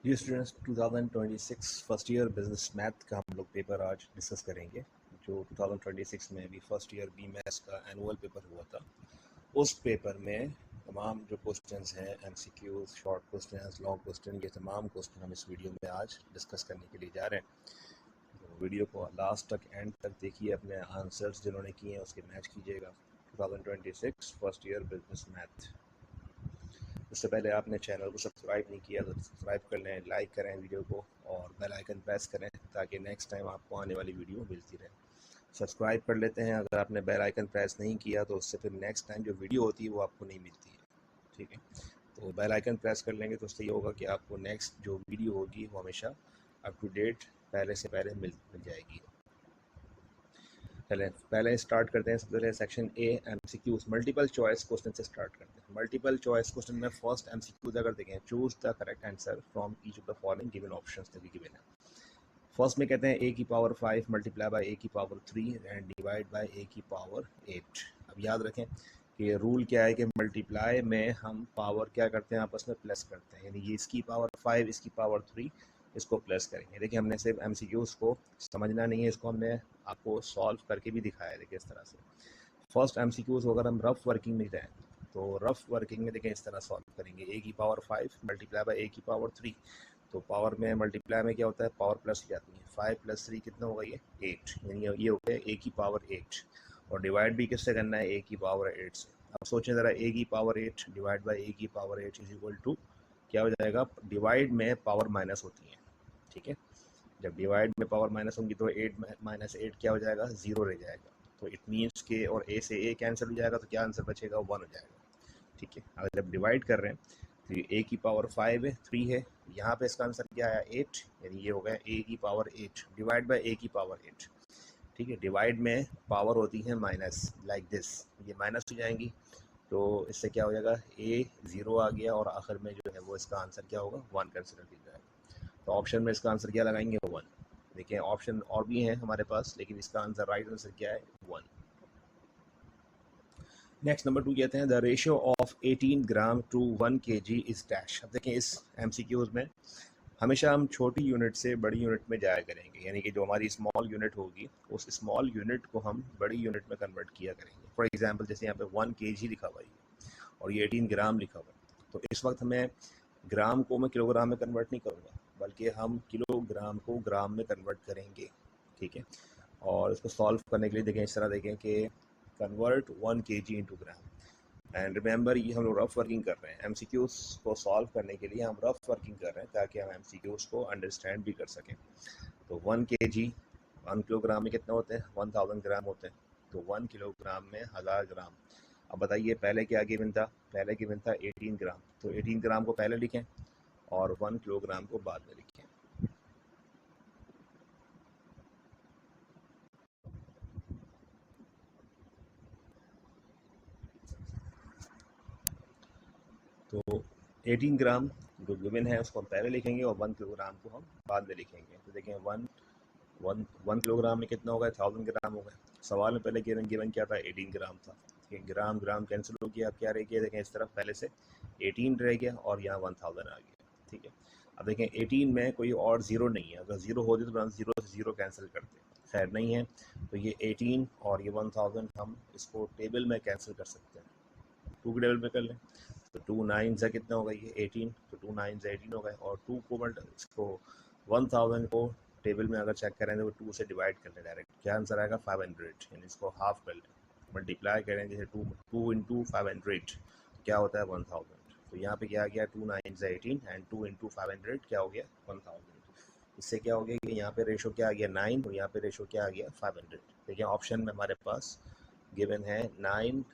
Dear students 2026 first year business math का हम लोग पेपर आज डिस्कस करेंगे। जो 2026 में भी फर्स्ट ईयर बी मैथ्स का एनुअल पेपर हुआ था, उस पेपर में तमाम जो क्वेश्चंस हैं, MCQs, short questions, long question, ये तमाम क्वेश्चन हम इस वीडियो में आज डिस्कस करने के लिए जा रहे हैं। तो वीडियो को लास्ट तक, एंड तक देखिए, अपने आंसर्स जिन्होंने किए हैं उसके मैच कीजिएगा। 2026 फर्स्ट ईयर बिजनेस मैथ। उससे पहले आपने चैनल को सब्सक्राइब नहीं किया तो सब्सक्राइब कर लें, लाइक करें वीडियो को और बेल आइकन प्रेस करें ताकि नेक्स्ट टाइम आपको आने वाली वीडियो मिलती रहे। सब्सक्राइब कर लेते हैं, अगर आपने बेल आइकन प्रेस नहीं किया तो उससे फिर नेक्स्ट टाइम जो वीडियो होती है वो आपको नहीं मिलती है। ठीक है, तो बेल आइकन प्रेस कर लेंगे तो उससे ये होगा कि आपको नेक्स्ट जो वीडियो होगी वो हमेशा अप टू डेट पहले से पहले मिल जाएगी। पहले स्टार्ट करते हैं। सबसे पहले section A MCQs, multiple choice question से स्टार्ट करते हैं। मल्टीपल चॉइस क्वेश्चन में फर्स्ट एमसीक्यूज अगर देखें, choose the correct answer from each of the following given options given है। फर्स्ट में कहते हैं ए की पावर 5 मल्टीप्लाई बाय ए की पावर 3 एंड डिवाइड बाय ए की पावर 8। अब याद रखें कि रूल क्या है कि मल्टीप्लाई में हम पावर क्या करते हैं, आपस में प्लस करते हैं। यानी ये इसकी पावर 5, इसकी पावर 3, इसको प्लस करेंगे। देखिए, हमने सिर्फ एमसीक्यूज को समझना नहीं है, इसको हमने आपको सॉल्व करके भी दिखाया है। देखिए इस तरह से फर्स्ट एमसीक्यूज अगर हम रफ वर्किंग में जाएँ तो रफ वर्किंग में देखें इस तरह सॉल्व करेंगे। ए की पावर 5 मल्टीप्लाई बाय ए की पावर 3, तो पावर में मल्टीप्लाई में क्या होता है, पावर प्लस हो जाती है। 5 + 3 कितना होगा, ये 8, यानी ये हो गया ए की पावर 8। और डिवाइड भी किससे करना है, ए की पावर 8 से। अब सोचें ज़रा, ए की पावर 8 डिवाइड बाई ए की पावर 8 इज इक्वल टू क्या हो जाएगा, डिवाइड में पावर माइनस होती है। ठीक है, जब डिवाइड में पावर माइनस होंगी तो 8 - 8 क्या हो जाएगा, 0 रह जाएगा। तो इट मीन्स के और ए से ए कैंसिल हो जाएगा, तो क्या आंसर बचेगा, 1 हो जाएगा। ठीक है, अगर जब डिवाइड कर रहे हैं तो ये ए की पावर 5 है, 3 है, यहाँ पे इसका आंसर क्या आया, 8, यानी ये हो गया ए की पावर 8 डिवाइड बाय ए की पावर 8। ठीक है, डिवाइड में पावर होती है माइनस, लाइक दिस, ये माइनस हो जाएंगी, तो इससे क्या हो जाएगा, ए 0 आ गया और आखिर में जो है वो इसका आंसर क्या होगा, 1 कंसिडर किया जाएगा। तो ऑप्शन में इसका आंसर क्या लगाएंगे, 1। देखिए ऑप्शन और भी हैं हमारे पास, लेकिन इसका आंसर राइट आंसर क्या है, 1। नेक्स्ट नंबर 2 कहते हैं the ratio of 18 gram to 1 kg is dash. अब देखें इस एमसीक्यूज में हमेशा हम छोटी यूनिट से बड़ी यूनिट में जाया करेंगे, यानी कि जो हमारी स्मॉल यूनिट होगी उस स्मॉल यूनिट को हम बड़ी यूनिट में कन्वर्ट किया करेंगे। फॉर एग्जांपल जैसे यहाँ पे 1 kg लिखा हुआ है और ये 18 ग्राम लिखा हुआ है, तो इस वक्त हमें ग्राम को मैं किलोग्राम में कन्वर्ट नहीं करूँगा, बल्कि हम किलोग्राम को ग्राम में कन्वर्ट करेंगे। ठीक है, और इसको सॉल्व करने के लिए देखें इस तरह, देखें कि convert 1 kg into gram. And remember, ये हम लोग रफ वर्किंग कर रहे हैं, एमसीक्यूज को सॉल्व करने के लिए हम रफ वर्किंग कर रहे हैं ताकि हम एमसीक्यूज को अंडरस्टैंड भी कर सकें। तो 1 kg 1 किलोग्राम में कितना होते हैं, 1000 ग्राम होते हैं, तो 1 किलोग्राम में 1000 ग्राम। अब बताइए पहले क्या गिवन था, पहले गिवन था 18 ग्राम, तो 18 ग्राम को पहले लिखें और 1 किलोग्राम को बाद में लिखें। तो 18 ग्राम जो गिवन है उसको हम पहले लिखेंगे और 1 किलोग्राम को हम बाद में लिखेंगे। तो देखें 1 किलोग्राम में कितना होगा, 1000 ग्राम होगा। सवाल में पहले गिवन क्या था, 18 ग्राम था। ठीक है, ग्राम ग्राम कैंसिल हो गया, अब क्या रह गया, देखें इस तरफ पहले से 18 रह गया और यहाँ 1000 आ गया। ठीक है, अब देखें 18 में कोई और ज़ीरो नहीं है, अगर ज़ीरो होती तो हम ज़ीरो से ज़ीरो कैंसिल करते, खैर नहीं है, तो ये 18 और ये 1000 हम इसको टेबल में कैंसिल कर सकते हैं, 2 के टेबल में कर लें। तो 2 9 से कितना होगा, ये 18, तो 2 9 से 18 हो गए, और 2 को इसको 1000 को टेबल में अगर चेक करें तो 2 से डिवाइड कर लें डायरेक्ट, क्या आंसर आएगा, 500, यानी इसको हाफ कर लें, मल्टीप्लाई करें जैसे 2 इंटू 500 क्या होता है, 1000। तो यहाँ पे क्या आ गया, 2 9 से 18 एंड 2 इंटू 500 क्या हो गया, 1000। इससे क्या हो गया कि यहाँ पे रेशो क्या आ गया, 9, और यहाँ पे रेशो क्या आ गया, 500। देखिए ऑप्शन में हमारे पास गिवन है 9,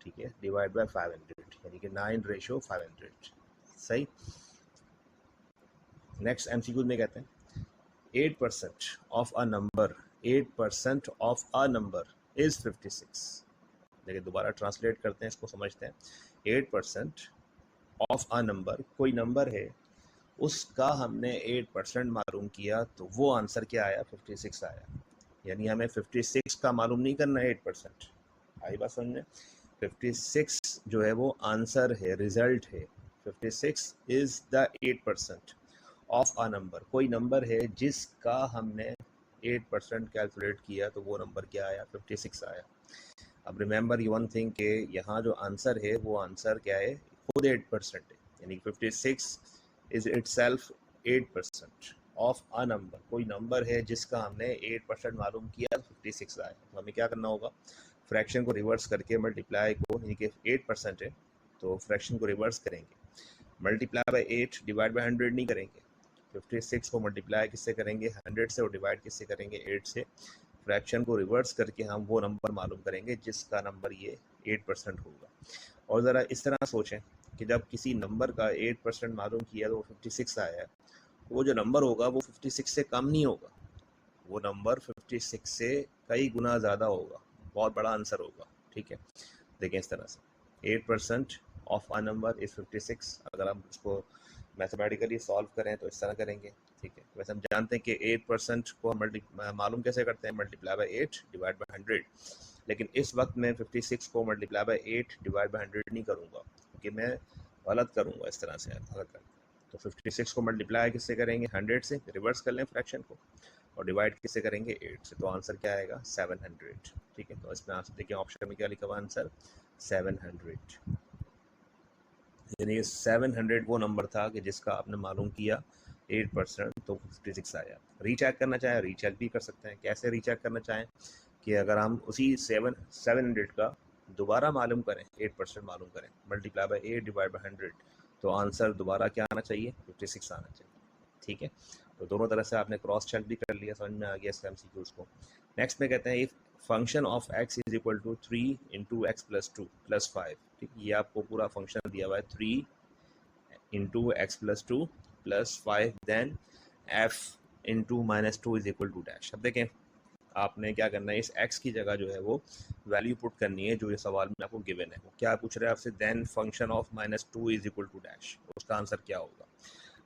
ठीक है, डिवाइड बाय 500, यानी कि 9:500। सही। नेक्स्ट एमसीक्यू में कहते हैं 8% of a number, 8% of a number is 56। देखिए दोबारा ट्रांसलेट करते हैं, इसको समझते हैं। 8% ऑफ अ नंबर, कोई नंबर है उसका हमने 8% मालूम किया, तो वो आंसर क्या आया, 56 आया। यानी हमें 56 का मालूम नहीं करना है 8%। आई बात समझ में, 56 जो है वो आंसर है, रिजल्ट है। 56 is the 8%। Of a number, कोई नंबर है जिसका हमने 8% कैलकुलेट किया तो वो नंबर क्या आया, 56 आया। अब रिमेंबर वन थिंग के यहाँ जो आंसर है वो आंसर क्या है, खुद 8% है, यानी 56 is itself 8% of a number. कोई नंबर है जिसका हमने 8% मालूम किया तो 56 आया। तो हमें क्या करना होगा, फ्रैक्शन को रिवर्स करके मल्टीप्लाई को, यानी कि 8% है तो फ्रैक्शन को रिवर्स करेंगे, मल्टीप्लाई बाय 8 डिवाइड बाय 100 नहीं करेंगे। 56 को मल्टीप्लाई किससे करेंगे, 100 से, और डिवाइड किससे करेंगे, 8 से। फ्रैक्शन को रिवर्स करके हम वो नंबर मालूम करेंगे जिसका नंबर ये 8% होगा। और ज़रा इस तरह सोचें कि जब किसी नंबर का 8% मालूम किया तो वो 56 आया है, वो जो नंबर होगा वो 56 से कम नहीं होगा, वो नंबर 56 से कई गुना ज़्यादा होगा, बहुत बड़ा आंसर होगा। ठीक है, देखें इस तरह से 8% ऑफ अ नंबर इज 56। अगर हम इसको मैथमेटिकली सॉल्व करें तो इस तरह करेंगे। ठीक है, वैसे हम जानते हैं कि 8% को हम मालूम कैसे करते हैं, मल्टीप्लाई बाय 8 डिवाइड बाय 100। लेकिन इस वक्त मैं 56 को मल्टीप्लाई बाय 8 डिवाइड बाय 100 नहीं करूँगा, क्योंकि मैं गलत करूँगा इस तरह से गलत कर। तो 56 को मल्टीप्लाई किससे करेंगे, 100 से, रिवर्स कर लें फ्रैक्शन को, और डिवाइड किससे करेंगे, 8 से। तो आंसर क्या आएगा, 700। ठीक है, तो इसमें आंसर देखिए ऑप्शन में क्या लिखा हुआ आंसर, 700। यानी 700 वो नंबर था कि जिसका आपने मालूम किया 8% तो 56 आया। रीचेक करना चाहें रीचेक भी कर सकते हैं। कैसे रीचेक करना चाहें कि अगर हम उसी 700 का दोबारा मालूम करें, 8% मालूम करें, मल्टीप्लाई बाय 8 डिवाइड बाय 100, तो आंसर दोबारा क्या आना चाहिए, 56 आना चाहिए। ठीक है, तो दोनों तरह से आपने क्रॉस चेक भी कर लिया, समझ में आ गया इसका MCQs को। नेक्स्ट में कहते हैं if function of x is equal to 3 into x plus 2 plus 5। ठीक, ये आपको पूरा फंक्शन दिया हुआ है 3 into x plus 2 plus 5, then f into -2 is equal to dash. अब देखें आपने क्या करना है, इस x की जगह जो है वो वैल्यू पुट करनी है जो ये सवाल में आपको गिवन है। वो क्या पूछ रहे हैं आपसे, then function of -2 is equal to dash, उसका आंसर क्या होगा।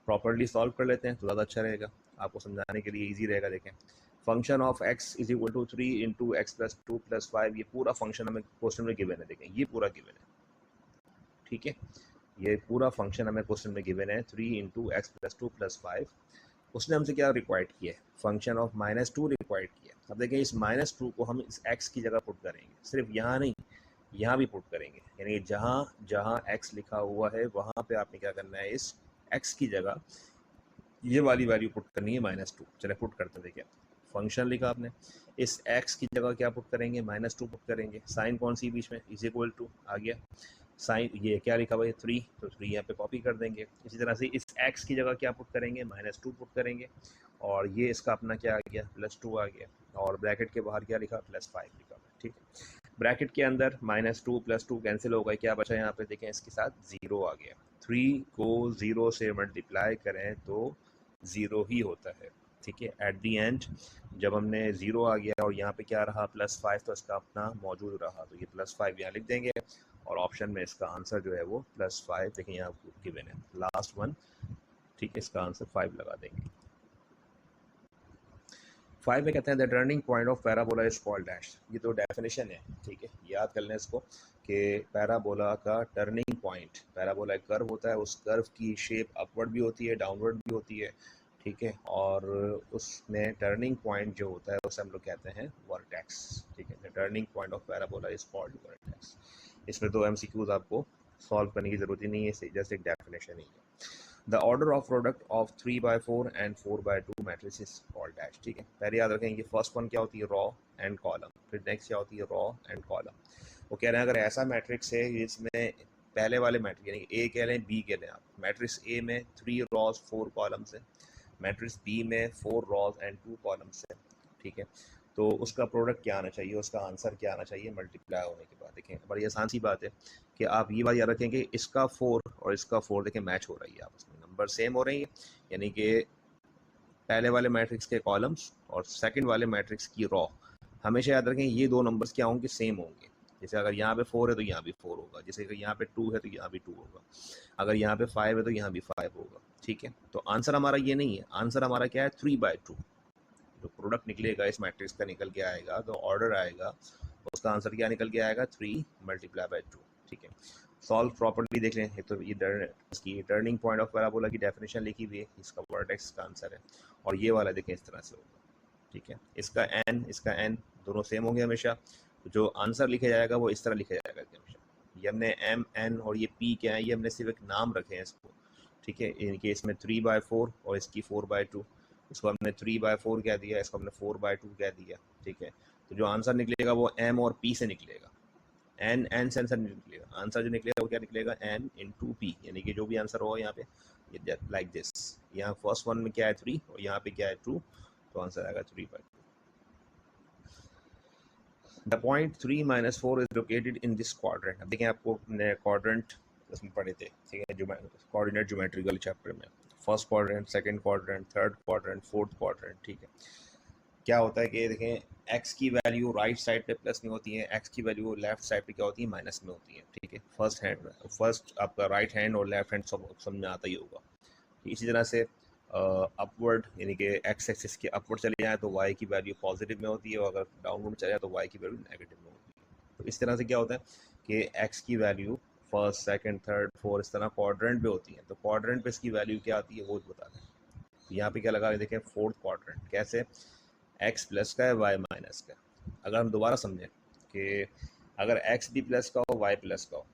प्रॉपर्ली सॉल्व कर लेते हैं तो ज़्यादा अच्छा रहेगा, आपको समझाने के लिए ईजी रहेगा। देखें function of x is equal to 3 into x plus 2 plus 5, ये पूरा फंक्शन हमें क्वेश्चन में गिवन है। देखें ये पूरा गिवन है, ठीक है, ये पूरा फंक्शन हमें क्वेश्चन में गिवन है 3 इंटू एक्स प्लस 2 प्लस 5। उसने हमसे क्या रिक्वायर्ड किया है, फंक्शन ऑफ -2 रिक्वायर्ड किया। अब देखें इस -2 को हम इस x की जगह पुट करेंगे, सिर्फ यहाँ नहीं यहाँ भी पुट करेंगे, यानी जहाँ जहाँ x लिखा हुआ है वहाँ पे आपने क्या करना है, इस x की जगह ये वाली वैल्यू पुट करनी है -2। चले पुट करते देखिए, फंक्शन लिखा आपने, इस x की जगह क्या पुट करेंगे, -2 पुट करेंगे, साइन कौन सी बीच में, इज इक्वल टू आ गया, साइन ये क्या लिखा हुआ है 3, तो 3 यहाँ पे कॉपी कर देंगे। इसी तरह से इस x की जगह क्या पुट करेंगे, -2 पुट करेंगे, और ये इसका अपना क्या आ गया, +2 आ गया, और ब्रैकेट के बाहर क्या लिखा, +5 लिखा हुआ। ठीक है, ब्रैकेट के अंदर -2 +2 कैंसिल हो गए, क्या बचा यहाँ पे, देखें इसके साथ 0 आ गया। 3 को 0 से मल्टीप्लाई करें तो 0 ही होता है। ठीक है, एट दी एंड जब हमने 0 आ गया और यहाँ पे क्या रहा, +5, तो इसका अपना मौजूद रहा, तो ये +5 यहाँ लिख देंगे, और ऑप्शन में इसका आंसर जो है वो +5, देखिए यहाँ गिवन है लास्ट वन। ठीक है, इसका आंसर 5 लगा देंगे। 5 में कहते हैं the turning point of parabola is called dash. ये तो डेफिनेशन है, ठीक है, याद कर लें इसको कि पैराबोला का टर्निंग पॉइंट, पैराबोला एक कर्व होता है, उस कर्व की शेप अपवर्ड भी होती है, डाउनवर्ड भी होती है। ठीक है, और उसमें टर्निंग पॉइंट जो होता है उसे हम लोग कहते हैं वर्टेक्स। ठीक है, the turning point of parabola is called vertex. इसमें तो MCQs आपको सॉल्व करने की ज़रूरत ही नहीं है, जस्ट एक डेफिनेशन ही है। The order of product of 3/4 and 4/2 matrix is called dash. ठीक है, पहले याद रखेंगे फर्स्ट वन क्या होती है, रॉ एंड कॉलम, फिर नेक्स्ट क्या होती है, रॉ एंड कॉलम। वो कह रहे हैं अगर ऐसा मैट्रिक्स है जिसमें पहले वाले मैट्रिक्स यानी A कह लें, B कह लें आप, मैट्रिक्स A में 3 रॉज 4 कॉलम्स है, मैट्रिक्स B में 4 रॉज एंड 2 कॉलम्स है। ठीक है, तो उसका प्रोडक्ट क्या आना चाहिए, उसका आंसर क्या आना चाहिए मल्टीप्लाई होने के बाद। देखें बड़ी आसान सी बात है कि आप ये बात याद रखें कि इसका 4 और इसका 4 देखें मैच हो रही है, आपस में नंबर सेम हो रही है, यानी कि पहले वाले मैट्रिक्स के कॉलम्स और सेकंड वाले मैट्रिक्स की रॉ, हमेशा याद रखें ये दो नंबर्स क्या होंगे, सेम होंगे। जैसे अगर यहाँ पे 4 है तो यहाँ भी 4 होगा, जैसे अगर यहाँ पे 2 है तो यहाँ भी 2 होगा, अगर यहाँ पे 5 है तो यहाँ भी 5 होगा। ठीक है, तो आंसर हमारा ये नहीं है, आंसर हमारा क्या है, 3/2। जो प्रोडक्ट निकलेगा इस मैट्रिक्स का निकल के आएगा, तो ऑर्डर आएगा, उसका आंसर क्या निकल के आएगा, 3 × 2। ठीक है, सॉल्व प्रॉपर्ली देख लें। तो इसकी टर्निंग पॉइंट ऑफ पैराबोला की डेफिनेशन लिखी हुई है, इसका वर्टेक्स का आंसर है। और ये वाला देखें इस तरह से होगा, ठीक है। इसका एन दोनों सेम होंगे हमेशा, तो जो आंसर लिखा जाएगा वो इस तरह लिखा जाएगा हमेशा। ये हमने एम एन और ये पी क्या है, ये हमने सिर्फ एक नाम रखे हैं इसको, ठीक है। इनके इसमें 3/4 और इसकी 4/2, इसको हमने 3/4 कह दिया, इसको हमने 4/2 कह दिया, ठीक है। तो जो आंसर निकलेगा वो एम और पी से निकलेगा, एन से आंसर निकलेगा। आंसर जो निकलेगा वो क्या निकलेगा, एन इंटू पी, यानी कि जो भी आंसर होगा यहाँ पे लाइक दिस। यहाँ फर्स्ट वन में क्या है 3 और यहाँ पे क्या है 2, तो आंसर आएगा 3/2। The point 3 - 4 is located in this quadrant. अब देखें, आपको क्वाड्रेंट उसमें पढ़े थे, ठीक है, कोऑर्डिनेट ज्योमेट्रिकल चैप्टर में, first quadrant, second quadrant, third quadrant, fourth quadrant, ठीक है। क्या होता है कि देखें एक्स की वैल्यू राइट साइड पे प्लस में होती है, एक्स की वैल्यू लेफ्ट साइड पे क्या होती है, माइनस में होती है, ठीक है। फर्स्ट आपका राइट हैंड और लेफ्ट हैंड सब समझ में आता ही होगा। इसी तरह से अपवर्ड, यानी कि एक्स एक्सिस के अपवर्ड चले जाए तो वाई की वैल्यू पॉजिटिव में होती है, और अगर डाउनवर्ड चले जाए तो वाई की वैल्यू नेगेटिव में होती है। तो इस तरह से क्या होता है कि एक्स की value first, second, third, fourth इस तरह क्वाड्रेंट पे होती है, तो क्वाड्रेंट पे इसकी वैल्यू क्या आती है वो बता दें। तो यहाँ पे क्या लगा देखें, फोर्थ क्वाड्रेंट कैसे, एक्स प्लस का है, वाई माइनस का। अगर हम दोबारा समझें कि अगर एक्स भी प्लस का हो, वाई प्लस का हो,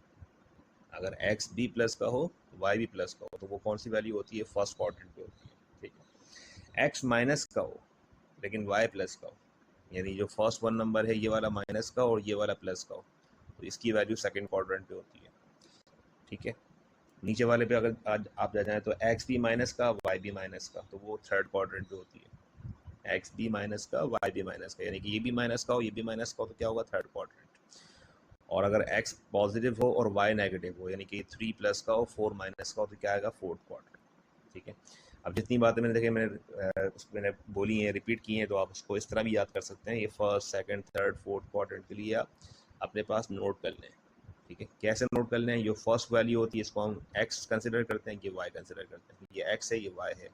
अगर एक्स भी प्लस का हो, वाई भी प्लस का हो, तो वो कौन सी वैल्यू होती है, फर्स्ट क्वाड्रेंट पे होती है, ठीक है। एक्स माइनस का हो लेकिन वाई प्लस का हो, यानी जो फर्स्ट वन नंबर है ये वाला माइनस का और ये वाला प्लस का हो, तो इसकी वैल्यू सेकंड क्वाड्रेंट पे होती है, ठीक है। नीचे वाले पे अगर आज आप जा जाएं तो एक्स भी माइनस का, वाई भी माइनस का, तो वो थर्ड क्वाड्रेंट पे होती है। एक्स भी माइनस का, वाई भी माइनस का, यानी कि ये भी माइनस का हो, ये भी माइनस का हो, तो क्या होगा, थर्ड क्वाड्रेंट। और अगर एक्स पॉजिटिव हो और वाई नेगेटिव हो, यानी कि 3 प्लस का हो, 4 माइनस का हो, तो क्या आएगा, फोर्थ क्वाड्रेंट, ठीक है। अब जितनी बातें मैंने मैंने बोली हैं, रिपीट की हैं, तो आप उसको इस तरह भी याद कर सकते हैं। ये first, second, third, fourth quadrant के लिए आप अपने पास नोट कर लें, ठीक है। कैसे नोट कर लें, ये फर्स्ट वैल्यू होती है, इसको हम एक्स कंसिडर करते हैं, ये वाई कंसिडर करते हैं, ये एक्स है, ये वाई है।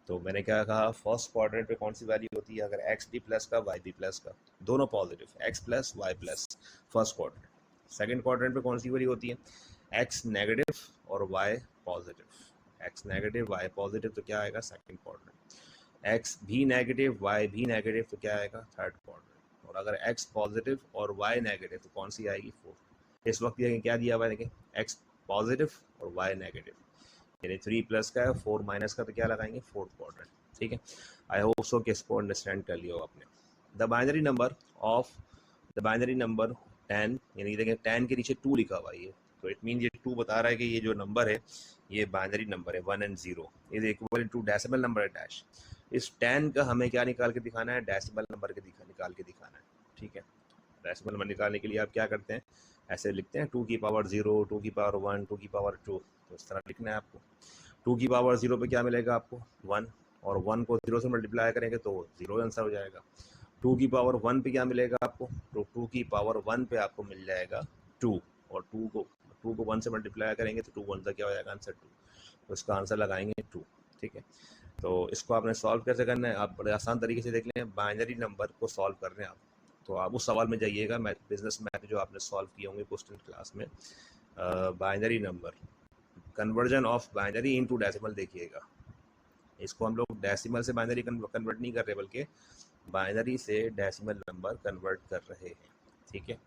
तो मैंने क्या कहा, फर्स्ट क्वाड्रेंट पे कौन सी वैल्यू होती है, अगर एक्स भी प्लस का, वाई भी प्लस का, दोनों positive, x plus, y plus, first quadrant. Second quadrant पे कौन सी वैल्यू होती है, एक्स नेगेटिव और y positive, x negative, y positive, तो क्या आएगा, सेकंड क्वाड्रेंट। एक्स भी नेगेटिव, वाई भी नेगेटिव, तो क्या आएगा, थर्ड क्वाड्रेंट। और अगर एक्स पॉजिटिव और वाई नेगेटिव, तो कौन सी आएगी, फोर्थ। इस वक्त ये क्या दिया हुआ है, देखें, एक्स पॉजिटिव और वाई नेगेटिव, यानी 3 प्लस का है, 4 माइनस का, तो क्या लगाएंगे, फोर्थ क्वाड्रेंट, ठीक है। आई होप सो कि इसको अंडरस्टैंड कर लिया हो आपने। द बाइनरी नंबर 10, यानी देखें 10 के नीचे 2 लिखा हुआ है ये, तो इट मीन ये 2 बता रहा है कि ये जो नंबर है ये बाइनरी नंबर है, 1 और 0 is equal to decimal number है डैश। इस 10 का हमें क्या निकाल के दिखाना है, डेसिमल नंबर के निकाल के दिखाना है, ठीक है। डेसिमल नंबर निकालने के लिए आप क्या करते हैं, ऐसे लिखते हैं 2 की पावर 0, 2 की पावर 1, 2 की पावर 2, तो इस तरह लिखना है आपको। 2 की पावर 0 पे क्या मिलेगा आपको, 1, और 1 को 0 से मल्टीप्लाई करेंगे तो 0 आंसर हो जाएगा। 2 की पावर 1 पे क्या मिलेगा आपको, तो 2 की पावर 1 पे आपको मिल जाएगा 2, और 2 को 1 से मल्टीप्लाई करेंगे तो 2 1 का क्या हो जाएगा, आंसर 2, तो इसका आंसर लगाएंगे 2, ठीक है। तो इसको आपने सॉल्व कैसे करना है, आप बड़े आसान तरीके से देख लें, बाइनरी नंबर को सॉल्व कर रहे हैं आप, तो आप उस सवाल में जाइएगा, बिजनेस मैथ जो आपने सॉल्व किए होंगे क्वेश्चन क्लास में, binary number, conversion of binary into decimal देखिएगा। इसको हम लोग डेसिमल से बाइनरी कन्वर्ट नहीं कर रहे, बल्कि बाइनरी से डेसिमल नंबर कन्वर्ट कर रहे हैं, ठीक है।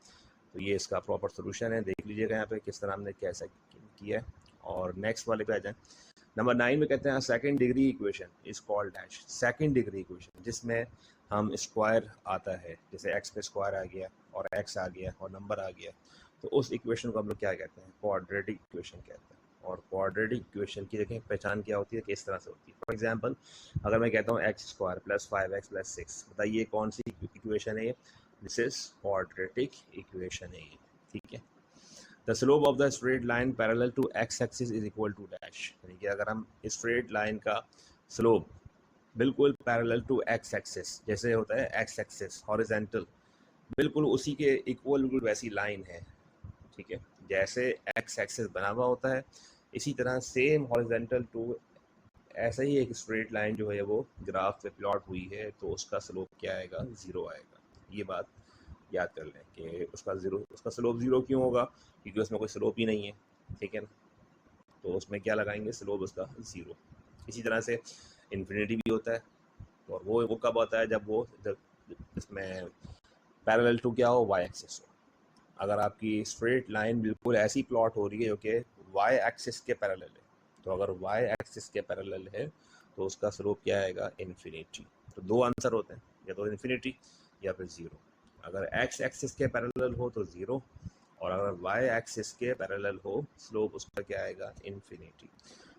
तो ये इसका प्रॉपर सोल्यूशन है, देख लीजिएगा यहाँ पे किस तरह हमने कैसा किया है। और नेक्स्ट वाले पे आ जाए, नंबर 9 में कहते हैं second degree equation is called dash. Second degree equation जिसमें हम स्क्वायर आता है, जैसे एक्स पे स्क्वायर आ गया और एक्स आ गया और नंबर आ गया, तो उस इक्वेशन को हम लोग क्या कहते हैं, क्वाड्रेटिक इक्वेशन कहते हैं। और क्वाड्रेटिक इक्वेशन की देखें पहचान क्या होती है, किस तरह से होती है। फॉर एग्जांपल अगर मैं कहता हूँ x square plus 5x plus 6, बताइए कौन सी इक्वेशन है ये, दिस इज क्वाड्रेटिक इक्वेशन है ये, ठीक है। The slope of the straight line parallel to x axis is equal to dash, यानी कि अगर हम स्ट्रेट लाइन का स्लोप बिल्कुल पैरेलल टू एक्स एक्सिस, जैसे होता है एक्स एक्सिस हॉरिजॉन्टल, बिल्कुल उसी के इक्वल, बिल्कुल वैसी लाइन है, ठीक है। जैसे एक्स एक्सिस बना हुआ होता है, इसी तरह सेम हॉरिजॉन्टल टू ऐसा ही एक स्ट्रेट लाइन जो है वो ग्राफ पे प्लॉट हुई है, तो उसका स्लोप क्या आएगा, 0 आएगा। ये बात याद कर लें कि उसका स्लोप ज़ीरो क्यों होगा, क्योंकि उसमें कोई स्लोप ही नहीं है, ठीक है ना। तो उसमें क्या लगाएंगे, स्लोप उसका ज़ीरो। इसी तरह से इन्फिनिटी भी होता है, और वो कब होता है, जब इसमें पैरेलल टू क्या हो, वाई एक्सिस हो। अगर आपकी स्ट्रेट लाइन बिल्कुल ऐसी प्लॉट हो रही है जो कि वाई एक्सिस के पैरेलल है, तो अगर वाई एक्सिस के पैरेलल है तो उसका स्लोप क्या आएगा, इन्फिनिटी। तो दो आंसर होते हैं, या तो इन्फिनिटी या फिर ज़ीरो। अगर एक्स एक्सिस के पैरेलल हो तो ज़ीरो, और अगर वाई एक्सिस के पैरेलल हो स्लोप उसका क्या आएगा, इन्फिनिटी।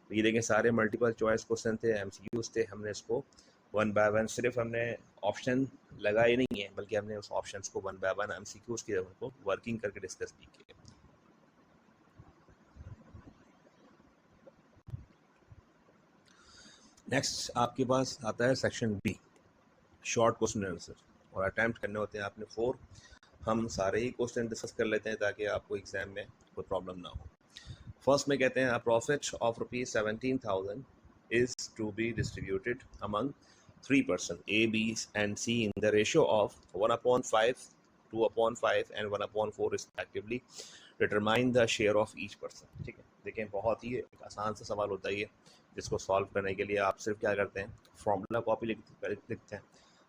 तो ये देखें सारे मल्टीपल चॉइस क्वेश्चन थे, एमसीक्यूज थे। हमने इसको वन बाय वन, सिर्फ हमने ऑप्शन लगाए नहीं है, बल्कि हमने उस ऑप्शंस को वन बाय वन एमसीक्यूज की उनको वर्किंग करके डिस्कस भी किए। नेक्स्ट आपके पास आता है section B, short question answer, और अटैम्प्ट करने होते हैं आपने 4। हम सारे ही क्वेश्चन डिस्कस कर लेते हैं ताकि आपको एग्जाम में कोई प्रॉब्लम ना हो। फर्स्ट में कहते हैं, अ profit of ₹17,000 is to be distributed among 3 persons A, B and C in the ratio of 1/5, 2/5 and 1/4 respectively. Determine the share of each person। ठीक है, देखें बहुत ही आसान सा सवाल होता है ये, जिसको सॉल्व करने के लिए आप सिर्फ क्या करते हैं, फॉर्मूला कॉपी लिखते हैं,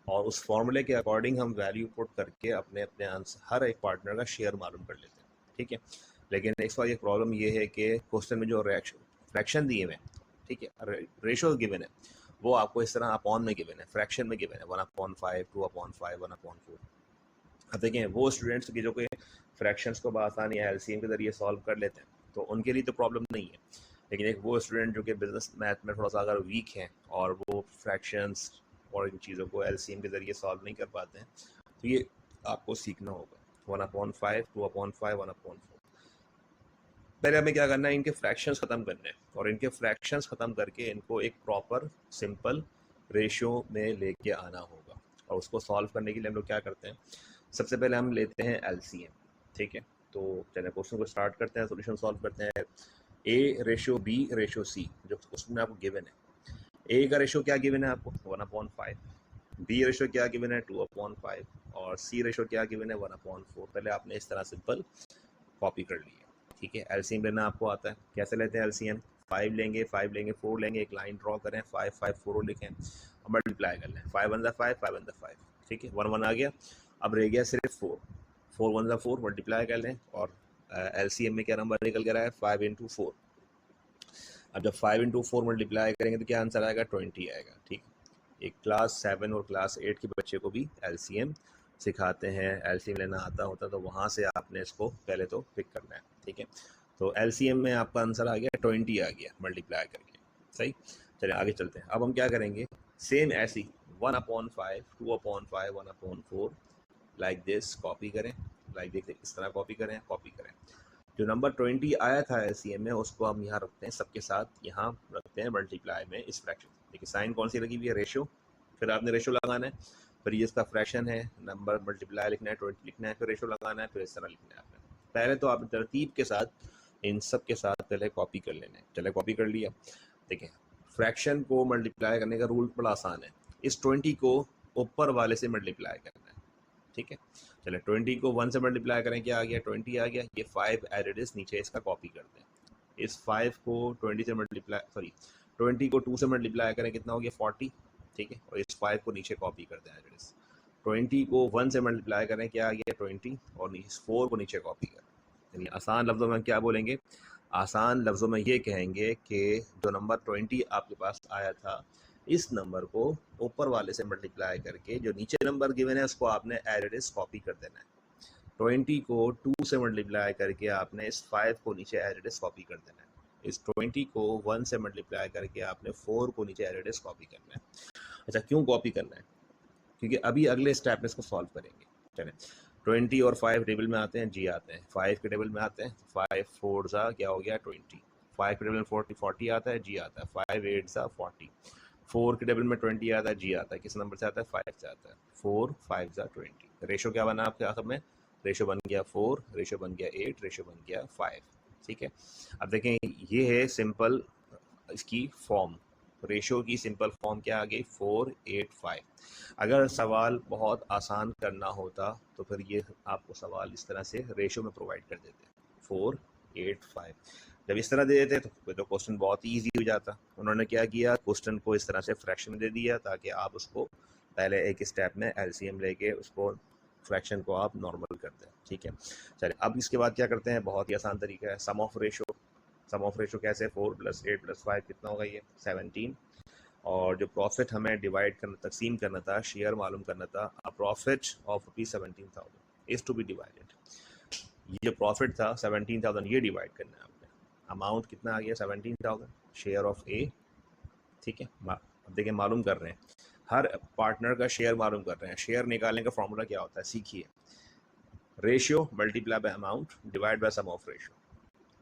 और उस फॉर्मूले के अकॉर्डिंग हम वैल्यू पुट करके अपने अपने आंसर, हर एक पार्टनर का शेयर मालूम कर लेते हैं, ठीक है। लेकिन इस बार एक प्रॉब्लम ये है कि क्वेश्चन में जो फ्रैक्शन दिए हुए हैं, ठीक है, रेशो गिवन है, वो आपको इस तरह अपॉन में गिवन है, फ्रैक्शन में गिवन है 1/5, 2/5, 1/4। अब देखें वो स्टूडेंट्स की जो कि फ्रैक्शंस को बआसानी एलसीएम के जरिए सॉल्व कर लेते हैं, तो उनके लिए तो प्रॉब्लम नहीं है। लेकिन एक वो स्टूडेंट जो कि बिजनेस मैथ में थोड़ा सा अगर वीक हैं और वो फ्रैक्शंस और इन चीज़ों को एलसीएम के जरिए सॉल्व नहीं कर पाते हैं, तो ये आपको सीखना होगा। 1/5, 2/5, 1/4। पहले हमें क्या करना है, इनके फ्रैक्शंस ख़त्म करने हैं, और इनके फ्रैक्शंस ख़त्म करके इनको एक प्रॉपर सिंपल रेशियो में लेके आना होगा। और उसको सॉल्व करने के लिए हम लोग क्या करते हैं, सबसे पहले हम लेते हैं एलसीएम, ठीक है। तो चलिए क्वेश्चन को स्टार्ट करते हैं, सॉल्यूशन सॉल्व करते हैं। A ratio B ratio C जो क्वेश्चन में आपको गिवन है, A का रेशियो क्या गिवन है आपको, 1/5, B रेशियो क्या गिवन है, 2/5, और C रेशियो क्या गिवन है, 1/4। पहले आपने इस तरह सिंपल कॉपी कर ली है, ठीक है। एलसीएम लेना आपको आता है, कैसे लेते हैं एलसीएम, 5 लेंगे, 5 लेंगे, 4 लेंगे, एक लाइन ड्रॉ करें, 5 5 4 लिखें और मल्टीप्लाई कर लें, 5 1 5, 5 1 5, ठीक है, 1 1 आ गया। अब रह गया सिर्फ 4, 4 1 4, मल्टीप्लाई कर लें, और एलसीएम में क्या नंबर निकल कर आया, 5 × 4। अब जब 5 × 4 मल्टीप्लाई करेंगे तो क्या आंसर आएगा, 20 आएगा, ठीक। एक क्लास 7 और क्लास 8 के बच्चे को भी एलसीएम सिखाते हैं, एलसीएम लेना आता होता है, तो वहाँ से आपने इसको पहले तो पिक करना है, ठीक है। तो एलसीएम में आपका आंसर आ गया 20 आ गया मल्टीप्लाई करके, सही। चलिए आगे चलते हैं। अब हम क्या करेंगे, सेम ऐसी 1/5, 2/5, 1/4 लाइक दिस कॉपी करें, लाइक देखते इस तरह कॉपी करें, कॉपी करें। जो नंबर 20 आया था एलसीएम में उसको हम यहाँ रखते हैं, सबके साथ यहाँ रखते हैं मल्टीप्लाई में इस फ्रैक्शन। देखिए साइन कौन सी लगी हुई है, रेशियो, फिर आपने रेशियो लगाना है, फिर ये इसका फ्रैक्शन है, नंबर मल्टीप्लाई लिखना है, 20 लिखना है, फिर रेशियो लगाना है, फिर इस तरह लिखना है आपने। पहले तो आप तरतीब के साथ इन सब के साथ पहले कॉपी कर लेना है। चले कॉपी कर लिया। देखिए फ्रैक्शन को मल्टीप्लाई करने का रूल बड़ा आसान है, इस 20 को ऊपर वाले से मल्टीप्लाई करना है, ठीक है। चले 20 को 1 से मल्टीप्लाई करें, क्या आ गया, 20 आ गया। ये 5 एडेड इज नीचे इसका कॉपी कर दें, इस 5 को 20 से मल्टीप्लाई 20 को 2 से मल्टीप्लाई करें, कितना हो गया, 40, ठीक है। और इस 5 को नीचे कॉपी कर दें एडेड इज। 20 को 1 से मल्टीप्लाई करें, क्या आ गया, 20, और इस 4 को नीचे कॉपी करें। यानी आसान लफ्ज़ों में क्या बोलेंगे, आसान लफ्ज़ों में ये कहेंगे कि जो नंबर 20 आपके पास आया था, इस नंबर को ऊपर वाले से मल्टीप्लाई करके जो नीचे नंबर गिवन है उसको आपने एडेड कॉपी कर देना है। 20 को 2 से मल्टीप्लाई करके आपने इस 5 को नीचे एडेड कॉपी कर देना है। इस 20 को 1 से मल्टीप्लाई करके आपने 4 को नीचे एडेड कॉपी करना है। अच्छा क्यों कॉपी करना है, क्योंकि अभी अगले स्टेप में इसको सॉल्व करेंगे। चलें 20 और 5 टेबल में आते हैं, जी आते हैं, 5 के टेबल में आते हैं, 5 4 सा क्या हो गया 20, 5 के टेबल में 40 आता है, जी आता है, 5 8 सा 40, 4 के टेबल में 20 आता है, जी आता है, किस नंबर से आता है, 5 से आता है, 4 5 सा 20। रेशो क्या बना आपके सब में, रेशो बन गया 4, रेशो बन गया 8, रेशो बन गया 5, ठीक है। अब देखें ये है सिंपल इसकी फॉर्म, रेशो की सिंपल फॉर्म क्या आ गई 485। अगर सवाल बहुत आसान करना होता तो फिर ये आपको सवाल इस तरह से रेशो में प्रोवाइड कर देते 485। जब इस तरह दे देते तो क्वेश्चन बहुत ही ईजी हो जाता। उन्होंने क्या किया, क्वेश्चन को इस तरह से फ्रैक्शन में दे दिया ताकि आप उसको पहले एक स्टेप में एलसीएम लेके उसको फ्रैक्शन को आप नॉर्मल कर दें। ठीक है, चलिए अब इसके बाद क्या करते हैं, बहुत ही आसान तरीका है sum of ratio. Sum of ratio कैसे, 4 + 8 + 5 कितना होगा, ये 17। और जो प्रॉफिट हमें डिवाइड करना, तकसीम करना था, शेयर मालूम करना था, profit of ₹17,000 is to be divided. ये जो प्रॉफिट था 17,000 ये डिवाइड करना है आपने। अमाउंट कितना आ गया 17,000, शेयर ऑफ ए। ठीक है, अब देखिए मालूम कर रहे हैं, हर पार्टनर का शेयर मालूम कर रहे हैं। शेयर निकालने का फॉर्मूला क्या होता है, सीखिए, ratio multiply by amount divide by sum of ratio.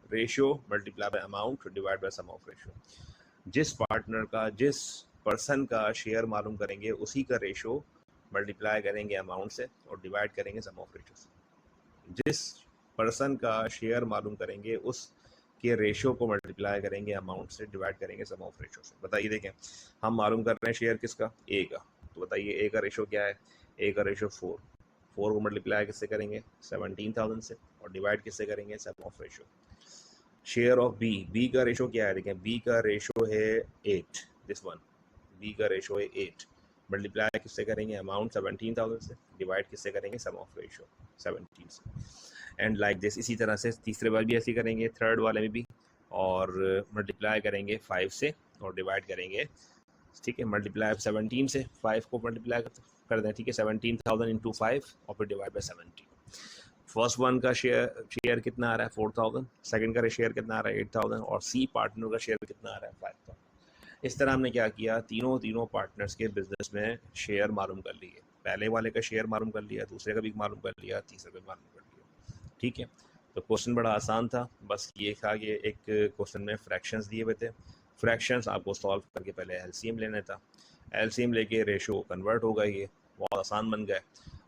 Ratio multiply by amount divide by sum of ratio. जिस पार्टनर का, जिस पर्सन का शेयर मालूम करेंगे उसी का रेशो मल्टीप्लाई करेंगे अमाउंट से और डिवाइड करेंगे सम ऑफ रेशो से। जिस पर्सन का शेयर मालूम करेंगे उस के रेशो को मल्टीप्लाई करेंगे अमाउंट से, डिवाइड करेंगे सम ऑफ रेशो से। बताइए, देखें हम मालूम कर रहे हैं शेयर किसका, ए का, तो बताइए ए का रेशो क्या है, ए का रेशो 4। 4 को मल्टीप्लाई किससे करेंगे 17,000 से और डिवाइड किससे करेंगे sum of ratio. Share of b, b का रेशो क्या है, देखें बी का रेशो है 8, दिस वन, बी का रेशो है 8, मल्टीप्लाई किससे करेंगे अमाउंट 17,000 से, डिवाइड किससे करेंगे सम ऑफ रेशो 17 से। एंड लाइक दिस, इसी तरह से तीसरे बार भी ऐसे करेंगे, थर्ड वाले में भी, और मल्टीप्लाई करेंगे 5 से और डिवाइड करेंगे, ठीक है, मल्टीप्लाई 17 से 5 को मल्टीप्लाई कर दें, ठीक है, 17,000 इंटू 5 और फिर डिवाइड बाई 17। फर्स्ट वन का शेयर कितना आ रहा है 4,000, सेकंड का शेयर कितना आ रहा है 8,000 और सी पार्टनर का शेयर कितना आ रहा है 5,000। इस तरह हमने क्या किया, तीनों पार्टनर्स के बिजनेस में शेयर मालूम कर लिए। पहले वाले का शेयर मालूम कर लिया, दूसरे का भी मालूम कर लिया, तीसरे का भी मालूम कर लिया। ठीक है, तो क्वेश्चन बड़ा आसान था, बस ये था कि एक क्वेश्चन में फ्रैक्शंस दिए हुए थे, फ्रैक्शंस आपको सॉल्व करके पहले एलसीएम लेना था, एलसीएम लेके रेशो कन्वर्ट होगा, ये बहुत आसान बन गया।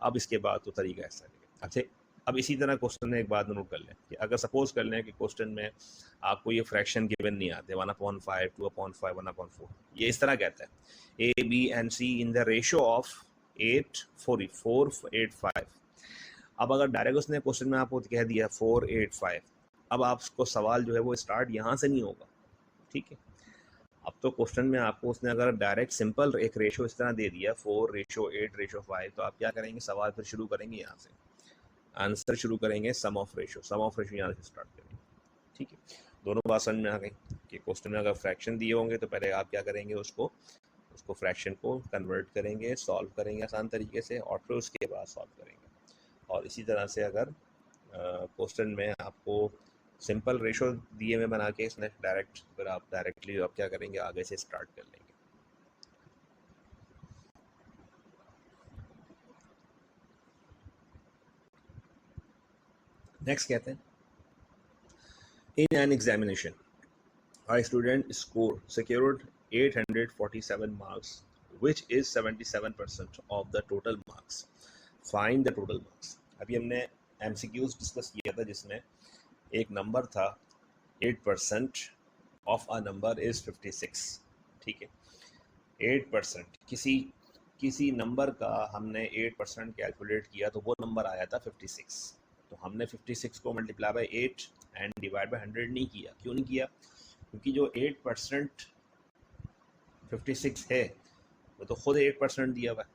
अब इसके बाद तो तरीका ऐसा है। अच्छा, अब इसी तरह क्वेश्चन में एक बात नोट कर लें कि अगर सपोज कर लें कि क्वेश्चन में आपको ये फ्रैक्शन गिवन नहीं आते, 1/5, 2/5, 1/4, ये इस तरह कहता है A B and C in the ratio of 485। अब अगर डायरेक्ट उसने क्वेश्चन में आपको कह दिया 485, अब आपको सवाल जो है वो स्टार्ट यहाँ से नहीं होगा। ठीक है, अब तो क्वेश्चन में आपको उसने अगर डायरेक्ट सिंपल एक रेशो इस तरह दे दिया 4:8:5, तो आप क्या करेंगे, सवाल फिर शुरू करेंगे यहाँ से, आंसर शुरू करेंगे sum of ratio, sum of ratio यहाँ से स्टार्ट करेंगे। ठीक है, दोनों बात समझ में आ गई कि क्वेश्चन में अगर फ्रैक्शन दिए होंगे तो पहले आप क्या करेंगे, उसको फ्रैक्शन को कन्वर्ट करेंगे, सॉल्व करेंगे आसान तरीके से और फिर उसके बाद सॉल्व करेंगे। और इसी तरह से अगर क्वेश्चन में आपको सिंपल रेशो दिए हुए बना के इसने डायरेक्ट, फिर आप डायरेक्टली आप क्या करेंगे, आगे से स्टार्ट कर लेंगे। नेक्स्ट कहते हैं, in an examination a student scored secured 847 marks, which is 77% of the total marks. Find the total marks. अभी हमने MCQs डिस्कस किया था जिसमें एक नंबर था 8% ऑफ अ नंबर इज 56। ठीक है, 8% किसी नंबर का हमने 8% कैलकुलेट किया तो वो नंबर आया था 56। तो हमने 56 को multiply by 8 and divide by 100 नहीं किया। क्यों नहीं किया, क्योंकि जो 8% 56 है वो तो खुद 8% दिया हुआ है,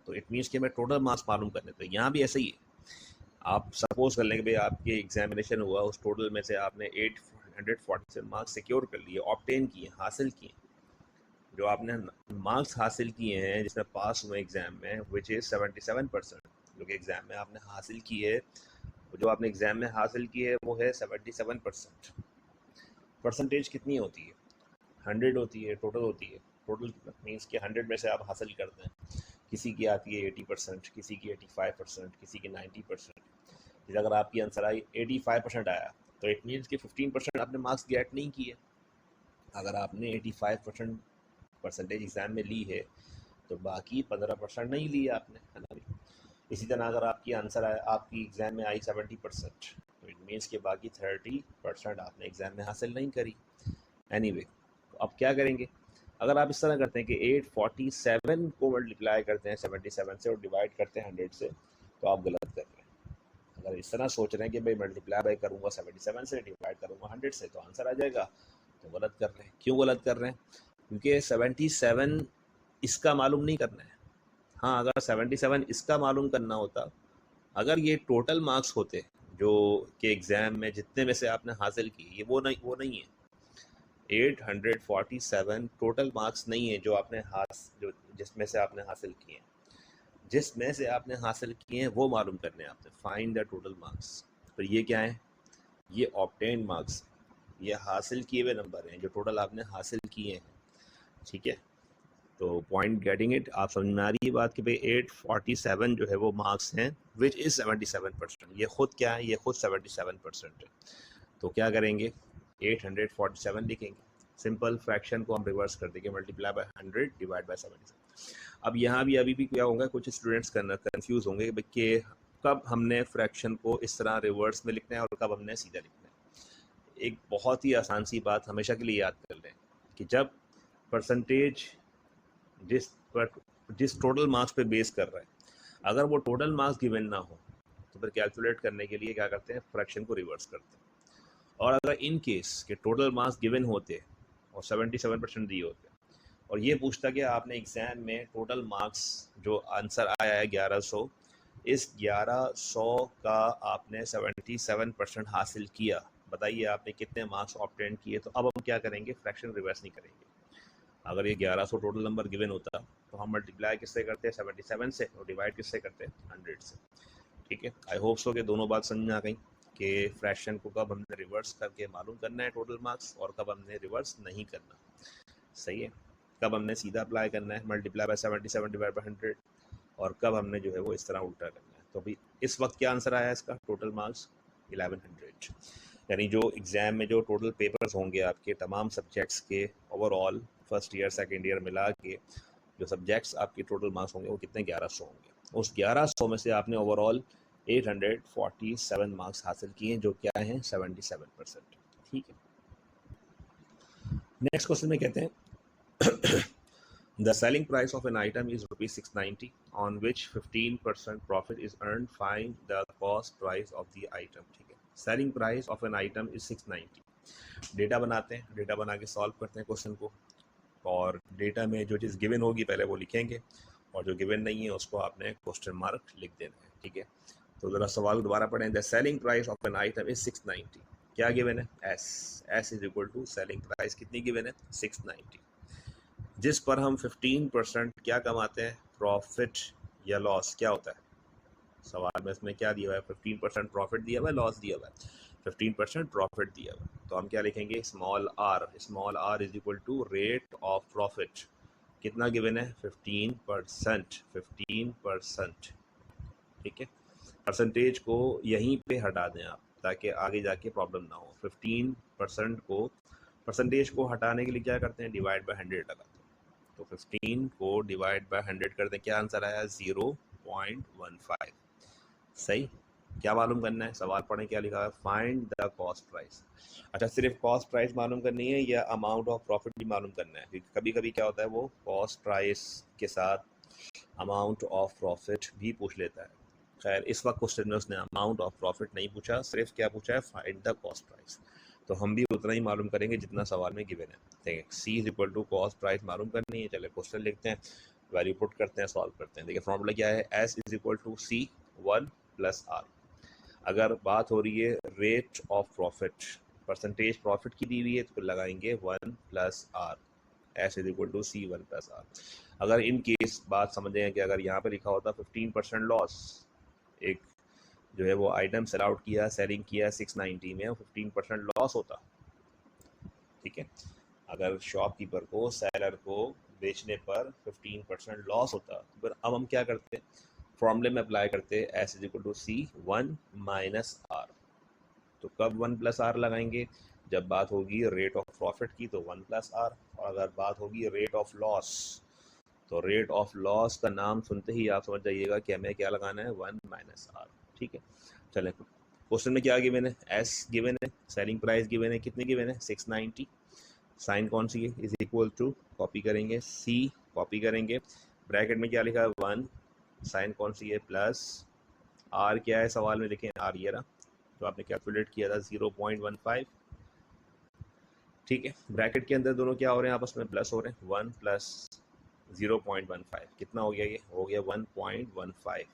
तो इट मीन्स कि हमें टोटल मार्क्स मालूम करने। तो यहाँ भी ऐसा ही है, आप सपोज कर लें कि भाई आपके एग्जामिनेशन हुआ, उस टोटल में से आपने 847 मार्क्स सिक्योर कर लिए, ऑब्टेन किए, हासिल किए। जो आपने मार्क्स हासिल किए हैं जिसमें पास हुए एग्जाम में, विच इज़ 77%, जो कि एग्जाम में आपने हासिल की है, जो आपने एग्जाम में हासिल की है वो है 77%। परसेंटेज कितनी होती है, 100 होती है, टोटल होती है। टोटल मीन्स कि 100 में से आप हासिल करते हैं, किसी की आती है 80%, किसी की 85%, किसी की 90%। जैसे अगर आपकी आंसर आई 85% आया तो इट मीन्स कि 15% आपने मार्क्स गेट नहीं किए। अगर आपने 85% परसेंटेज एग्ज़ाम में ली है तो बाकी 15% नहीं लिए आपने, है ना। इसी तरह अगर आपकी आंसर आया, आपकी एग्ज़ाम में आई 70%, तो इट मीन्स कि बाकी 30% आपने एग्ज़ाम में हासिल नहीं करी। एनीवे, तो अब क्या करेंगे, अगर आप इस तरह करते हैं कि 847 को मल्टीप्लाई करते हैं 77 से और डिवाइड करते हैं 100 से, तो आप गलत कर रहे हैं। अगर इस तरह सोच रहे हैं कि भाई मल्टीप्लाई बाई करूँगा 77 से, डिवाइड करूँगा 100 से, तो आंसर आ जाएगा, तो गलत कर रहे हैं। क्यों गलत कर रहे हैं? क्योंकि 77 इसका मालूम नहीं करना है। हाँ, अगर 77 इसका मालूम करना होता, अगर ये टोटल मार्क्स होते जो कि एग्ज़ाम में जितने में से आपने हासिल की, ये वो नहीं है। 847 टोटल मार्क्स नहीं है जो आपने जो जिसमें से आपने हासिल किए हैं। जिसमें से आपने हासिल किए हैं वो मालूम करने हैं आपने। Find the total marks. तो ये क्या है? ये ऑब्टेन मार्क्स, ये हासिल किए हुए नंबर हैं जो टोटल आपने हासिल किए हैं। ठीक है, तो पॉइंट गेटिंग इट। आप समझ में आ रही है बात कि भाई 847 जो है वो मार्क्स हैं विच इज़ 77%। ये खुद क्या है? ये खुद 77% है। तो क्या करेंगे? 847 लिखेंगे। सिंपल फ्रैक्शन को हम रिवर्स कर देंगे, मल्टीप्लाई बाय 100 डिवाइड बाय 77। अब यहाँ भी अभी भी क्या होगा, कुछ स्टूडेंट्स कंफ्यूज होंगे कि कब हमने फ्रैक्शन को इस तरह रिवर्स में लिखना है और कब हमने सीधा लिखना है। एक बहुत ही आसान सी बात हमेशा के लिए याद कर लें कि जब परसेंटेज जिस टोटल मार्क्स पे बेस कर रहा है, अगर वो टोटल मार्क्स गिवन ना हो तो फिर कैलकुलेट करने के लिए क्या करते हैं? फ्रैक्शन को रिवर्स करते हैं। और अगर इन केस के टोटल मार्क्स गिवन होते और 77% दिए होते और ये पूछता कि आपने एग्ज़ाम में टोटल मार्क्स जो आंसर आया है 1100, इस 1100 का आपने 77% हासिल किया, बताइए आपने कितने मार्क्स ऑब्टेन किए। तो अब हम क्या करेंगे? फ्रैक्शन रिवर्स नहीं करेंगे। अगर ये 1100 टोटल नंबर गिवन होता तो हम मल्टीप्लाई किससे करते हैं? 77 से, और डिवाइड किससे करते हैं? 100 से। ठीक है, आई होप सो कि दोनों बात समझ में आ गई कि फ्रैक्शन को कब हमने रिवर्स करके मालूम करना है टोटल मार्क्स और कब हमने रिवर्स नहीं करना। सही है, कब हमने सीधा अप्लाई करना है मल्टीप्लाई बाय 77 डिवाइड बाय 100, और कब हमने जो है वो इस तरह उल्टा करना है। तो अभी इस वक्त क्या आंसर आया इसका? Total marks 1100। यानी जो एग्ज़ाम में जो टोटल पेपर्स होंगे आपके तमाम सब्जेक्ट्स के overall first year second year मिला के जो सब्जेक्ट्स आपके टोटल मार्क्स होंगे वो कितने? 1100 होंगे। उस 1100 में से आपने ओवरऑल 847 मार्क्स हासिल किए जो क्या हैं? 77%। ठीक है, नेक्स्ट क्वेश्चन में कहते हैं The selling price of an item is rupees 690 on which 15% profit is earned. Find the cost price of the item. ठीक है, selling price of an item is 690। Data बनाते हैं, डेटा बना के सॉल्व करते हैं क्वेश्चन को, और डेटा में जो चीज़ गिवन होगी पहले वो लिखेंगे और जो गिवन नहीं है उसको आपने क्वेश्चन मार्क लिख देना है। ठीक है, तो ज़रा सवाल दोबारा पढ़ें। The selling price of an item is 690। क्या गिवन है? S is equal to selling price कितनी गिवन है? 690, जिस पर हम 15% क्या कमाते हैं? प्रॉफिट या लॉस। क्या होता है सवाल में? इसमें क्या दिया हुआ है? 15% प्रॉफिट दिया हुआ है, लॉस दिया हुआ है? 15% प्रॉफिट दिया हुआ है। तो हम क्या लिखेंगे? Small R. Small R is equal to rate of profit. कितना गिवन है? 15%। 15%। ठीक है, परसेंटेज को यहीं पे हटा दें आप ताकि आगे जाके प्रॉब्लम ना हो। 15% को, परसेंटेज को हटाने के लिए क्या करते हैं? डिवाइड बाय 100 लगाते हैं। तो 15 को डिवाइड बाय 100 कर दें, क्या आंसर आया? 0.15। सही। क्या मालूम करना है? सवाल पढ़ें क्या लिखा है? Find the cost price. अच्छा, सिर्फ कॉस्ट प्राइस मालूम करनी है या अमाउंट ऑफ प्रॉफिट भी मालूम करना है? क्योंकि कभी कभी क्या होता है वो कॉस्ट प्राइस के साथ अमाउंट ऑफ प्रॉफिट भी पूछ लेता है। खैर, इस वक्त क्वेश्चन में उसने अमाउंट ऑफ प्रॉफिट नहीं पूछा, सिर्फ क्या पूछा है? Find the cost price. तो हम भी उतना ही मालूम करेंगे जितना सवाल में गिवन है। देखिए, c is equal to cost price मालूम करनी है। चले क्वेश्चन लिखते हैं, वैल्यू पुट करते हैं, सॉल्व करते हैं। देखिए फॉर्मूला क्या है? S is equal to C 1 plus R. अगर बात हो रही है rate of profit, percentage profit की दी हुई है, तो फिर लगाएंगे 1 plus R. S is equal to C 1 plus R. अगर इन केस बात समझें कि अगर यहाँ पे लिखा होता 15% लॉस, एक जो है वो आइटम सेल आउट किया, सेलिंग किया 690 में, 15% लॉस होता। ठीक है, अगर शॉपकीपर को, सेलर को बेचने पर 15% लॉस होता, तो फिर अब हम क्या करते हैं? फॉर्मूले में अप्लाई करते हैं S is equal to C 1 minus R. तो कब 1 प्लस आर लगाएंगे? जब बात होगी रेट ऑफ प्रॉफिट की तो 1 प्लस आर, और अगर बात होगी रेट ऑफ लॉस तो रेट ऑफ लॉस का नाम सुनते ही आप समझ जाइएगा कि हमें क्या लगाना है? 1 माइनस आर। ठीक है, चलें क्वेश्चन में क्या गिवन है? एस गिवन है, सेलिंग प्राइस गिवन है, कितनी गिवन है? 690। साइन कौन सी है, इज इक्वल टू, कॉपी करेंगे सी, कॉपी करेंगे, ब्रैकेट में क्या लिखा है 1, साइन कौन सी है प्लस, आर क्या है सवाल में, देखें आर ये रहा, तो आपने कैलकुलेट किया था 0.15, ठीक है। ब्रैकेट के अंदर दोनों क्या हो रहे हैं, आपस में प्लस हो रहे हैं, 1 प्लस 0.15 कितना हो गया, ये हो गया 1.15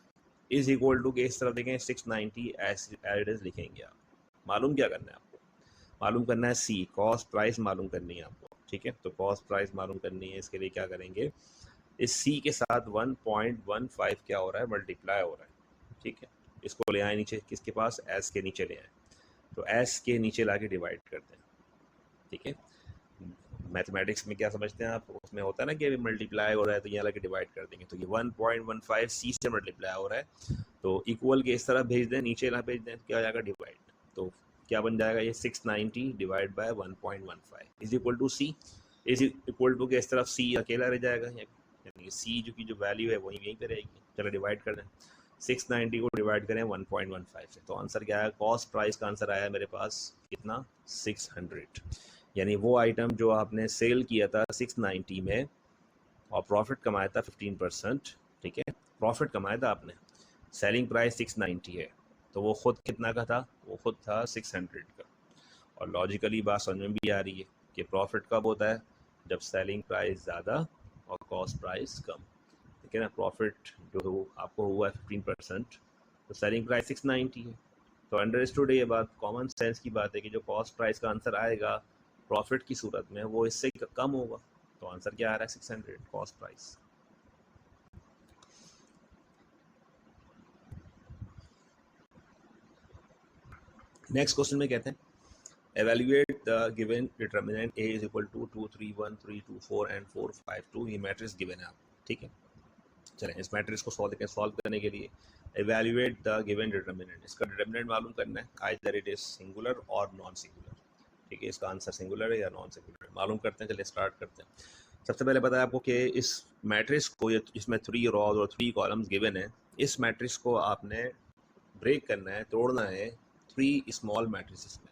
इज इक्वल टू के इस तरफ देखें 690 एज इट इज लिखेंगे आप। मालूम क्या करना है आपको, मालूम करना है सी, कॉस्ट प्राइस मालूम करनी है आपको, ठीक है। तो कॉस्ट प्राइस मालूम करनी है, इसके लिए क्या करेंगे, इस सी के साथ 1.15 क्या हो रहा है, मल्टीप्लाई हो रहा है, ठीक है। इसको ले आए नीचे, किसके पास, एस के नीचे ले आए, तो एस के नीचे ला के डिवाइड करते हैं, ठीक है। मैथमेटिक्स में क्या समझते हैं आप, उसमें होता है ना कि मल्टीप्लाई हो रहा है तो यहाँ लगे डिवाइड कर देंगे, तो ये 1.15 सी से मल्टीप्लाई हो रहा है, तो इक्वल के इस तरफ भेज दें, नीचे ना भेज दें, क्या हो जाएगा डिवाइड, तो क्या बन जाएगा ये 690 divide by 1.15 is equal to C, is equal to के इस तरफ सी अकेला रह जाएगा, यानी सी जो की जो वैल्यू है वही यहीं पे रहेगी। चलो डिवाइड कर दें, 690 को डिवाइड करें 1.15 से, तो आंसर क्या है, कॉस्ट प्राइस का आंसर आया मेरे पास कितना, 600, यानी वो आइटम जो आपने सेल किया था 690 में और प्रॉफिट कमाया था 15%, ठीक है, प्रॉफिट कमाया था आपने, सेलिंग प्राइस 690 है, तो वो खुद कितना का था, वो खुद था 600 का। और लॉजिकली बात समझ में भी आ रही है कि प्रॉफिट कब होता है, जब सेलिंग प्राइस ज़्यादा और कॉस्ट प्राइस कम, ठीक है ना। प्रॉफिट जो आपको हुआ है 15%, तो सेलिंग प्राइस 690 है, तो अंडरस्टूड है ये बात, कॉमन सेंस की बात है कि जो कॉस्ट प्राइस का आंसर आएगा प्रॉफिट की सूरत में वो इससे कम होगा, तो आंसर क्या आ रहा है 600 कॉस्ट प्राइस। नेक्स्ट क्वेश्चन में कहते हैं evaluate the given determinant a is equal to 2 3 1 3 2 4 and 4 5 2, ये मैट्रिक्स गिवन है आपको, ठीक है। चलें इस मैट्रिक्स को सॉल्व करने के लिए evaluate the given determinant, इसका डिटर्मिनेंट मालूम करना है, आइदर इट इज सिंगुलर और नॉन सिंगुलर, ठीक है। इसका आंसर सिंगुलर है या नॉन सिंगुलर मालूम करते हैं। चलिए स्टार्ट करते हैं। सबसे पहले पता है आपको कि इस मैट्रिक्स को, इसमें 3 रॉज और 3 कॉलम्स गिवन है, इस मैट्रिक्स को आपने ब्रेक करना है, तोड़ना है 3 स्मॉल मैट्रिसेस में,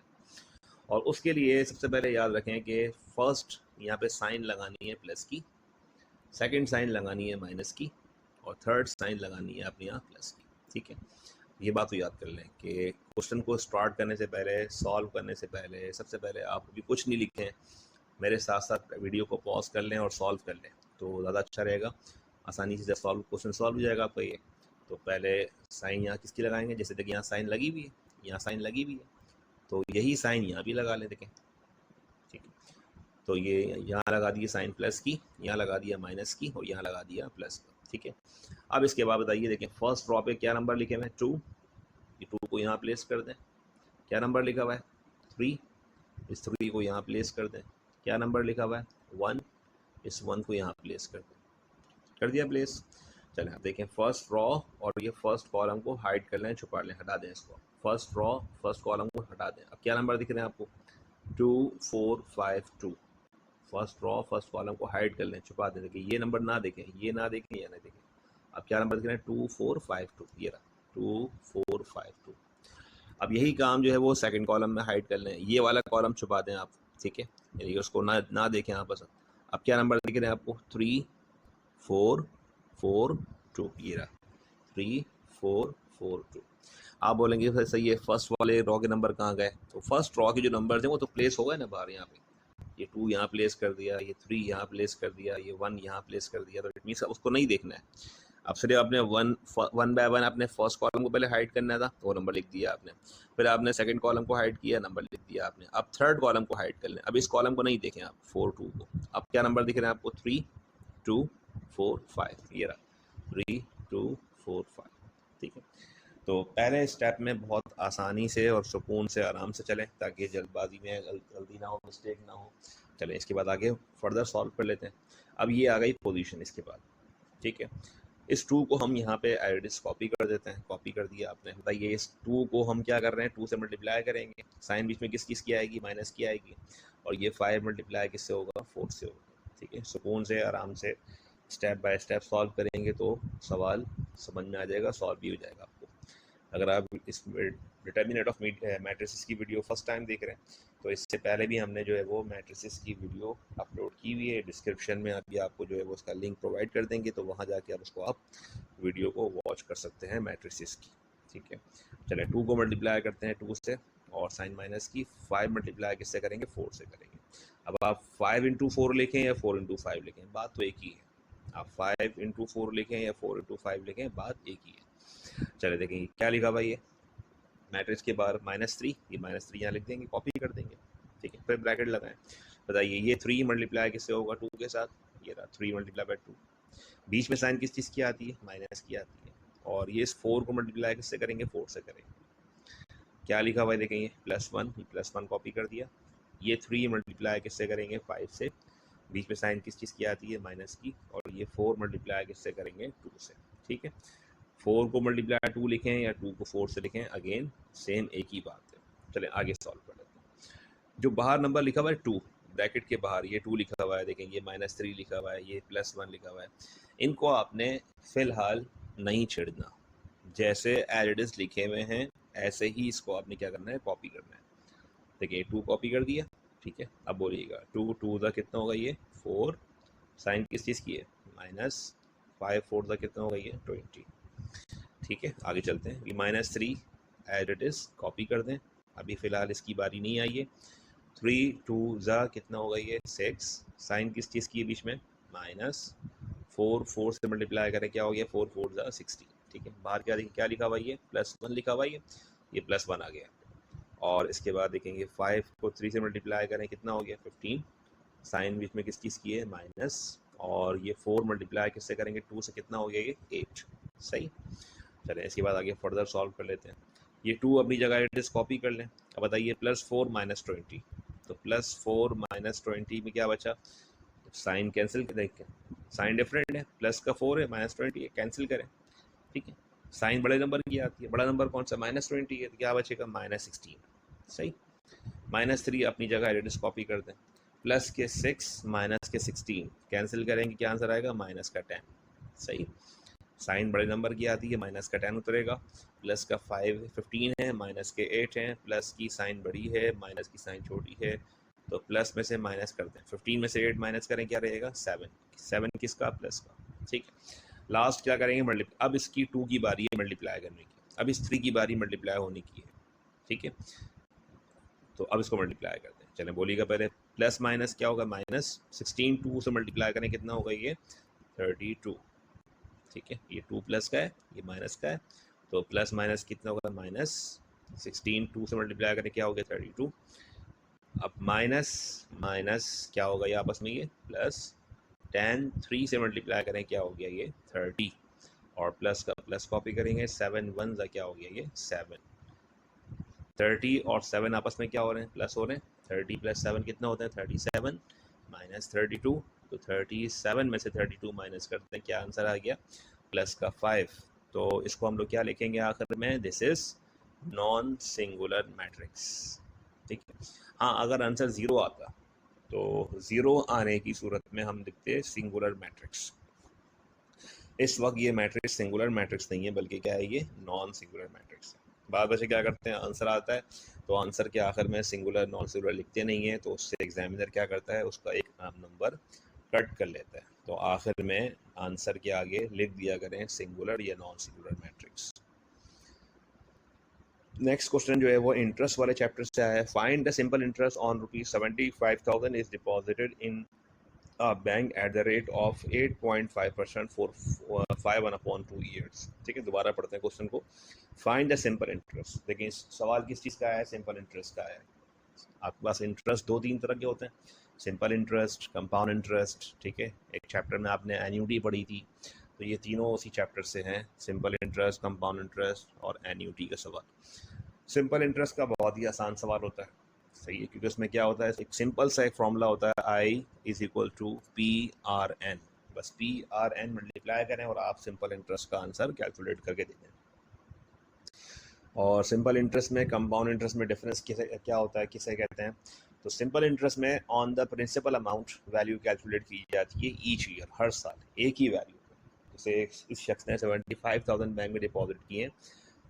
और उसके लिए सबसे पहले याद रखें कि फर्स्ट यहाँ पे साइन लगानी है प्लस की, सेकंड साइन लगानी है माइनस की, और थर्ड साइन लगानी है अपने यहाँ प्लस की, ठीक है। ये बात तो याद कर लें कि क्वेश्चन को स्टार्ट करने से पहले, सॉल्व करने से पहले, सबसे पहले आप अभी कुछ नहीं लिखें, मेरे साथ साथ वीडियो को पॉज कर लें और सॉल्व कर लें, तो ज़्यादा अच्छा रहेगा, आसानी से सॉल्व क्वेश्चन सॉल्व हो जाएगा आपका ये। तो पहले साइन यहाँ किसकी लगाएंगे, जैसे देखिए यहाँ साइन लगी हुई है, यहाँ साइन लगी हुई है, तो यही साइन यहाँ भी लगा लें, देखें, ठीक है। तो ये यहाँ लगा दिए साइन प्लस की, यहाँ लगा दिया माइनस की, और यहाँ लगा दिया प्लस का, ठीक है। अब इसके बाद बताइए, देखें फर्स्ट ड्रॉ पे क्या नंबर लिखे हुए हैं, 2, ये 2 को यहाँ प्लेस कर दें, क्या नंबर लिखा हुआ है 3, इस 3 को यहाँ प्लेस कर दें, क्या नंबर लिखा हुआ है 1, इस 1 को यहाँ प्लेस कर दें, कर दिया प्लेस। चलें आप देखें फर्स्ट रॉ और ये फर्स्ट कॉलम को हाइड कर लें, छुपा लें, हटा दें इसको, फर्स्ट रॉ फर्स्ट कॉलम को हटा दें। अब क्या नंबर दिख रहे हैं आपको 2 4 5 2, फर्स्ट रॉ फर्स्ट कॉलम को हाइड कर लें, छुपा दें, देखिए ये नंबर ना देखें, ये ना देखें, ये ना देखें। अब क्या नंबर दिख रहे हैं 2 4 5 2, ये रहा 2 4 5 2। अब यही काम जो है वो सेकंड कॉलम में हाइड कर लें, ये वाला कॉलम छुपा दें आप, ठीक है, यानी उसको ना देखें आप बस। अब क्या नंबर दिख रहे हैं आपको 3 4 4 2, ये रहा 3 4 4 2। आप बोलेंगे फिर सही है, फर्स्ट वाले रॉ के नंबर कहाँ गए, तो फर्स्ट रॉ के जो नंबर हैं वो तो प्लेस हो गए ना बाहर, यहाँ पे ये 2 यहाँ प्लेस कर दिया, ये 3 यहाँ प्लेस कर दिया, ये 1 यहाँ प्लेस कर दिया, तो इट मीन्स उसको नहीं देखना है। अब सिर्फ आपने वन बाय वन अपने फर्स्ट कॉलम को पहले हाइड करना था, तो वो नंबर लिख दिया आपने, फिर आपने सेकंड कॉलम को हाइड किया, नंबर लिख दिया आपने। अब थर्ड कॉलम को हाइड कर लें, अब इस कॉलम को नहीं देखें आप 4 2 को। अब क्या नंबर दिख रहे हैं आपको 3 2 4 5, ये रहा 3 2 4 5, ठीक है। तो पहले स्टेप में बहुत आसानी से और सुकून से आराम से चलें, ताकि जल्दबाजी में गलती ना हो, मिस्टेक ना हो। चलें इसके बाद आगे फर्दर सॉल्व कर लेते हैं। अब ये आ गई पोजीशन इसके बाद, ठीक है। इस 2 को हम यहाँ पे एडिस कॉपी कर देते हैं, कॉपी कर दिया आपने। बताइए इस 2 को हम क्या कर रहे हैं, 2 से मल्टीप्लाई करेंगे, साइन बीच में किस की आएगी, माइनस की आएगी, और ये 5 मल्टीप्लाई किससे होगा, 4 से होगा, ठीक है। सुकून से आराम से स्टेप बाय स्टेप सॉल्व करेंगे तो सवाल समझ में आ जाएगा, सॉल्व भी हो जाएगा आपको। अगर आप इस डिटर्मिनेंट ऑफ मैट्रिसेस की वीडियो फर्स्ट टाइम देख रहे हैं तो इससे पहले भी हमने जो है वो मैट्रिसेस की वीडियो अपलोड की हुई है। डिस्क्रिप्शन में अभी आपको जो है वो उसका लिंक प्रोवाइड कर देंगे, तो वहाँ जाके आप उसको आप वीडियो को वॉच कर सकते हैं मैट्रिसेस की। ठीक है, चले 2 को मल्टीप्लाई करते हैं 2 से, और साइन माइनस की 5 मल्टीप्लाई किससे करेंगे, 4 से करेंगे। अब आप 5 इंटू 4 लिखें या 4 इंटू 5 लिखें, बात तो एक ही है। आप 5 इंटू 4 लिखें या 4 इंटू 5 लिखें, बात एक ही है। चले देखेंगे क्या लिखा भाई, ये मैट्रिक्स के बाहर -3, ये -3 यहाँ लिख देंगे, कॉपी कर देंगे। ठीक है, फिर ब्रैकेट लगाएं। बताइए ये 3 मल्टीप्लाई किससे होगा, 2 के साथ, ये रहा 3 मल्टीप्लाई बाई 2। बीच में साइन किस चीज़ की आती है, माइनस की आती है। और ये इस 4 को मल्टीप्लाई किससे करेंगे, 4 से करेंगे। क्या लिखा हुआ है देखेंगे, +1 कॉपी कर दिया। ये 3 मल्टीप्लाई किससे करेंगे, 5 से। बीच में साइन किस चीज़ की आती है, माइनस की। और ये 4 मल्टीप्लाई किससे करेंगे, 2 से। ठीक है, 4 को मल्टीप्लाई 2 लिखें या 2 को 4 से लिखें, अगेन सेम एक ही बात है। चलें आगे सॉल्व कर लेते हैं। जो बाहर नंबर लिखा हुआ है 2, ब्रैकेट के बाहर ये 2 लिखा हुआ है, देखें ये -3 लिखा हुआ है, ये +1 लिखा हुआ है। इनको आपने फ़िलहाल नहीं छेड़ना, जैसे एज इट इज़ लिखे हुए हैं ऐसे ही इसको आपने क्या करना है, कॉपी करना है। देखिए 2 कॉपी कर दिया। ठीक है, अब बोलिएगा 2 2 दा कितना होगा, ये 4। साइन किस चीज़ की है, -5 4 दा कितना होगा, ये 20। ठीक है, आगे चलते हैं। ये -3 एज इट इज़ कॉपी कर दें, अभी फ़िलहाल इसकी बारी नहीं आई है। 3 2 ज़ा कितना होगा, ये 6। साइन किस चीज़ की है बीच में, -4 4 से मल्टीप्लाई करें, क्या हो गया, 4 4 ज़ा 60। ठीक है, बाहर क्या लिखा हुआ है, ये +1 लिखा हुआ है, ये +1 आ गया। और इसके बाद देखेंगे 5 को 3 से मल्टीप्लाई करें, कितना हो गया, 15। साइन बीच में किस चीज़ की है, माइनस। और ये 4 मल्टीप्लाई किससे करेंगे, 2 से, कितना हो गया, ये 8। सही। चलें इसके बाद आगे फर्दर सॉल्व कर लेते हैं। ये 2 अपनी जगह एट इज कॉपी कर लें। अब बताइए +4 -20, तो +4 -20 में क्या बचा, साइन कैंसिल करें, साइन डिफरेंट है, प्लस का 4 है, -20 है, कैंसिल करें। ठीक है, साइन बड़े नंबर की आती है, बड़ा नंबर कौन सा, -20 है, तो क्या बचेगा, -16। सही। -3 अपनी जगह एडिटर्स कॉपी कर दें, प्लस के 6 माइनस के 16 कैंसिल करेंगे, क्या आंसर आएगा, -10। सही। साइन बड़े नंबर की आती है, -10 उतरेगा। प्लस का 15 है, माइनस के 8 हैं, प्लस की साइन बड़ी है, माइनस की साइन छोटी है, तो प्लस में से माइनस कर दें। 15 में से 8 माइनस करें, क्या रहेगा, 7। 7 किसका, प्लस का। ठीक है, लास्ट क्या करेंगे, मल्टीप्लाई। अब इसकी 2 की बारी है मल्टीप्लाई करने की, अब इस 3 की बारी मल्टीप्लाई होने की है। ठीक है, तो अब इसको मल्टीप्लाई करते हैं। चलें बोलिएगा पहले, प्लस माइनस क्या होगा, -16 2 से मल्टीप्लाई करें, कितना होगा, ये 32। ठीक है, ये 2 प्लस का है, ये माइनस का है, तो प्लस माइनस कितना होगा, -16 2 से मल्टीप्लाई करें, क्या हो गया, 32। अब माइनस माइनस क्या होगा, ये आपस में ये प्लस। 10 3 से मल्टीप्लाई करें, क्या हो गया, ये 30। और प्लस का प्लस कॉपी करेंगे, 7 1 क्या हो गया, ये 7। 30 और 7 आपस में क्या हो रहे हैं, प्लस हो रहे हैं। 30 + 7 कितना होता है, 37 -32। तो 37 में से 32 माइनस करते हैं, क्या आंसर आ गया, प्लस का 5। तो इसको हम लोग क्या लिखेंगे आखिर में, this is non singular matrix. ठीक है, हाँ अगर आंसर 0 आता तो 0 आने की सूरत में हम लिखते सिंगुलर मैट्रिक्स। इस वक्त ये मैट्रिक्स सिंगुलर मैट्रिक्स नहीं है, बल्कि क्या है, ये नॉन सिंगुलर मैट्रिक्स है। बाद बच्चे क्या करते हैं, आंसर आता है तो आंसर के आखिर में सिंगुलर नॉन सिंगुलर लिखते नहीं है, तो उससे एग्जामिनर क्या करता है, उसका एक नंबर कट कर लेता है। तो आखिर में आंसर के आगे लिख दिया करें सिंगुलर या non singular matrix. Next question जो है वो इंटरेस्ट वाले चैप्टर से आया है। Find the simple interest on ₹75,000 is deposited in bank at the rate of 8.5% for 5/2 years. ठीक है, दोबारा पढ़ते हैं क्वेश्चन को। Find the simple interest. देखिए सवाल किस चीज़ का है, सिंपल इंटरेस्ट का है। आपके पास इंटरेस्ट 2-3 तरह के होते हैं, सिंपल इंटरेस्ट, कंपाउंड इंटरेस्ट। ठीक है, एक चैप्टर में आपने एन्यूटी पढ़ी थी, तो ये तीनों उसी चैप्टर से हैं, सिंपल इंटरेस्ट, कंपाउंड इंटरेस्ट और एन्यूटी का सवाल। सिंपल इंटरेस्ट का बहुत ही आसान सवाल होता है, सही है, क्योंकि उसमें क्या होता है, एक सिंपल सा एक फॉर्मूला होता है, I = PRN। बस PRN मल्टीप्लाई करें और आप सिंपल इंटरेस्ट का आंसर कैलकुलेट करके दे दें। और सिंपल इंटरेस्ट में कंपाउंड इंटरेस्ट में डिफरेंस क्या होता है, किसे कहते हैं, तो सिंपल इंटरेस्ट में on the principal amount value calculate की जाती है ईच ईयर, हर साल एक ही वैल्यू। जैसे इस शख्स ने 75,000 बैंक में डिपॉजिट किए,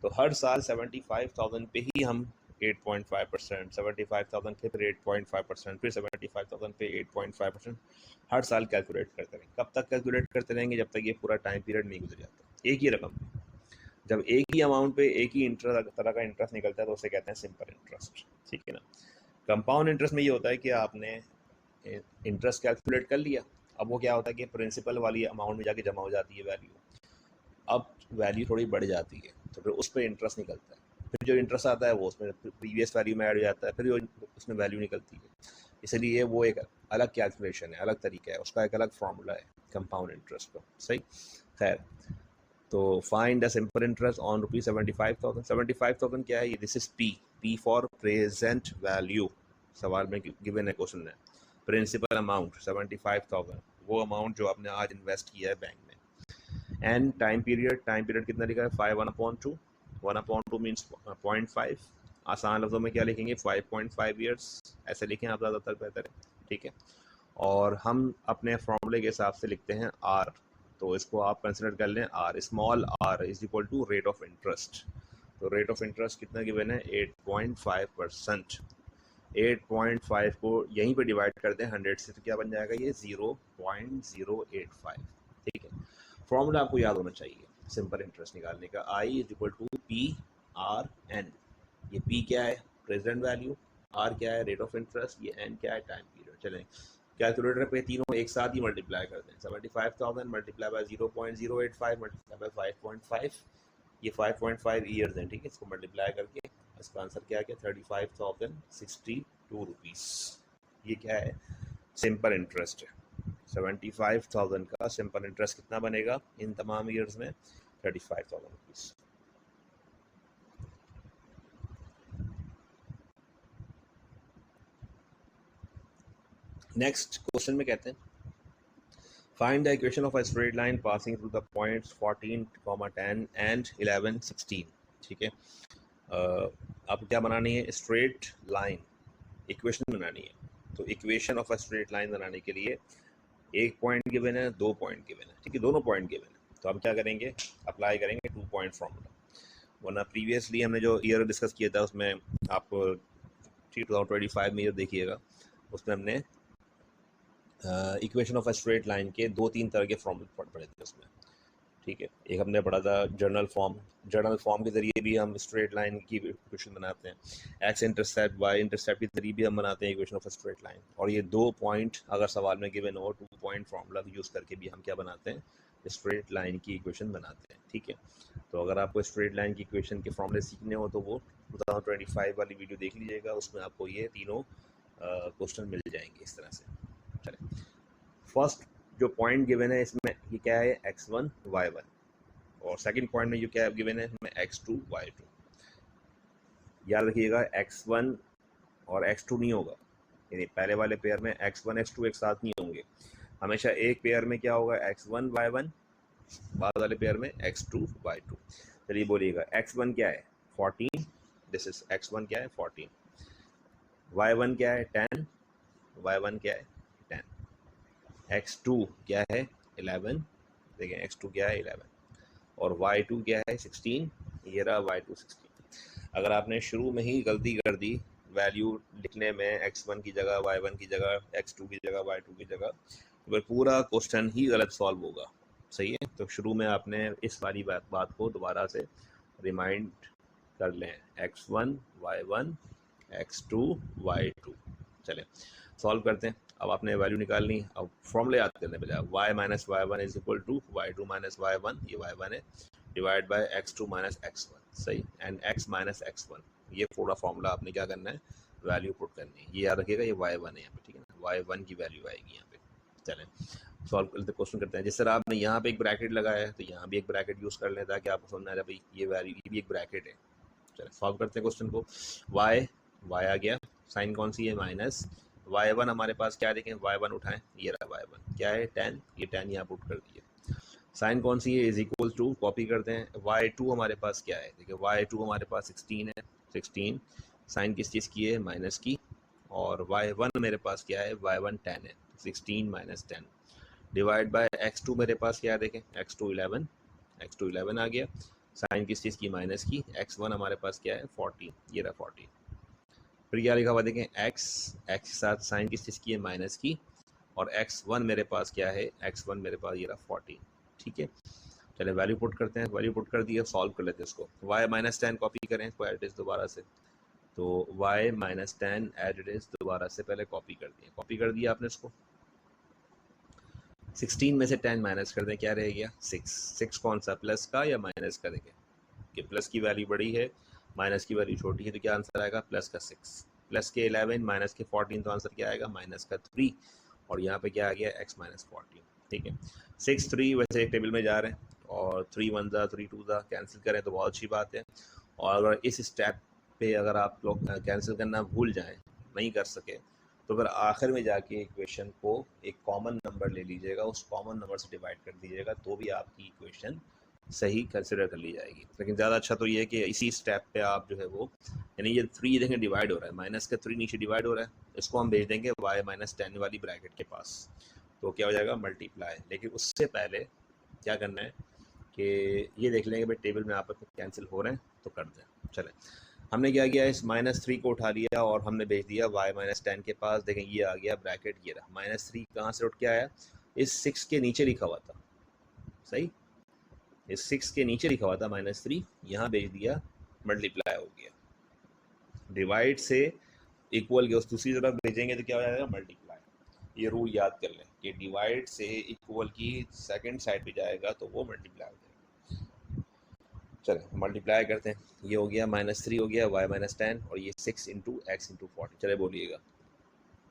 तो हर साल 75,000 पे ही हम 8.5%, 75,000 फिर 8.5%, फिर 75,000 पे 8.5% हर साल कैलकुलेट करते रहेंगे। कब तक कैलकुलेट करते रहेंगे? जब तक ये पूरा टाइम पीरियड नहीं गुजर जाता। एक ही रकम, जब एक ही अमाउंट पे एक ही तरह का इंटरेस्ट निकलता है तो उसे कहते हैं सिंपल इंटरेस्ट, ठीक है ना। कंपाउंड इंटरेस्ट में ये होता है कि आपने इंटरेस्ट कैलकुलेट कर लिया, अब वो क्या होता है कि प्रिंसिपल वाली अमाउंट में जाके जमा हो जाती है वैल्यू, अब वैल्यू थोड़ी बढ़ जाती है तो फिर उस पर इंटरेस्ट निकलता है, फिर जो इंटरेस्ट आता है वो उसमें प्रीवियस वैल्यू में ऐड हो जाता है, फिर जो उसमें वैल्यू निकलती है। इसलिए वो एक अलग कैलकुलेशन है, अलग तरीका है, उसका एक अलग फार्मूला है कंपाउंड इंटरेस्ट का। सही, खैर, तो find the simple interest on ₹75,000। 75,000 क्या है? ये this is P for present value, सवाल में गिवन है, क्वेश्चन में प्रिंसिपल अमाउंट 75,000, वो अमाउंट जो आपने आज इन्वेस्ट किया है बैंक में। एंड टाइम पीरियड कितना लिखा है? 5 1/2, 1/2 मीन्स 0.5, आसान लफ्जों में क्या लिखेंगे? 5.5 ईयर्स, ऐसे लिखें आप ज़्यादातर बेहतर है, ठीक है। और हम अपने फॉर्मूले के हिसाब से लिखते हैं आर, तो इसको आप कंसिडर कर लें R, small R is equal to rate of interest. तो रेट ऑफ इंटरेस्ट कितना गिवन है? 8.5%। 8.5 को यहीं पे डिवाइड कर दें 100 से तो क्या बन जाएगा? ये 0.085, ठीक है। फॉर्मूला आपको याद होना चाहिए सिंपल इंटरेस्ट निकालने का, I is equal to p r n. ये पी क्या है? प्रेजेंट वैल्यू, आर क्या है? रेट ऑफ इंटरेस्ट, ये एन क्या है? Time period. चलें कैलकुलेटर पे तीनों एक साथ ही मल्टीप्लाई कर दें। 75,000 मल्टीप्लाई बाय 0.085 मल्टीप्लाई बाय 5.5, ये 5.5 ईयर्स हैं, ठीक है। इसको मल्टीप्लाई करके इसका आंसर क्या है? 35,062 रुपीज़। ये क्या है? सिंपल इंटरेस्ट है। 75,000 का सिंपल इंटरेस्ट कितना बनेगा इन तमाम ईयर्स में? 35,000 रुपीज़। नेक्स्ट क्वेश्चन में कहते हैं find the equation of a straight line passing through the points 14, 10 and 11, 16, ठीक है। अब क्या बनानी है? स्ट्रेट लाइन इक्वेशन बनानी है। तो equation of a straight line बनाने के लिए एक पॉइंट गिवन है, दो पॉइंट गिवन है, ठीक है, दोनों पॉइंट गिवन है। तो हम क्या करेंगे? अप्लाई करेंगे 2 पॉइंट फॉर्मूला। वरना प्रीवियसली हमने जो ईयर डिस्कस किया था उसमें आप 2025 में ईयर देखिएगा, उसमें हमने equation of a straight line के 2-3 तरह के फॉर्मूले पढ़े थे उसमें, ठीक है। एक हमने पढ़ा था जर्नल फॉर्म के ज़रिए भी हम स्ट्रेट लाइन की इक्वेशन बनाते हैं, एक्स इंटरसेप्ट वाई इंटरसेप्ट के ज़रिए भी हम बनाते हैं equation of a straight line. और ये 2 पॉइंट अगर सवाल में गिवन हो, 2 पॉइंट फार्मूला यूज़ करके भी हम क्या बनाते हैं? स्ट्रेट लाइन की इक्वेशन बनाते हैं, ठीक है। तो अगर आपको स्ट्रेट लाइन की इक्वेशन के फॉर्मूले सीखने हो तो वो 2025 वाली वीडियो देख लीजिएगा, उसमें आपको ये तीनों क्वेश्चन मिल जाएंगे इस तरह से। चलें, फर्स्ट जो पॉइंट गिवन है इसमें ये क्या है? x1 y1, और सेकंड पॉइंट में ये क्या गिवन है? इसमें x2 y2। याद रखिएगा x1 और x2 नहीं होगा, यानी पहले वाले पेयर में x1 x2 एक साथ नहीं होंगे, हमेशा एक पेयर में क्या होगा? x1 y1, बाद वाले पेयर में x2 y2। चलिए बोलिएगा x1 क्या है? 14, दिस इज x1 क्या है? 14, y1 क्या है? 10, y1 क्या है? 10, x2 क्या है? 11, देखें x2 क्या है? 11, और y2 क्या है? 16, ये रहा y2 16। अगर आपने शुरू में ही गलती कर दी वैल्यू लिखने में, x1 की जगह y1 की जगह, x2 की जगह y2 की जगह, तो फिर पूरा क्वेश्चन ही गलत सॉल्व होगा, सही है। तो शुरू में आपने इस वाली बात को दोबारा से रिमाइंड कर लें, x1 y1 x2 y2। चलें सॉल्व करते हैं। अब आपने वैल्यू निकालनी, अब फॉर्मूले याद करने बजाय y minus Y one is equal to y2 minus y1, ये y1 है, divide by x2 minus x1, सही, एंड x माइनस x1, ये पूरा फॉर्मूला आपने क्या करना है? वैल्यू पुट करनी है। ये याद रखिएगा, ये y1 है यहाँ पे, ठीक है ना, y1 की वैल्यू आएगी यहाँ पे। चलें सॉल्व करते क्वेश्चन करते हैं। जिस तरह आपने यहाँ पे एक ब्रैकेट लगाया है तो यहाँ भी एक ब्रैकेट यूज़ कर लें ताकि आपको समझ आ जाए भाई ये वैल्यू, ये भी एक ब्रैकेट है। चलें सॉल्व करते हैं क्वेश्चन को। y आ गया, साइन कौन सी है? माइनस y1 हमारे पास क्या देखें? y1 उठाएं, ये रहा y1 क्या है? 10, ये 10 यहाँ पुट कर दिया। साइन कौन सी है? इज इक्वल टू, कॉपी करते हैं, y2 हमारे पास क्या है? देखिए y2 हमारे पास 16 है, 16 साइन किस चीज़ की है? माइनस की, और y1 मेरे पास क्या है? y1 10 है, 16 माइनस 10, डिवाइड बाय x2 मेरे पास क्या है? देखें x2 11, x2 11 आ गया, साइन किस चीज़ की, माइनस की। x1 हमारे पास क्या है 14, ये रहा 14। फिर क्या लिखा हुआ देखें, x के साथ साइन किस चीज़ की है, माइनस की, और x1 मेरे पास क्या है, x1 मेरे पास ये रहा 14। ठीक है, चले वैल्यू पुट करते हैं। वैल्यू पुट कर दिया, सॉल्व कर लेते हैं इसको। y माइनस 10 कॉपी करें इसको एज इट इज़ दोबारा से, तो y minus 10 as it is दोबारा से पहले कॉपी कर दिया। कॉपी कर दिया आपने इसको, 16 में से 10 माइनस कर दें, क्या रह गया 6। 6 कौन सा, प्लस का या माइनस का, देखें कि प्लस की वैल्यू बड़ी है, माइनस की वैल्यू छोटी है, तो क्या आंसर आएगा, प्लस का 6। प्लस के 11 माइनस के 14, तो आंसर क्या आएगा, माइनस का 3। और यहाँ पे क्या आ गया, x माइनस 14। ठीक है, 6 3 वैसे एक टेबल में जा रहे हैं, और 3 1 ज़ा 3 2 ज़ा कैंसिल करें तो बहुत अच्छी बात है। और अगर इस स्टेप पे अगर आप लोग कैंसिल करना भूल जाएं, नहीं कर सके, तो फिर आखिर में जाके इक्वेशन को एक कॉमन नंबर ले लीजिएगा, उस कॉमन नंबर से डिवाइड कर दीजिएगा, तो भी आपकी इक्वेशन सही कंसिडर कर ली जाएगी। लेकिन ज़्यादा अच्छा तो ये है कि इसी स्टेप पे आप जो है वो, यानी ये 3 देखें डिवाइड हो रहा है, माइनस का 3 नीचे डिवाइड हो रहा है, इसको हम भेज देंगे y माइनस 10 वाली ब्रैकेट के पास, तो क्या हो जाएगा, मल्टीप्लाई। लेकिन उससे पहले क्या करना है कि ये देख लेंगे भाई टेबल में आपस में कैंसिल हो रहे हैं, तो कर दें। चलें, हमने क्या किया, इस -3 को उठा लिया और हमने भेज दिया y माइनस 10 के पास। देखें ये आ गया ब्रैकेट, ये रहा -3 कहाँ से उठ के आया, इस 6 के नीचे लिखा हुआ था, सही, इस 6 के नीचे लिखा हुआ था -3, यहाँ भेज दिया, मल्टीप्लाई हो गया। डिवाइड से इक्वल के उस दूसरी तरफ भेजेंगे तो क्या हो जाएगा, मल्टीप्लाई। ये रूल याद कर लें कि डिवाइड से इक्वल की सेकंड साइड पे जाएगा तो वो मल्टीप्लाई हो जाएगा। चले मल्टीप्लाई करते हैं, ये हो गया -3 हो गया y माइनस 10, और ये 6 इंटू एक्स इंटू 40। चले बोलिएगा,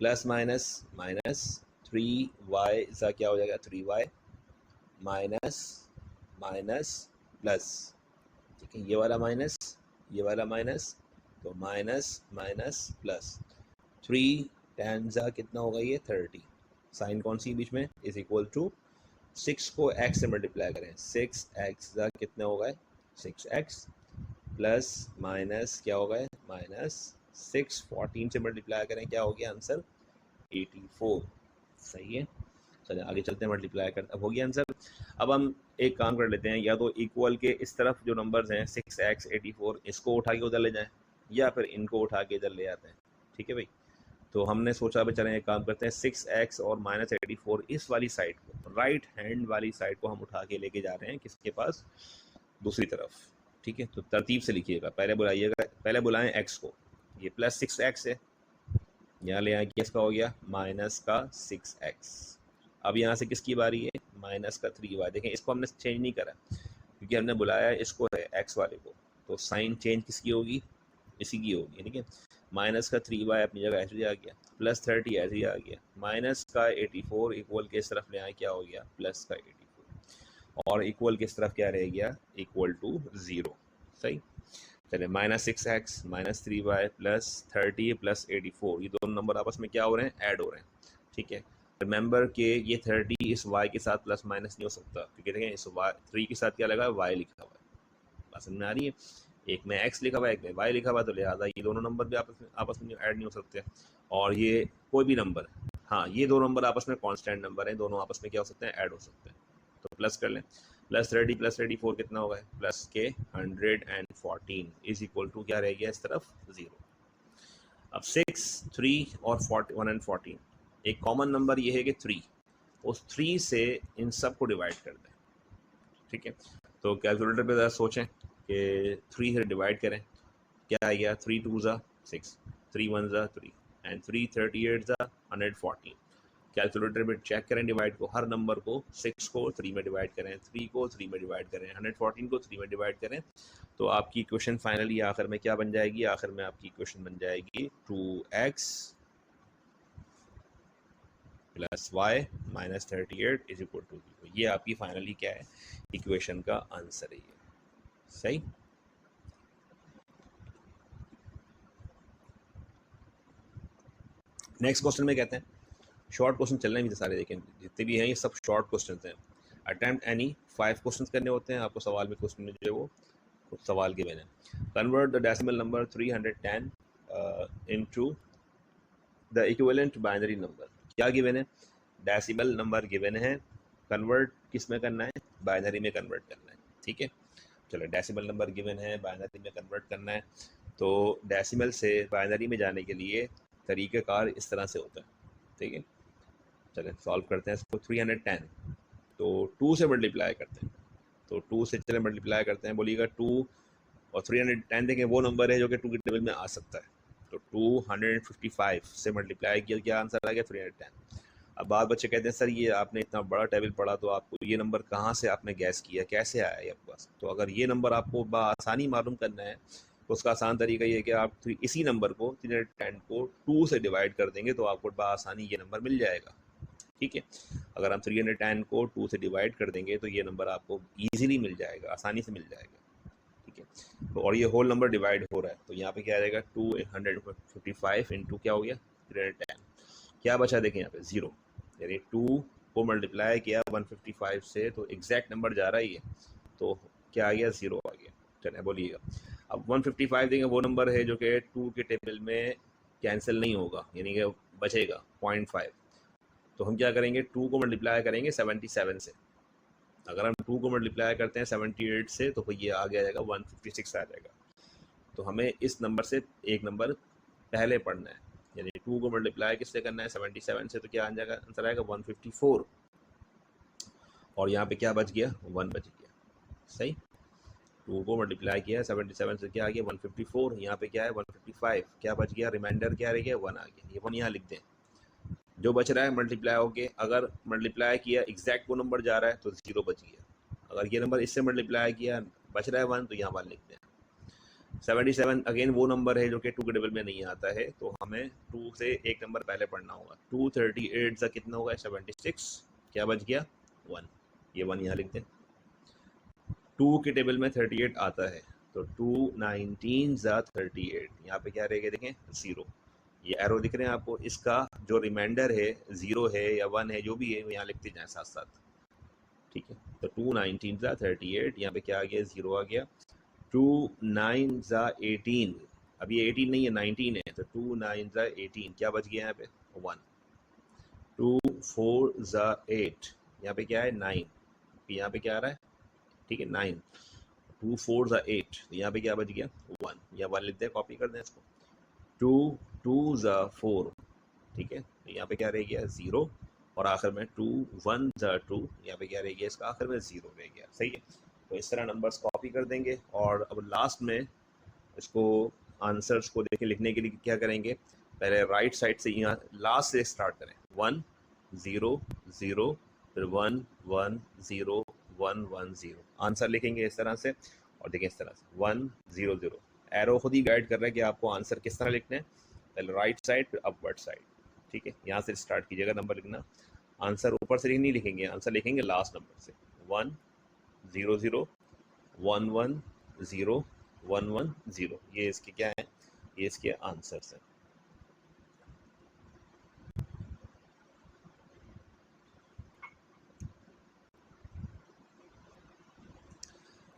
प्लस माइनस माइनस 3y ज़ा क्या हो जाएगा, 3y माइनस माइनस प्लस। ठीक है, ये वाला माइनस, ये वाला माइनस, तो माइनस माइनस प्लस। 3 10 ज़ा कितना होगा, ये 30। साइन कौन सी बीच में, इज इक्वल टू 6 को x से मल्टीप्लाई करें, 6x ज़ा कितना होगा, 6x प्लस माइनस क्या होगा, माइनस 6 14 से मल्टीप्लाई करें, क्या हो गया आंसर, 84। सही है, चलिए आगे चलते हैं, मल्टीप्लाई कर, अब हो गया आंसर। अब हम एक काम कर लेते हैं, या तो इक्वल के इस तरफ जो नंबर्स हैं 6x 84, इसको उठा के उधर ले जाएं, या फिर इनको उठा के इधर ले आते हैं। ठीक है भाई, तो हमने सोचा भाई चलें एक काम करते हैं, 6x और -84 इस वाली साइड को, राइट हैंड वाली साइड को हम उठा के लेके जा रहे हैं किसके पास, दूसरी तरफ। ठीक है, तो तरतीब से लिखिएगा, पहले बुलाइएगा, पहले बुलाएं x को, ये प्लस 6x है, यहाँ ले आए, किसका हो गया, माइनस का 6x। अब यहाँ से किसकी बारी है, माइनस का 3y। देखें इसको हमने चेंज नहीं करा क्योंकि हमने बुलाया इसको है x वाले को, तो साइन चेंज किसकी होगी, इसी की होगी। ठीक है, माइनस का 3y अपनी जगह ऐसे ही आ गया, प्लस 30 ऐसे ही आ गया, माइनस का 84 इक्वल के इस तरफ ले आए, क्या हो गया, प्लस का 84, और इक्वल के इस तरफ क्या रह गया, इक्वल टू 0। सही, चलिए -6x -3y प्लस 30 प्लस 84, ये दोनों नंबर आपस में क्या हो रहे हैं, ऐड हो रहे हैं। ठीक है, रिमेंबर कि ये 30 इस y के साथ प्लस माइनस नहीं हो सकता, क्योंकि देखें इस 3 के साथ क्या लगा है, y लिखा हुआ है, बात समझ में आ रही है, एक में x लिखा हुआ है, एक में y लिखा हुआ है, तो लिहाजा ये दोनों नंबर भी आपस में ऐड नहीं हो सकते। और ये कोई भी नंबर, हाँ ये दो नंबर आपस में कॉन्स्टेंट नंबर हैं, दोनों आपस में क्या हो सकते हैं, ऐड हो सकते हैं। तो प्लस कर लें, प्लस 30 प्लस 34 कितना होगा, प्लस के 114 इज इक्वल टू क्या रह गया इस तरफ, 0। अब 6 3 और 1 एंड 14, एक कॉमन नंबर ये है कि 3, उस 3 से इन सब को डिवाइड कर दें। ठीक है, तो कैलकुलेटर पे ज़रा सोचें कि 3 से डिवाइड करें, क्या आ गया, 3 2 ज़ा 6, 3 1 ज़ा 3 एंड 3 38 ज़ा 114। कैलकुलेटर में चेक करें डिवाइड को, हर नंबर को 6 को 3 में डिवाइड करें, 3 को 3 में डिवाइड करें, 114 को 3 में डिवाइड करें, तो आपकी इक्वेशन फाइनली आखिर में क्या बन जाएगी, आखिर में आपकी इक्वेशन बन जाएगी 2x plus y minus 38 is equal to 0। ये आपकी फाइनली क्या है, इक्वेशन का आंसर है ये। सही, नेक्स्ट क्वेश्चन में कहते हैं, शॉर्ट क्वेश्चन चलने भी सारे, देखें जितने भी हैं ये सब शॉर्ट क्वेश्चन हैं। अटेम्प्ट एनी 5 क्वेश्चन करने होते हैं आपको, सवाल में क्वेश्चन में जो है वो सवाल गिवन है। Convert the decimal number 310 into the equivalent binary number. क्या गिवन है, डेसिमल नंबर गिवन है, कन्वर्ट किस में करना है, बाइनरी में कन्वर्ट करना है। ठीक है, चलो डेसिमल नंबर गिवन है, बाइनरी में कन्वर्ट करना है, तो डेसिमल से बाइनरी में जाने के लिए तरीक़ाकार इस तरह से होता है, ठीक है। चलें सॉल्व करते हैं इसको। 310 तो 2 से मल्टीप्लाई करते हैं, तो 2 से चले मल्टीप्लाई करते हैं, बोलिएगा 2 और 310 देखें वो नंबर है जो कि 2 के टेबल में आ सकता है, तो 255 से मल्टीप्लाई किया, क्या आंसर आ गया 310। अब बात बच्चे कहते हैं सर ये आपने इतना बड़ा टेबल पढ़ा तो आपको ये नंबर कहाँ से आपने गैस किया, कैसे आया ये आपके पास? तो अगर ये नंबर आपको आसानी मालूम करना है तो उसका आसान तरीका ये है कि आप इसी नंबर को 310 को 2 से डिवाइड कर देंगे तो आपको आसानी ये नंबर मिल जाएगा, ठीक है। अगर हम 310 को 2 से डिवाइड कर देंगे तो ये नंबर आपको ईजिली मिल जाएगा, आसानी से मिल जाएगा, ठीक है। तो और ये होल नंबर डिवाइड हो रहा है, तो यहाँ पे क्या आ जाएगा 255 इंटू क्या हो गया 310, क्या बचा देखें यहाँ पे 0, यानी 2 को मल्टीप्लाई किया 155 से तो एग्जैक्ट नंबर जा रहा है ये, तो क्या आ गया 0 आ गया। चलिए बोलिएगा अब 155 देंगे वो नंबर है जो कि 2 के टेबल में कैंसिल नहीं होगा, यानी कि बचेगा 0.5, तो हम क्या करेंगे 2 को मल्टीप्लाई करेंगे 77 से। अगर हम 2 को मल्टीप्लाई करते हैं 78 से तो ये आगे आ जाएगा 156 आ जाएगा। तो हमें इस नंबर से एक नंबर पहले पढ़ना है, यानी 2 को मल्टीप्लाई किससे करना है 77 से, तो क्या आ जाएगा आंसर आएगा 154, और यहाँ पे क्या बच गया 1 बच गया, सही। 2 को मल्टीप्लाई किया 77 से, क्या आ गया 154, यहाँ पे क्या है 155, क्या बच गया रिमाइंडर क्या रह गया 1 आ गया, ये 1 यहाँ लिख दें। जो बच रहा है मल्टीप्लाई होके, अगर मल्टीप्लाई किया एग्जैक्ट वो नंबर जा रहा है तो 0 बच गया, अगर ये नंबर इससे मल्टीप्लाई किया बच रहा है 1 तो यहाँ 1 लिख दें। 77 अगेन वो नंबर है जो कि 2 के टेबल में नहीं आता है, तो हमें 2 से एक नंबर पहले पढ़ना होगा। 238 सा कितना होगा 76, क्या बच गया 1, ये 1 यहाँ लिख दें। 2 के टेबल में 38 आता है, तो 219 ज़ा 38, यहाँ पे क्या रहेगा देखें 0, ये एरो दिख रहे हैं आपको, इसका जो रिमाइंडर है 0 है या 1 है जो भी है वो यहाँ लिखते जाएं साथ साथ, ठीक है। तो 219 ज़ा 38, यहाँ पे क्या आ गया 0 आ गया। 2 9 ज़ा 18, अब ये 18 नहीं है 19 है, तो 2 9 ज़ा 18, क्या बच गया यहाँ पे 1। 2 4 ज़ा 8, यहाँ पे क्या है 9, यहाँ पे क्या आ रहा है, ठीक है 9, 2 4 ज़ा 8, तो यहाँ पे क्या बच गया 1, या 1 लिखते हैं, कॉपी कर दें इसको। 2 2 ज़ा 4, ठीक है, तो यहाँ पे क्या रह गया 0, और आखिर में 2 1 ज़ा 2, यहाँ पे क्या रह गया इसका आखिर में 0 रह गया, सही है। तो इस तरह नंबर्स कॉपी कर देंगे, और अब लास्ट में इसको आंसर्स को देखें लिखने के लिए क्या करेंगे, पहले राइट साइड से यहाँ लास्ट से स्टार्ट करें, 1 0 0, फिर 1 1 0 1 1 0, आंसर लिखेंगे इस तरह से, और देखें इस तरह से 1 0 0, एरो खुद ही गाइड कर रहा है कि आपको आंसर किस तरह लिखना है, पहले राइट साइड फिर अपवर्ड साइड, ठीक है। यहाँ से स्टार्ट कीजिएगा नंबर लिखना, आंसर ऊपर से नहीं लिखेंगे, आंसर लिखेंगे लास्ट नंबर से, 1 0 0 1 1 0 1 1 0, ये इसके क्या है, ये इसके आंसर्स हैं।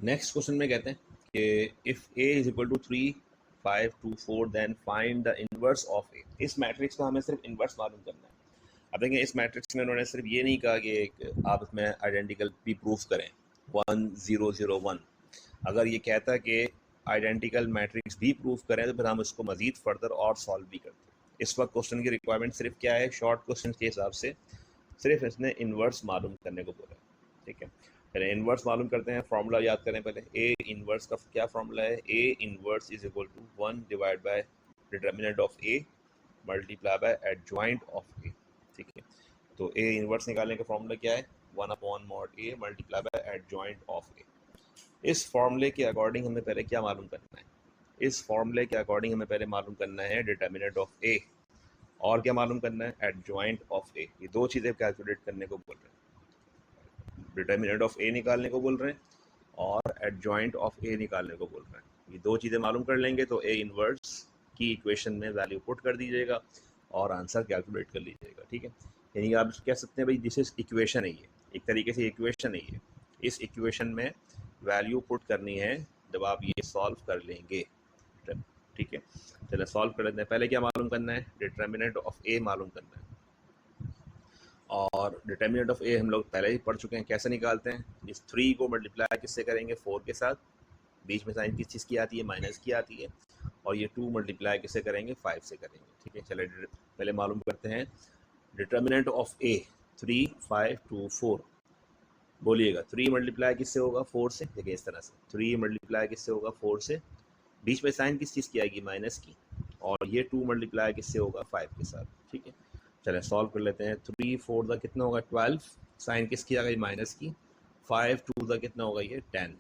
नेक्स्ट क्वेश्चन में कहते हैं कि if a is equal to 3 5 2 4 then find the inverse of a। इस मैट्रिक्स का हमें सिर्फ इनवर्स मालूम करना है। अब देखें इस मैट्रिक्स में उन्होंने सिर्फ ये नहीं कहा कि आप इसमें आइडेंटिकल भी प्रूफ करें 1 0 0 1, अगर ये कहता है कि आइडेंटिकल मैट्रिक्स भी प्रूफ करें तो फिर हम इसको मजीद फर्दर और सॉल्व भी करते हैं। इस वक्त क्वेश्चन की रिक्वायरमेंट सिर्फ क्या है, शॉर्ट क्वेश्चन के हिसाब से सिर्फ इसने इन्वर्स मालूम करने को बोला है, ठीक है। पहले इन्वर्स मालूम करते हैं, फॉर्मूला याद करें पहले। ए इन्वर्स का क्या फॉर्मूला है, a inverse is equal to 1 divide by determinant of a multiply by adjoint of a, ठीक है। तो ए इन्वर्स निकालने का फॉर्मूला क्या है, 1 upon mod a multiply by adjoint of a. इस फॉर्मूले के अकॉर्डिंग हमें पहले क्या मालूम करना है, इस फॉर्मूले के अकॉर्डिंग हमें पहले मालूम करना है डिटर्मिनेंट ऑफ ए, और क्या मालूम करना है एडजॉइंट ऑफ ए। ये दो चीज़ें कैलकुलेट करने को बोल रहे हैं, डिटर्मिनेंट ऑफ ए निकालने को बोल रहे हैं और एडजॉइंट ऑफ ए निकालने को बोल रहे हैं। ये दो चीज़ें मालूम कर लेंगे तो ए इन्वर्स की इक्वेशन में वैल्यू पुट कर दीजिएगा और आंसर कैलकुलेट कर लीजिएगा, ठीक है। यानी आप कह सकते हैं भाई दिस इज इक्वेशन है, ये एक तरीके से इक्वेशन है ये, इस इक्वेशन में वैल्यू पुट करनी है जब आप ये सॉल्व कर लेंगे, ठीक है। चलो सॉल्व कर लेते हैं। पहले क्या मालूम करना है, डिटर्मिनेंट ऑफ ए मालूम करना है, और डिटर्मिनेंट ऑफ ए हम लोग पहले ही पढ़ चुके हैं, कैसे निकालते हैं। इस 3 को मल्टीप्लाई किससे करेंगे 4 के साथ, बीच में साइन किस चीज़ की आती है, माइनस की आती है, और ये 2 मल्टीप्लाई किससे करेंगे, 5 से करेंगे। ठीक है, चलिए पहले मालूम करते हैं डिटर्मिनेंट ऑफ ए 3, 5, 2, 4। बोलिएगा 3 मल्टीप्लाई किससे होगा, 4 से। देखिए इस तरह से 3 मल्टीप्लाई किससे होगा, 4 से। बीच में साइन किस चीज़ की आएगी, माइनस की, और ये 2 मल्टीप्लाई किससे होगा, 5 के साथ। ठीक है, चलिए सॉल्व कर लेते हैं। 3 4 का कितना होगा, 12, साइन किसकी आ गई, माइनस की। 5 2 का कितना होगा, ये 10,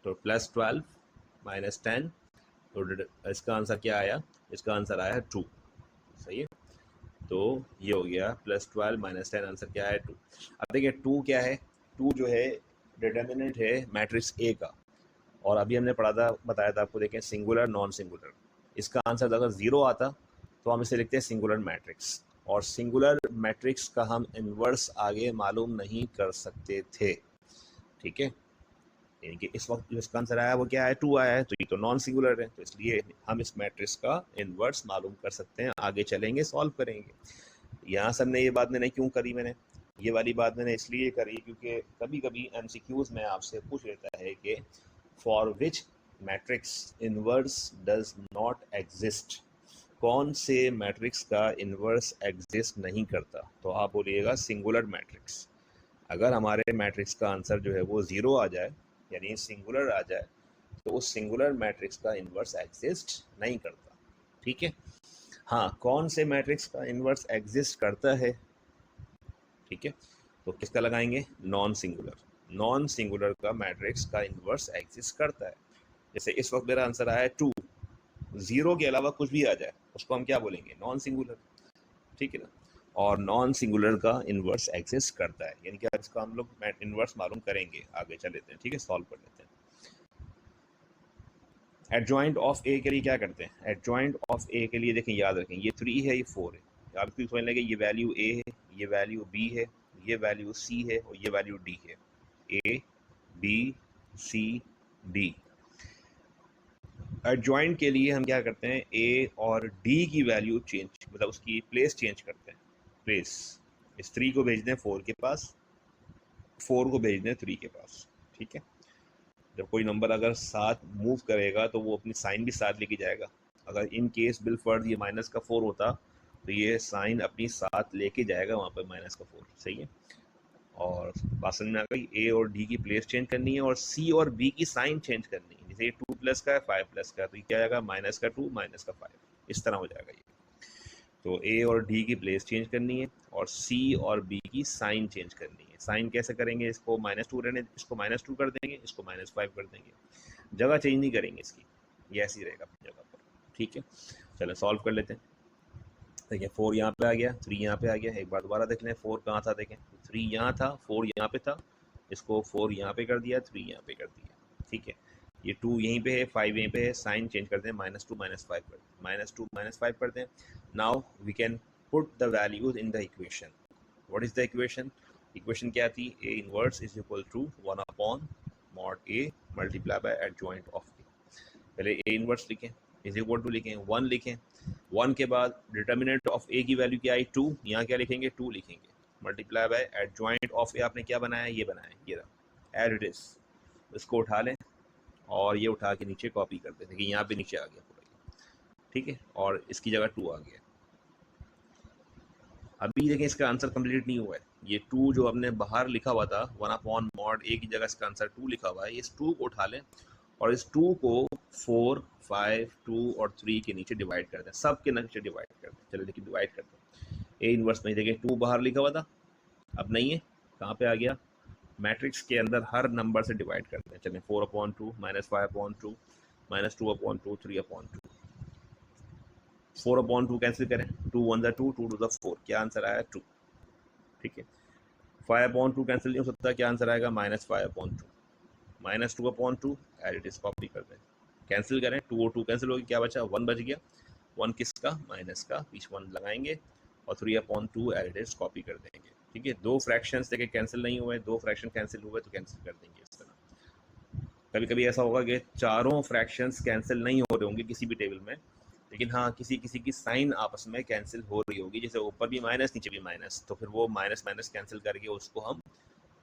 तो प्लस 12 माइनस 10, तो इसका आंसर क्या आया, इसका आंसर आया 2। सही है, तो ये हो गया प्लस 12 माइनस 10, आंसर क्या है 2। अब देखिए 2 क्या है, 2 जो है डिटर्मिनेंट है मैट्रिक्स ए का, और अभी हमने पढ़ा था, बताया था आपको, देखें सिंगुलर नॉन सिंगुलर। इसका आंसर अगर 0 आता तो हम इसे लिखते हैं सिंगुलर मैट्रिक्स, और सिंगुलर मैट्रिक्स का हम इन्वर्स आगे मालूम नहीं कर सकते थे। ठीक है, यानी कि इस वक्त जो इसका आंसर आया वो क्या है, 2 आया है, तो ये तो नॉन सिंगुलर है, तो इसलिए हम इस मैट्रिक्स का इन्वर्स मालूम कर सकते हैं। आगे चलेंगे, सॉल्व करेंगे। यहाँ से हमने ये बात मैंने क्यों करी, मैंने ये वाली बात मैंने इसलिए करी क्योंकि कभी कभी MCQs में आपसे पूछ लेता है कि for which matrix inverse does not exist, कौन से मैट्रिक्स का इन्वर्स एग्जिस्ट नहीं करता, तो आप बोलिएगा सिंगुलर मैट्रिक्स। अगर हमारे मैट्रिक्स का आंसर जो है वो 0 आ जाए, यानी सिंगुलर आ जाए, तो उस सिंगुलर मैट्रिक्स का इन्वर्स एग्जिस्ट नहीं करता। ठीक है, हाँ, कौन से मैट्रिक्स का इन्वर्स एग्जिस्ट करता है, ठीक है, तो किसका लगाएंगे, नॉन सिंगुलर। नॉन सिंगुलर का मैट्रिक्स का इन्वर्स एग्जिस्ट करता है। जैसे इस वक्त मेरा आंसर आया 2, 0 के अलावा कुछ भी आ जाए उसको हम क्या बोलेंगे, नॉन सिंगुलर। ठीक है ना, और नॉन सिंगुलर का इन्वर्स एग्जिस्ट करता है, यानी कि इसका हम लोग इन्वर्स मालूम करेंगे, आगे चल लेते हैं। ठीक है, सॉल्व कर लेते हैं। एडजॉइंट ऑफ ए के लिए क्या करते हैं, एडजॉइंट ऑफ ए के लिए देखें, याद रखें ये 3 है, ये 4 है, आप क्यों समझ लेंगे, ये वैल्यू ए है, ये वैल्यू बी है, ये वैल्यू सी है, और ये वैल्यू डी है। A B C D. Adjoint के लिए हम क्या करते हैं, ए और डी की वैल्यू चेंज, मतलब उसकी प्लेस चेंज करते हैं। प्लेस, इस 3 को भेज दें 4 के पास, 4 को भेज दें 3 के पास। ठीक है, जब कोई नंबर अगर साथ मूव करेगा तो वो अपनी साइन भी साथ लेके जाएगा। अगर इन केस बिल फर्ज ये माइनस का 4 होता तो ये साइन अपनी साथ लेके जाएगा वहाँ पर माइनस का 4। सही है, और बात समझ में आ गई। ए और डी की प्लेस चेंज करनी है, और सी और बी की साइन चेंज करनी है। जैसे ये 2 प्लस का है, 5 प्लस का है, तो ये क्या आएगा, माइनस का 2 माइनस का 5, इस तरह हो जाएगा ये। तो ए और डी की प्लेस चेंज करनी है, और सी और बी की साइन चेंज करनी है। साइन कैसे करेंगे, इसको -2 रहने, इसको -2 कर देंगे, इसको -5 कर देंगे, जगह चेंज नहीं करेंगे इसकी, ये ऐसी रहेगा अपनी जगह पर। ठीक है, चलो सॉल्व कर लेते हैं। देखिए 4 यहाँ पे आ गया, 3 यहाँ पे आ गया। एक बार दोबारा देख लें, 4 कहाँ था, देखें 3 यहाँ था, 4 यहाँ पे था, इसको 4 यहाँ पे कर दिया, 3 यहाँ पे कर दिया। ठीक है, ये 2 यहीं पे है, 5 यहीं पे है, साइन चेंज कर दें, -2 -5 कर दें, -2 -5 कर दें। Now we can put the values in the equation. What is the equation, equation क्या थी, a inverse is equal to 1 upon mod a multiply by adjoint of a. पहले ए इनवर्स लिखें, इज इक्वल टू लिखें, 1 लिखें, 1 के बाद determinant of ए की value क्या आई 2, यहाँ क्या लिखेंगे 2 लिखेंगे, मल्टीप्लाई बाय एडजॉइंट ऑफ ए आपने क्या बनाया, ये बनाया, ये रहा एज इट इज। इसको उठा लें और ये उठा के नीचे कॉपी कर दें, देखिए यहाँ पे नीचे आ गया पूरा। ठीक है, और इसकी जगह 2 आ गया। अभी देखें इसका आंसर कंप्लीट नहीं हुआ है, ये 2 जो हमने बाहर लिखा हुआ था 1 अपॉन मॉड ए की जगह इसका आंसर 2 लिखा हुआ है, इस 2 को उठा लें और इस 2 को 4 5 2 और 3 के नीचे डिवाइड कर दें, सब के नीचे डिवाइड कर दें। चलिए देखिए डिवाइड करते हैं, ए इनवर्स में देखिए 2 बाहर लिखा हुआ था, अब नहीं है, कहाँ पे आ गया, मैट्रिक्स के अंदर हर नंबर से डिवाइड करते हैं। चलिए 4/2 -5/2 -2/2 3/2, 4/2 कैंसिल करें, 2 1 2 2 2 4, क्या आंसर आया 2। ठीक है, 5/2 कैंसिल नहीं हो सकता, क्या आंसर आएगा -5/2, -2/2 एज इट इज कॉपी कर दें, कैंसिल करें, 2 और 2 कैंसिल हो गया, क्या बचा 1 बच गया, 1 किसका, माइनस का, बीच 1 लगाएंगे और 3/2 एज इट इज कॉपी कर देंगे। ठीक है, 2 फ्रैक्शंस देखिए कैंसिल नहीं हुए, 2 फ्रैक्शन कैंसिल हुए तो कैंसिल कर देंगे इस तरह। कभी कभी ऐसा होगा कि चारों फ्रैक्शंस कैंसिल नहीं हो रहे होंगे किसी भी टेबल में, लेकिन हाँ किसी किसी की साइन आपस में कैंसिल हो रही होगी, जैसे ऊपर भी माइनस नीचे भी माइनस, तो फिर वो माइनस माइनस कैंसिल करके उसको हम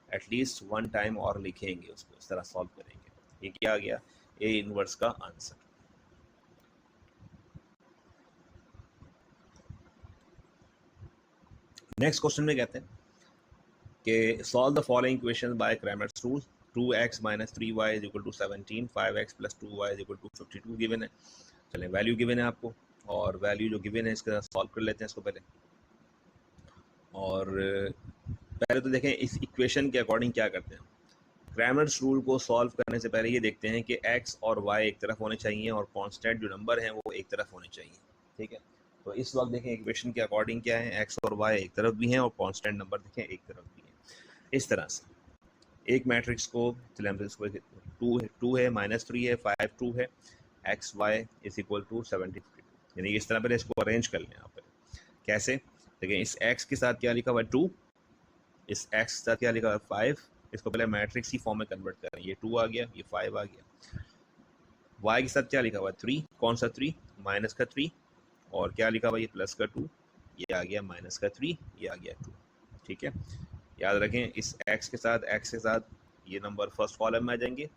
एटलीस्ट 1 टाइम और लिखेंगे, उसको इस तरह सॉल्व करेंगे। ये क्या आ गया, ए इनवर्स का आंसर। नेक्स्ट क्वेश्चन में कहते हैं कि solve the following equation by Cramer's rule. 2x - 3y = 17, 5x + 2y = 52 given है। चलें, वैल्यू गिवन है आपको, और वैल्यू जो गिवन है इसका सॉल्व कर लेते हैं इसको पहले। और पहले तो देखें इस इक्वेशन के अकॉर्डिंग क्या करते हैं। क्रैमर्स रूल को सॉल्व करने से पहले ये देखते हैं कि x और y एक तरफ होने चाहिए और कांस्टेंट जो नंबर हैं वो एक तरफ होने चाहिए। ठीक है, तो इस वक्त देखें इक्वेशन के अकॉर्डिंग क्या है, x और y एक तरफ भी हैं और कांस्टेंट नंबर देखें एक तरफ भी हैं। इस तरह से एक मैट्रिक्स को चले हम इसको 2 है -3 है 5 2 है x y = 70 52, यानी इस तरह पहले इसको अरेंज कर लें आप। कैसे देखें, इस x के साथ क्या लिखा हुआ है 2, इस x के साथ क्या लिखा हुआ है 5, इसको पहले मैट्रिक्स की फॉर्म में कन्वर्ट करें। ये 2 आ गया, ये 5 आ गया। y के साथ क्या लिखा हुआ है 3, कौन सा 3, माइनस का 3, और क्या लिखा हुआ है ये प्लस का 2, ये आ गया माइनस का 3, ये आ गया 2। ठीक है, याद रखें इस x के साथ ये नंबर फर्स्ट कॉलम में आ जाएंगे,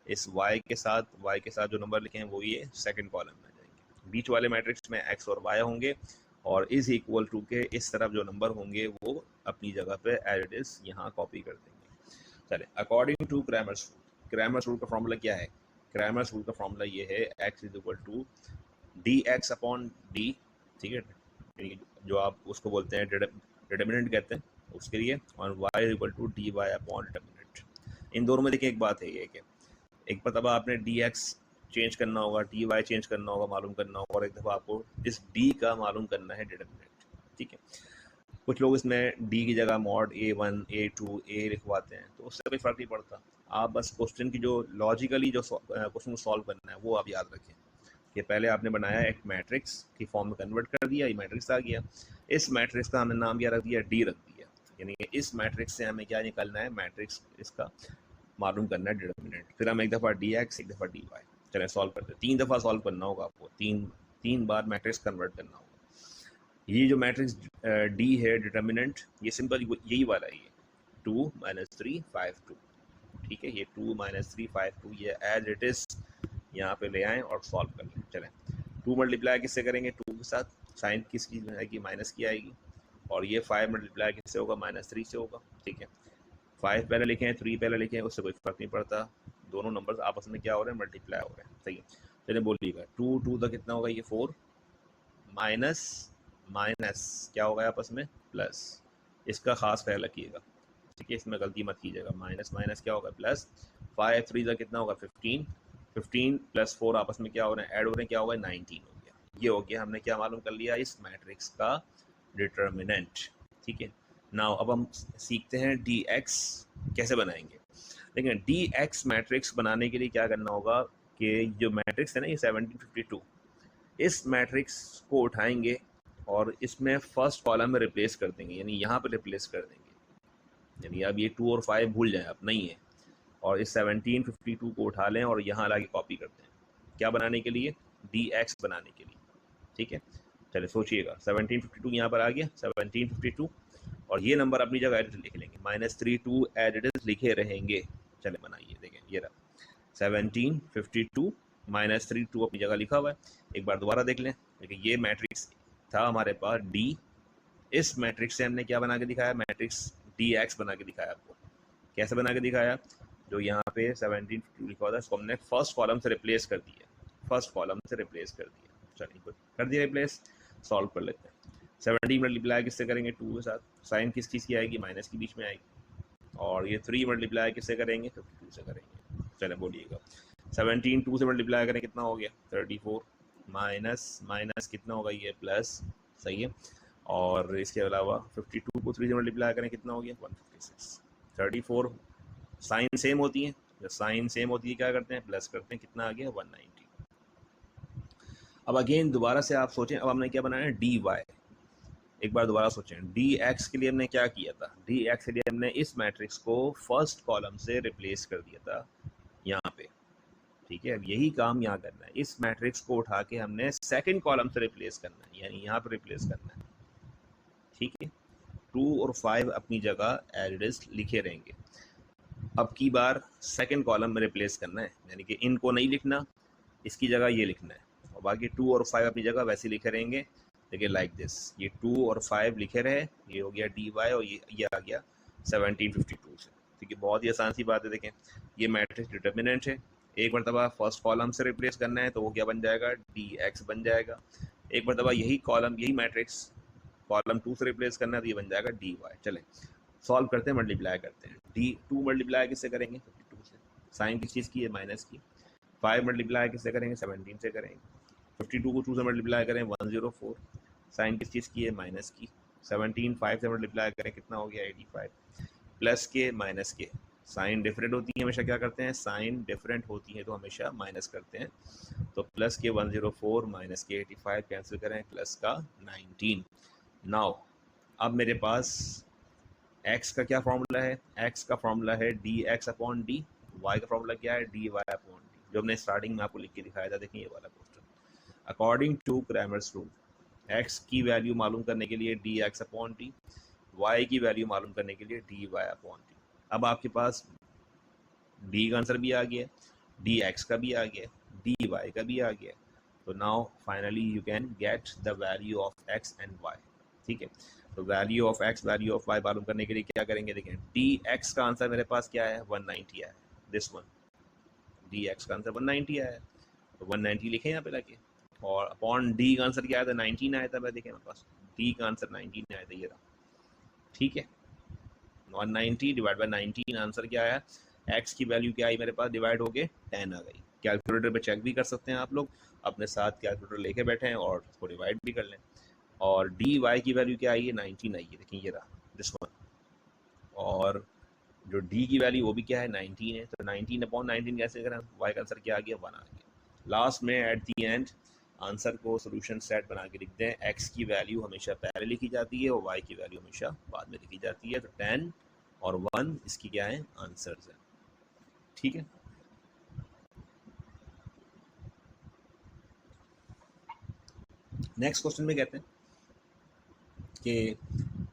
इस y के साथ जो नंबर लिखे हैं वो ये सेकंड कॉलम में आ जाएंगे। बीच वाले मैट्रिक्स में x और y होंगे और इज इक्वल टू के इस तरफ जो नंबर होंगे वो अपनी जगह पे एज इट इज यहाँ कॉपी कर देंगे। चले, अकॉर्डिंग टू क्रैमर्स रूल का फॉर्मूला क्या है। क्रैमर्स रूल का फॉर्मूला ये है x = dx/d। ठीक है, जो आप उसको बोलते हैं डिटर्मिनेंट कहते हैं उसके लिए, और y = dy/डिटर्मिनेंट। इन दोनों में देखिए एक बात है ये कि एक दफ़ा आपने dx चेंज करना होगा, dy चेंज करना होगा, मालूम करना होगा, और एक दफ़ा आपको इस d का मालूम करना है डिटर्मिनेंट। ठीक है, कुछ लोग इसमें d की जगह mod a1 a2 a लिखवाते हैं, तो उससे कोई फ़र्क नहीं पड़ता। आप बस क्वेश्चन की जो लॉजिकली जो क्वेश्चन को सॉल्व करना है वो आप याद रखें कि पहले आपने बनाया एक मैट्रिक्स की फॉर्म में कन्वर्ट कर दिया, ये मैट्रिक्स आ गया। इस मैट्रिक्स का हमने नाम क्या रख दिया, d रख दिया, यानी कि इस मैट्रिक्स से हमें क्या निकालना है, मैट्रिक्स इसका मालूम करना है डिटर्मिनेंट। फिर हम एक दफ़ा dx एक दफ़ा dy। चलें सॉल्व करते हैं, 3 दफ़ा सॉल्व करना होगा आपको, तीन बार मैट्रिक्स कन्वर्ट करना होगा। ये जो मैट्रिक्स d है डिटर्मिनेंट, ये सिंपल यही वाला है, ये 2 - 3 5 2। ठीक है, ये 2 - 3 5 2 ये एज इट इज यहाँ पे ले आएँ और सॉल्व कर लें। चलें, 2 मल्टीप्लाई किससे करेंगे, 2 के साथ, साइन किसकी आएगी, माइनस की आएगी, और ये 5 मल्टीप्लाई किससे होगा, -3 से होगा। ठीक है, 5 पहले लिखे हैं 3 पहले लिखे हैं, उससे कोई फर्क नहीं पड़ता, दोनों नंबर आपस में क्या हो रहे हैं, मल्टीप्लाई हो रहे हैं। सही है, चलिए बोलिएगा 2 तक कितना होगा, ये 4 माइनस माइनस क्या होगा आपस में प्लस, इसका खास ख्याल रखिएगा। ठीक है, इसमें गलती मत कीजिएगा, माइनस माइनस क्या होगा प्लस, 5 3 का कितना होगा 15, 15 + 4 आपस में क्या हो रहे हैं, ऐड हो रहे हैं, क्या होगा 19 हो गया। ये हो गया, हमने क्या मालूम कर लिया, इस मैट्रिक्स का डिटर्मिनेंट। ठीक है, नाउ अब हम सीखते हैं dx कैसे बनाएंगे। लेकिन dx मैट्रिक्स बनाने के लिए क्या करना होगा कि जो मैट्रिक्स है ना ये 1752, इस मैट्रिक्स को उठाएंगे और इसमें फर्स्ट कॉलम में रिप्लेस कर देंगे, यानी यहाँ पे रिप्लेस कर देंगे। यानी अब ये 2 और 5 भूल जाएं, अब नहीं है, और इस 1752 को उठा लें और यहाँ लाके कॉपी करते हैं, क्या बनाने के लिए, dx बनाने के लिए। ठीक है, चलिए सोचिएगा, 1752 यहाँ पर आ गया 1752, और ये नंबर अपनी जगह एडिट लिख लेंगे, -32 एडिट लिखे रहेंगे। चले बनाइए, देखें ये रहा 1752 -32 अपनी जगह लिखा हुआ है। एक बार दोबारा देख लें, देखिए ये मैट्रिक्स था हमारे पास d, इस मैट्रिक्स से हमने क्या बना के दिखाया, मैट्रिक्स dx बना के दिखाया। आपको कैसे बना के दिखाया, जो यहाँ पे 1752 लिखा हुआ था इसको हमने फर्स्ट कॉलम से रिप्लेस कर दिया, फर्स्ट कॉलम से रिप्लेस कर दिया। चलिए कर दिया रिप्लेस, सॉल्व कर लेते हैं। 17 मल्टीप्लाई किससे करेंगे, 2 के साथ, साइन किस चीज़ की आएगी, माइनस की बीच में आएगी, और ये 3 मल्टीप्लाई किससे करेंगे, 52 से करेंगे। चले बोलिएगा, 17 2 से मल्टीप्लाई करें कितना हो गया 34, माइनस माइनस कितना होगा ये प्लस। सही है, और इसके अलावा 52 को 3 से मल्टीप्लाई करें कितना हो गया 156। 34 साइन सेम होती है, जब साइन सेम होती है क्या करते हैं, प्लस करते हैं, कितना आ गया 190। अब अगेन दोबारा से आप सोचें, अब हमने क्या बनाया dy, एक बार दोबारा सोचें, dx के लिए हमने क्या किया था, dx के लिए हमने इस मैट्रिक्स को फर्स्ट कॉलम से रिप्लेस कर दिया था यहाँ पे। ठीक है, अब यही काम यहाँ करना है, इस मैट्रिक्स को उठा के हमने सेकंड कॉलम से रिप्लेस करना है, यानी यहाँ पे रिप्लेस करना है। ठीक है, 2 और 5 अपनी जगह एज इट इज लिखे रहेंगे। अब की बार सेकंड कॉलम में रिप्लेस करना है, यानी कि इनको नहीं लिखना, इसकी जगह ये लिखना है, और बाकी 2 और 5 अपनी जगह वैसे लिखे रहेंगे। देखिए लाइक दिस, ये 2 और 5 लिखे रहे, ये हो गया dy और ये आ गया 1752 से। ठीक है, बहुत ही आसान सी बात है। देखें ये मैट्रिक्स डिटर्मिनेंट है, एक मरतबा फर्स्ट कॉलम से रिप्लेस करना है तो वो क्या बन जाएगा, dx बन जाएगा। एक मरतबा यही कॉलम यही मैट्रिक्स कॉलम 2 से रिप्लेस करना है तो ये बन जाएगा dy। चलें सॉल्व करते हैं, मल्टीप्लाई करते हैं। d2 मल्टीप्लाई किससे करेंगे, 52 से। साइन किस चीज़ की है, माइनस की। 5 मल्टीप्लाई किससे करेंगे, 17 से करेंगे। 52 को 2 से मल्टीप्लाई करें 104। साइन किस चीज़ की है, माइनस की। 17 5 से मल्टीप्लाई करें कितना हो गया, 85। प्लस के माइनस के, साइन डिफरेंट होती है हमेशा क्या करते हैं, साइन डिफरेंट होती है तो हमेशा माइनस करते हैं। तो प्लस के 104 माइनस के 85 कैंसिल करें, प्लस का 19। नाउ अब मेरे पास x का क्या फॉर्मूला है, x का फॉर्मूला है dx अपॉन डी, y का फॉर्मूला क्या है, dy अपॉन डी, जो हमने स्टार्टिंग में आपको लिख के दिखाया था। देखिए ये वाला question, according to Cramer's rule, x की वैल्यू मालूम करने के लिए dx अपॉन डी, y की वैल्यू मालूम करने के लिए dy अपॉन डी। अब आपके पास d का आंसर भी आ गया, dx का भी आ गया, dy का भी आ गया। तो now finally you can get the value of x and y। ठीक है, तो value of x value of y मालूम करने के लिए क्या करेंगे, देखें dx का आंसर मेरे पास क्या है, 190 आया है, दिस वन। dx का आंसर 190 आया है, तो 190 लिखें यहाँ पे लाके, और अपॉन d का आंसर क्या आया था, 19 आया था। मैं देखें मेरे पास d का आंसर 19 आया था, ये रहा। ठीक है, 190 डिवाइड बाई 19, आंसर क्या आया, x की वैल्यू क्या आई मेरे पास, डिवाइड हो गए 10 आ गई। कैलकुलेटर पे चेक भी कर सकते हैं आप लोग, अपने साथ कैलकुलेटर लेके बैठे हैं और उसको डिवाइड भी कर लें। और dy की वैल्यू क्या आई है, 19 आई है, देखिए ये रहा, दिस वन। और जो d की वैल्यू वो भी क्या है, 19 है, तो 19 अपॉन 19 कैसे करें, y का आंसर क्या आ गया, 1 आ गया। लास्ट में एट दी एंड आंसर को सोल्यूशन सेट बना के लिख दें, x की वैल्यू हमेशा पहले लिखी जाती है और y की वैल्यू हमेशा बाद में लिखी जाती है। तो 10 और 1 इसकी क्या है, आंसर्स है। ठीक है, नेक्स्ट क्वेश्चन में कहते हैं कि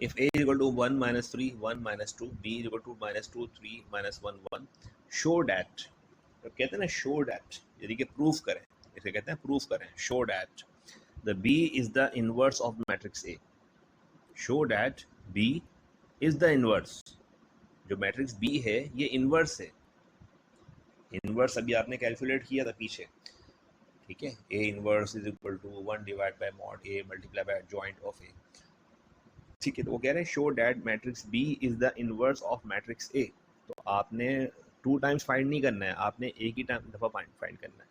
if a is equal to 1 minus 3 1 minus 2 b is equal to minus 2 3 minus 1 1 show that, तो कहते हैं ना show that, यानी कि प्रूफ करें, इसे कहते हैं प्रूफ करें। show that the b is the inverse of matrix a, show that b is the inverse, जो मैट्रिक्स b है ये इनवर्स है। इनवर्स अभी आपने कैलकुलेट किया था पीछे, ठीक है, a inverse is equal to 1 divide by mod a multiply by joint of a। ठीक है, तो वो कह रहे हैं show that matrix B is the inverse of matrix A। तो आपने 2 टाइम्स फाइंड नहीं करना है, आपने एक ही दफ़ा फाइंड करना है।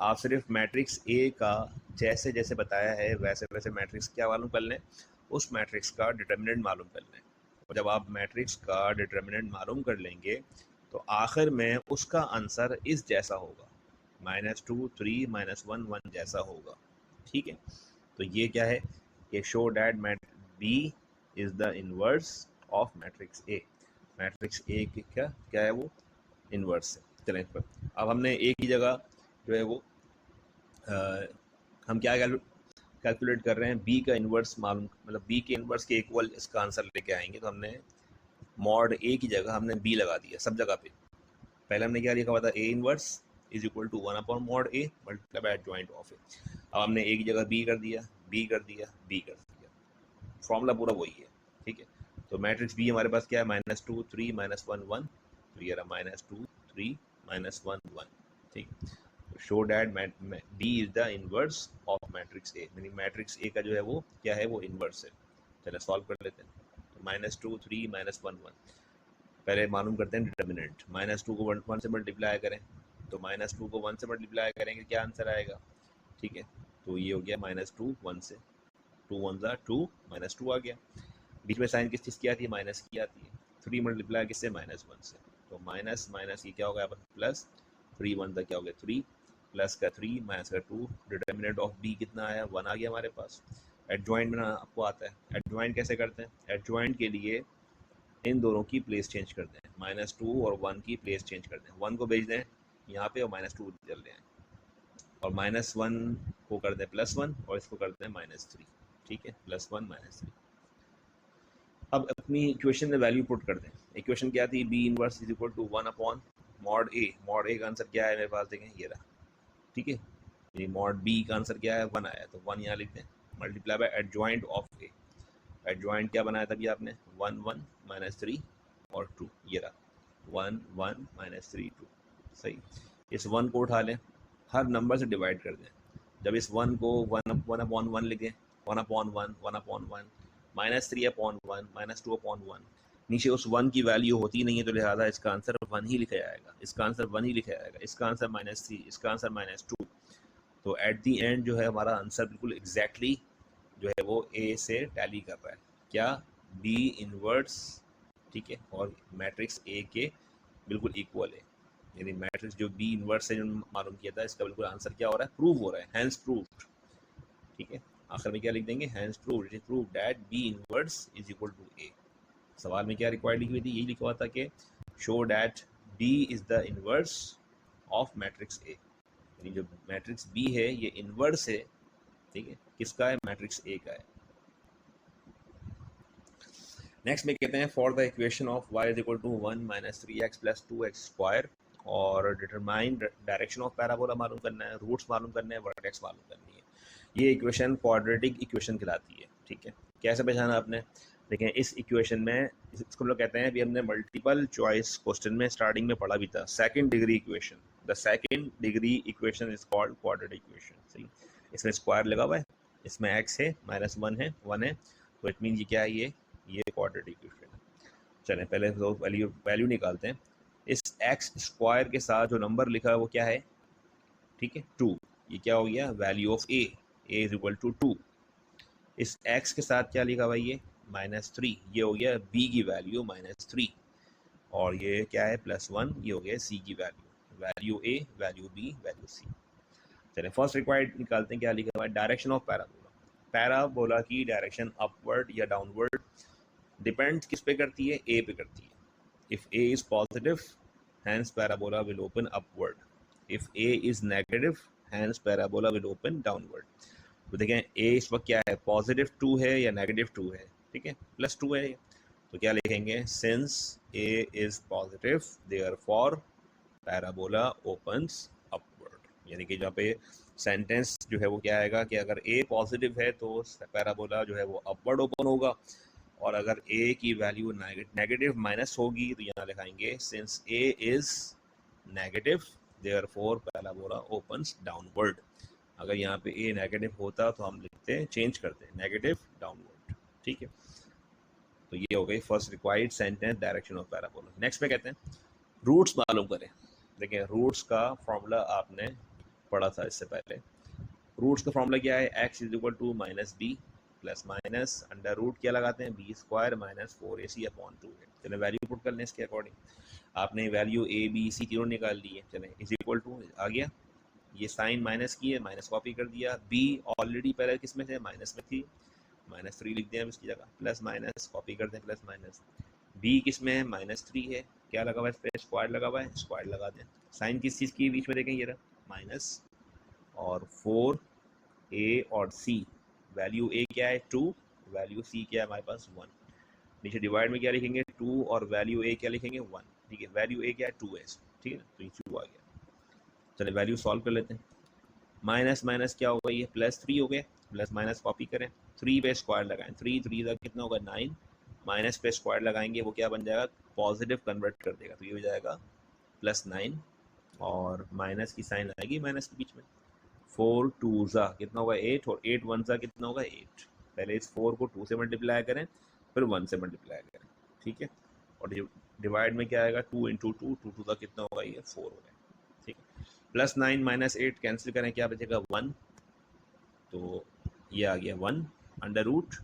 आप सिर्फ मैट्रिक्स A का जैसे जैसे बताया है वैसे वैसे मैट्रिक्स क्या मालूम कर लें, उस मैट्रिक्स का डिटर्मिनेंट मालूम कर लें। और जब आप मैट्रिक्स का डिटर्मिनेंट मालूम कर लेंगे तो आखिर में उसका आंसर इस जैसा होगा, -2 3 -1 1 जैसा होगा। ठीक है, तो ये क्या है, ये show that B is the inverse of matrix A। Matrix A की क्या है, वो इनवर्स है। चलें इस पर अब हमने A की जगह जो है वो हम क्या कैलकुलेट कर रहे हैं, B का इनवर्स मालूम, मतलब B के इनवर्स के इक्वल इसका आंसर लेके आएंगे। तो हमने मॉड A की जगह हमने B लगा दिया सब जगह पे। पहले हमने क्या लिखा हुआ था, A inverse is equal to 1 upon mod A multiply by joint of A। अब हमने A की जगह B कर दिया, B कर दिया, B कर दिया, फॉर्मूला पूरा वही है। ठीक है, तो मैट्रिक्स B हमारे पास क्या है, -2 3 -1 1, तो ये रहा -2 3 -1 1। ठीक, तो show that B is the inverse of matrix A, यानी मैट्रिक्स A का जो है वो क्या है, वो इनवर्स है। चलिए सॉल्व कर लेते हैं। तो -2 3 -1 1, पहले मालूम करते हैं डिटर्मिनेंट। -2 को 1 से मल्टीप्लाई करें, तो -2 को 1 से मल्टीप्लाई करेंगे क्या आंसर आएगा। ठीक है, तो ये हो गया -2 1 से, 2 1 2 -2 आ गया। बीच में साइन किस चीज़ की आती है, माइनस की आती है। 3 मल्टीप्लाई किससे, -1 से, तो माइनस माइनस ये क्या होगा प्लस, 3 1 क्या हो गया 3, प्लस का 3 माइनस का 2, डिटर्मिनेंट ऑफ B कितना आया, 1 आ गया हमारे पास। एडजॉइंट में आपको आता है, एडजॉइंट कैसे करते हैं, एडजॉइंट के लिए इन दोनों की प्लेस चेंज कर दें, -2 और 1 की प्लेस चेंज कर दें, 1 को भेज दें यहाँ पे और -2 चल रहे हैं, और -1 को कर दें +1 और इसको कर दें -3। ठीक है, +1 -3। अब अपनी इक्वेशन में वैल्यू पुट कर दें। इक्वेशन क्या थी, b inverse is equal to 1 upon mod a. Mod a का आंसर क्या है मेरे पास, देखें ये रहा, ठीक है। ये मॉड बी का आंसर क्या है, 1 आया, तो 1 यहाँ लिख दें, multiply by adjoint of A. Adjoint क्या बनाया था अभी आपने, 1 1 माइनस 3 और 2, ये रहा 1 1 माइनस 3 2, सही। इस 1 को उठा लें, हर नंबर से डिवाइड कर दें। जब इस 1 को 1 अपॉन 1 लिखें, 1 upon 1 1 upon 1 minus 3 upon 1 minus 2 upon 1, नीचे उस 1 की वैल्यू होती नहीं है, तो लिहाजा इसका आंसर 1 ही लिखा जाएगा, इसका आंसर 1 ही लिखा जाएगा, इसका आंसर -3, इसका आंसर -2। तो एट दी एंड जो है हमारा आंसर बिल्कुल एग्जैक्टली जो है वो ए से टैली कर रहा है, क्या, बी इनवर्स, ठीक है, और मैट्रिक्स ए के बिल्कुल इक्वल है। यानी मैट्रिक्स जो बी इनवर्स है जो मालूम किया था, इसका बिल्कुल आंसर क्या हो रहा है, प्रूव हो रहा है, हैंस प्रूव्ड, ठीक है। आखिर में क्या लिख देंगे, hence proved, it is proved that b inverse is equal to a. सवाल में क्या रिक्वायर्ड लिखी हुई थी, यही लिखा हुआ था कि show that B is the inverse of matrix A, यानी जो मैट्रिक्स बी है ये इनवर्स है, ठीक है, किसका है, मैट्रिक्स ए का है। नेक्स्ट में कहते हैं for the equation of y is equal to 1 minus 3x plus 2x square, और डिटरमाइन डायरेक्शन ऑफ पैराबोला मालूम करना है, रूट्स मालूम करने हैं, वर्टेक्स मालूम करनी है। ये इक्वेशन क्वाड्रेटिक इक्वेशन कहलाती है, ठीक है। कैसे पहचाना आपने, देखें इस इक्वेशन में, इसको लोग कहते हैं, अभी हमने मल्टीपल चॉइस क्वेश्चन में स्टार्टिंग में पढ़ा भी था, second degree equation. The second degree equation is called quadratic equation, सही। इसमें स्क्वायर लगा हुआ है, इसमें x है, -1 है, 1 है, तो इट मीन ये क्या है, ये क्वाड्रेटिक इक्वेशन है। चलें पहले तो वैल्यू निकालते हैं। इस एक्स स्क्वायर के साथ जो नंबर लिखा है वो क्या है, ठीक है, 2। ये क्या हो गया, value of A is equal to 2। इस एक्स के साथ क्या लिखा हुआ है, ये -3, ये हो गया बी की वैल्यू -3, और ये क्या है +1, ये हो गया सी की वैल्यू, वैल्यू ए, वैल्यू बी, वैल्यू सी। चलें फर्स्ट रिक्वायर्ड निकालते हैं, क्या लिखा हुआ है, डायरेक्शन ऑफ पैराबोला। पैराबोला की डायरेक्शन अपवर्ड या डाउनवर्ड डिपेंड किस पे करती है, ए पे करती है। If A is positive, hence parabola will open upward. if a is negative, hence parabola will open downward. तो देखें a इस वक्त क्या है, पॉजिटिव 2 है या नेगेटिव 2 है, ठीक है, +2 है, तो क्या लिखेंगे, since a is positive therefore parabola opens upward। यानी कि जहाँ पे सेंटेंस जो है वो क्या आएगा कि अगर a पॉजिटिव है तो पैराबोला जो है वो अपवर्ड ओपन होगा, और अगर a की वैल्यू नेगेटिव माइनस होगी तो यहाँ लिखाएंगे since a is negative therefore parabola opens downward. अगर यहाँ पे a नेगेटिव होता तो हम लिखते हैं, चेंज करते हैं, नेगेटिव डाउनवर्ड, ठीक है। तो ये हो गई first required sentence, direction of parabola. Next में कहते हैं रूट्स मालूम करें। देखिए रूट्स का फॉर्मूला आपने पढ़ा था इससे पहले। रूट्स का फॉर्मूला क्या है, x is equal to -b plus minus under root क्या लगाते हैं, b स्क्वायर -4ac अपॉन 2 है। चले वैल्यू पुट कर लें इसके अकॉर्डिंग। आपने वैल्यू a b c तीनों निकाल ली है, चलें इज इक्वल टू आ गया, ये साइन माइनस की है, माइनस कॉपी कर दिया, b ऑलरेडी पहले किस में थे, माइनस में थी, -3 लिख दिया इसकी जगह, प्लस माइनस कॉपी कर दें, प्लस माइनस, b किस में है, -3 है, क्या लगा हुआ है इस पर, स्क्वायर लगा हुआ है, स्क्वायर लगा दें। साइन किस चीज़ की बीच में देखें, ये रहा माइनस, और 4 a और c, वैल्यू a क्या है 2, वैल्यू c क्या है हमारे पास 1। नीचे डिवाइड में क्या लिखेंगे 2 और वैल्यू a क्या लिखेंगे 1, ठीक है, वैल्यू a क्या है 2s, ठीक है, तो ये 2 आ गया। चलिए वैल्यू सॉल्व कर लेते हैं। माइनस माइनस क्या होगा, ये +3 हो गया, प्लस माइनस कॉपी करें, 3 पे स्क्वायर लगाएं, 3 3 का कितना होगा 9, माइनस पे स्क्वायर लगाएंगे वो क्या बन जाएगा, पॉजिटिव कन्वर्ट कर देगा, तो ये हो जाएगा +9, और माइनस की साइन आएगी माइनस के बीच में, 4 2 कितना होगा 8, और 8 1 कितना होगा 8। पहले इस 4 को 2 से मल्टीप्लाई करें, फिर 1 से मल्टीप्लाई करें, ठीक है, और डिवाइड में क्या आएगा 2 × 2 2 2 कितना होगा, ये 4 हो गया, ठीक है। +9 - 8 कैंसिल करें, क्या बचेगा 1, तो ये आ गया 1 अंडर रूट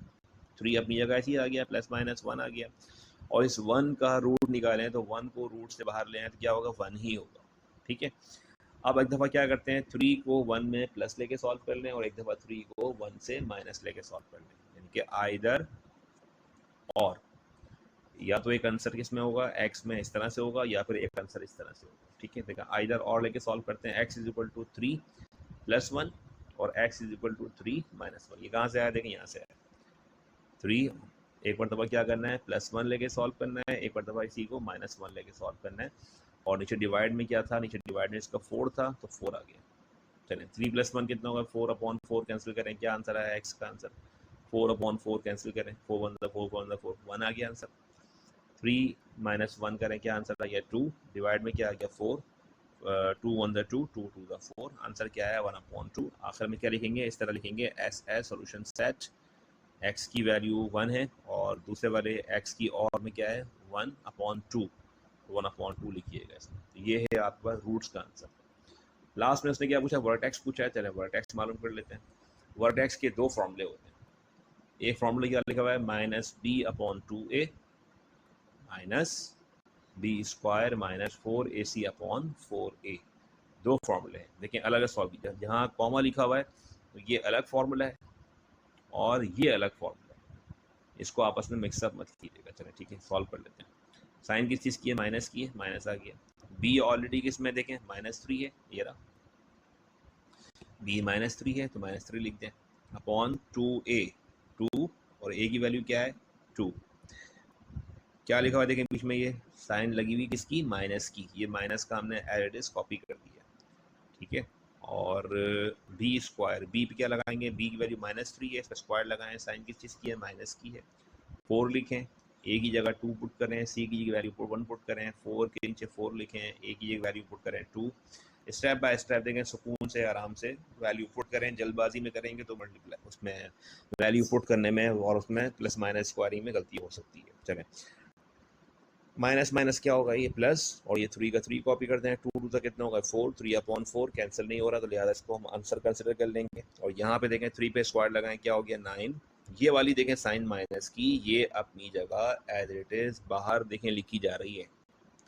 3 अपनी जगह ऐसी आ गया, +-1 आ गया, और इस 1 का रूट निकालें तो 1 को रूट से बाहर ले आए तो क्या होगा 1 ही होगा, ठीक है। अब एक दफ़ा क्या करते हैं, 3 को 1 में प्लस लेके सॉल्व कर लें, और एक दफ़ा 3 को 1 से माइनस लेके सॉल्व कर लें, यानी कि आइदर और, या तो एक आंसर किस में होगा, x में इस तरह से होगा, या फिर एक आंसर इस तरह से होगा, ठीक है। देखा आइदर और लेके सॉल्व करते हैं, x इज इक्वल टू 3 + 1 और x इज इक्वल टू 3 - 1, ये कहाँ से आया, देखें यहाँ से आया, 3 एक मरतबा क्या करना है, +1 लेके सॉल्व करना है, एक मरतबा इसी को -1 लेके सॉल्व करना है। और नीचे डिवाइड में क्या था, नीचे डिवाइड में इसका 4 था तो 4 आ गया। चलें 3 + 1 कितना होगा, 4/4 कैंसिल करें, क्या आंसर आया एक्स का आंसर, 4/4 कैंसिल करें, 4 1 4 4 4 1 आ गया आंसर। 3 - 1 करें, क्या आंसर आ गया 2, डिवाइड में क्या आ गया 4, 2 1 2 2 2 4, आंसर क्या है 1/2। आखिर में क्या लिखेंगे, इस तरह लिखेंगे S S solution set, x की वैल्यू 1 है और दूसरे वाले एक्स की और में क्या है 1/2, 1/2 लिखिएगा इसमें। तो ये है आपका रूट्स का आंसर। लास्ट में उसने क्या पूछा, वर्टेक्स पूछा है, चले वर्टेक्स मालूम कर लेते हैं। वर्टेक्स के दो फॉर्मूले होते हैं, एक फॉर्मूला क्या लिखा हुआ है -b/2a -b² -4ac/4a, दो फॉर्मूले हैं। देखिए अलग अलग सॉल्व कीजिए, जहाँ कॉमा लिखा हुआ है तो ये अलग फॉर्मूला है और ये अलग फॉर्मूला है, इसको आपस में मिक्सअप मत कीजिएगा। चले ठीक है, सॉल्व कर लेते हैं। साइन किस चीज़ की है, माइनस की है, माइनस आ गया। बी ऑलरेडी किस में देखें -3 है, ये रहा b -3 है तो -3 लिख दें अपॉन 2a, 2 और a की वैल्यू क्या है 2। क्या लिखा हुआ देखें बीच में, ये साइन लगी हुई किसकी, माइनस की, ये माइनस का हमने एज इट इज कॉपी कर दिया, ठीक है। और b², b पे क्या लगाएंगे, b की वैल्यू -3 है, इसका स्क्वायर लगाएं, साइन किस चीज़ की है, माइनस की है। 4 लिखें, a की जगह 2 पुट करें, c की वैल्यू 1 पुट करें, 4 के नीचे 4 लिखें, a की वैल्यू पुट करें 2। स्टेप बाय स्टेप देखें, सुकून से आराम से वैल्यू पुट करें, जल्दबाजी में करेंगे तो मल्टीप्लाई उसमें वैल्यू पुट करने में और उसमें प्लस माइनस स्क्वायरिंग में गलती हो सकती है। चलें माइनस माइनस क्या होगा, ये प्लस और ये 3 का 3 कॉपी करते हैं, 2 2 तक कितना होगा 4, 3/4 कैंसिल नहीं हो रहा तो लिहाजा इसको हम आंसर कंसिडर कर लेंगे। और यहाँ पे देखें 3 पे स्क्वायर लगाएं, क्या हो गया 9। ये वाली देखें साइन माइनस की, ये अपनी जगह एज इट इज बाहर देखें लिखी जा रही है।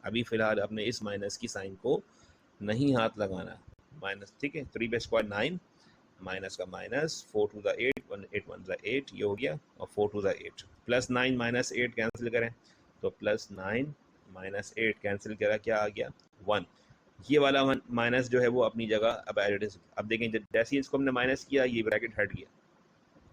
अभी फिलहाल अपने इस माइनस की साइन को नहीं हाथ लगाना, माइनस ठीक है। 3 पे स्क्वायर 9, माइनस का माइनस, 4 2 8, 8 1 8, ये हो गया, और 4 2 8, +9 -8 कैंसिल करें तो +9 -8 कैंसिल करा, क्या आ गया 1। ये वाला माइनस जो है वो अपनी जगह अब एज इट इज। अब देखें जैसे ही इसको हमने माइनस किया ये ब्रैकेट हट गया,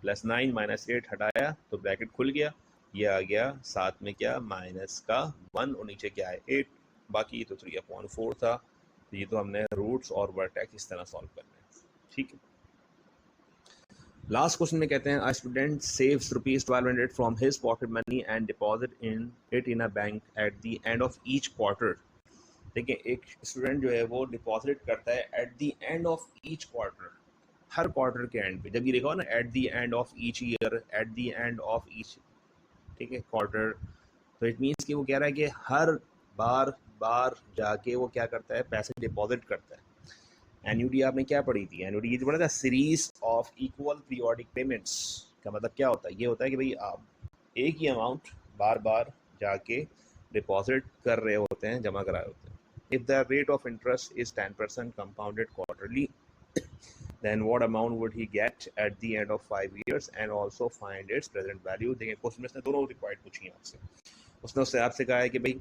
+9 -8 हटाया तो ब्रैकेट खुल गया, ये आ गया साथ में क्या माइनस का 1 और नीचे क्या है 8, बाकी तो 3/4 था। तो ये तो हमने रूट्स और वर्टेक्स इस तरह सॉल्व करना है, ठीक है। लास्ट क्वेश्चन में कहते हैं, a student saves ₹1200 from his pocket money and deposit in a bank at the end of each quarter. देखिए एक स्टूडेंट जो है वो डिपॉजिट करता है at the end of each quarter, her quarter के एंड पे। जब ये लिखा हो ना at the end of each year, at the end of each, ठीक है, क्वार्टर, तो इट मीन्स कि वो कह रहा है कि हर बार बार जाके वो क्या करता है, पैसे डिपॉजिट करता है। एन्युटी आपने क्या पढ़ी थी, एन्युटी ये पढ़ा था series of equal periodic payments. का मतलब क्या होता है, ये होता है कि भाई आप एक ही अमाउंट बार बार जाके डिपॉजिट कर रहे होते हैं, जमा करा रहे होते हैं। If the rate of interest is 10% compounded quarterly, then what amount would he get at the end of 5 years and also find its present value। देखिए क्वेश्चन में इसने दोनों रिक्वायर्ड पूछी हैं आपसे। उसने उससे आपसे कहा है कि भाई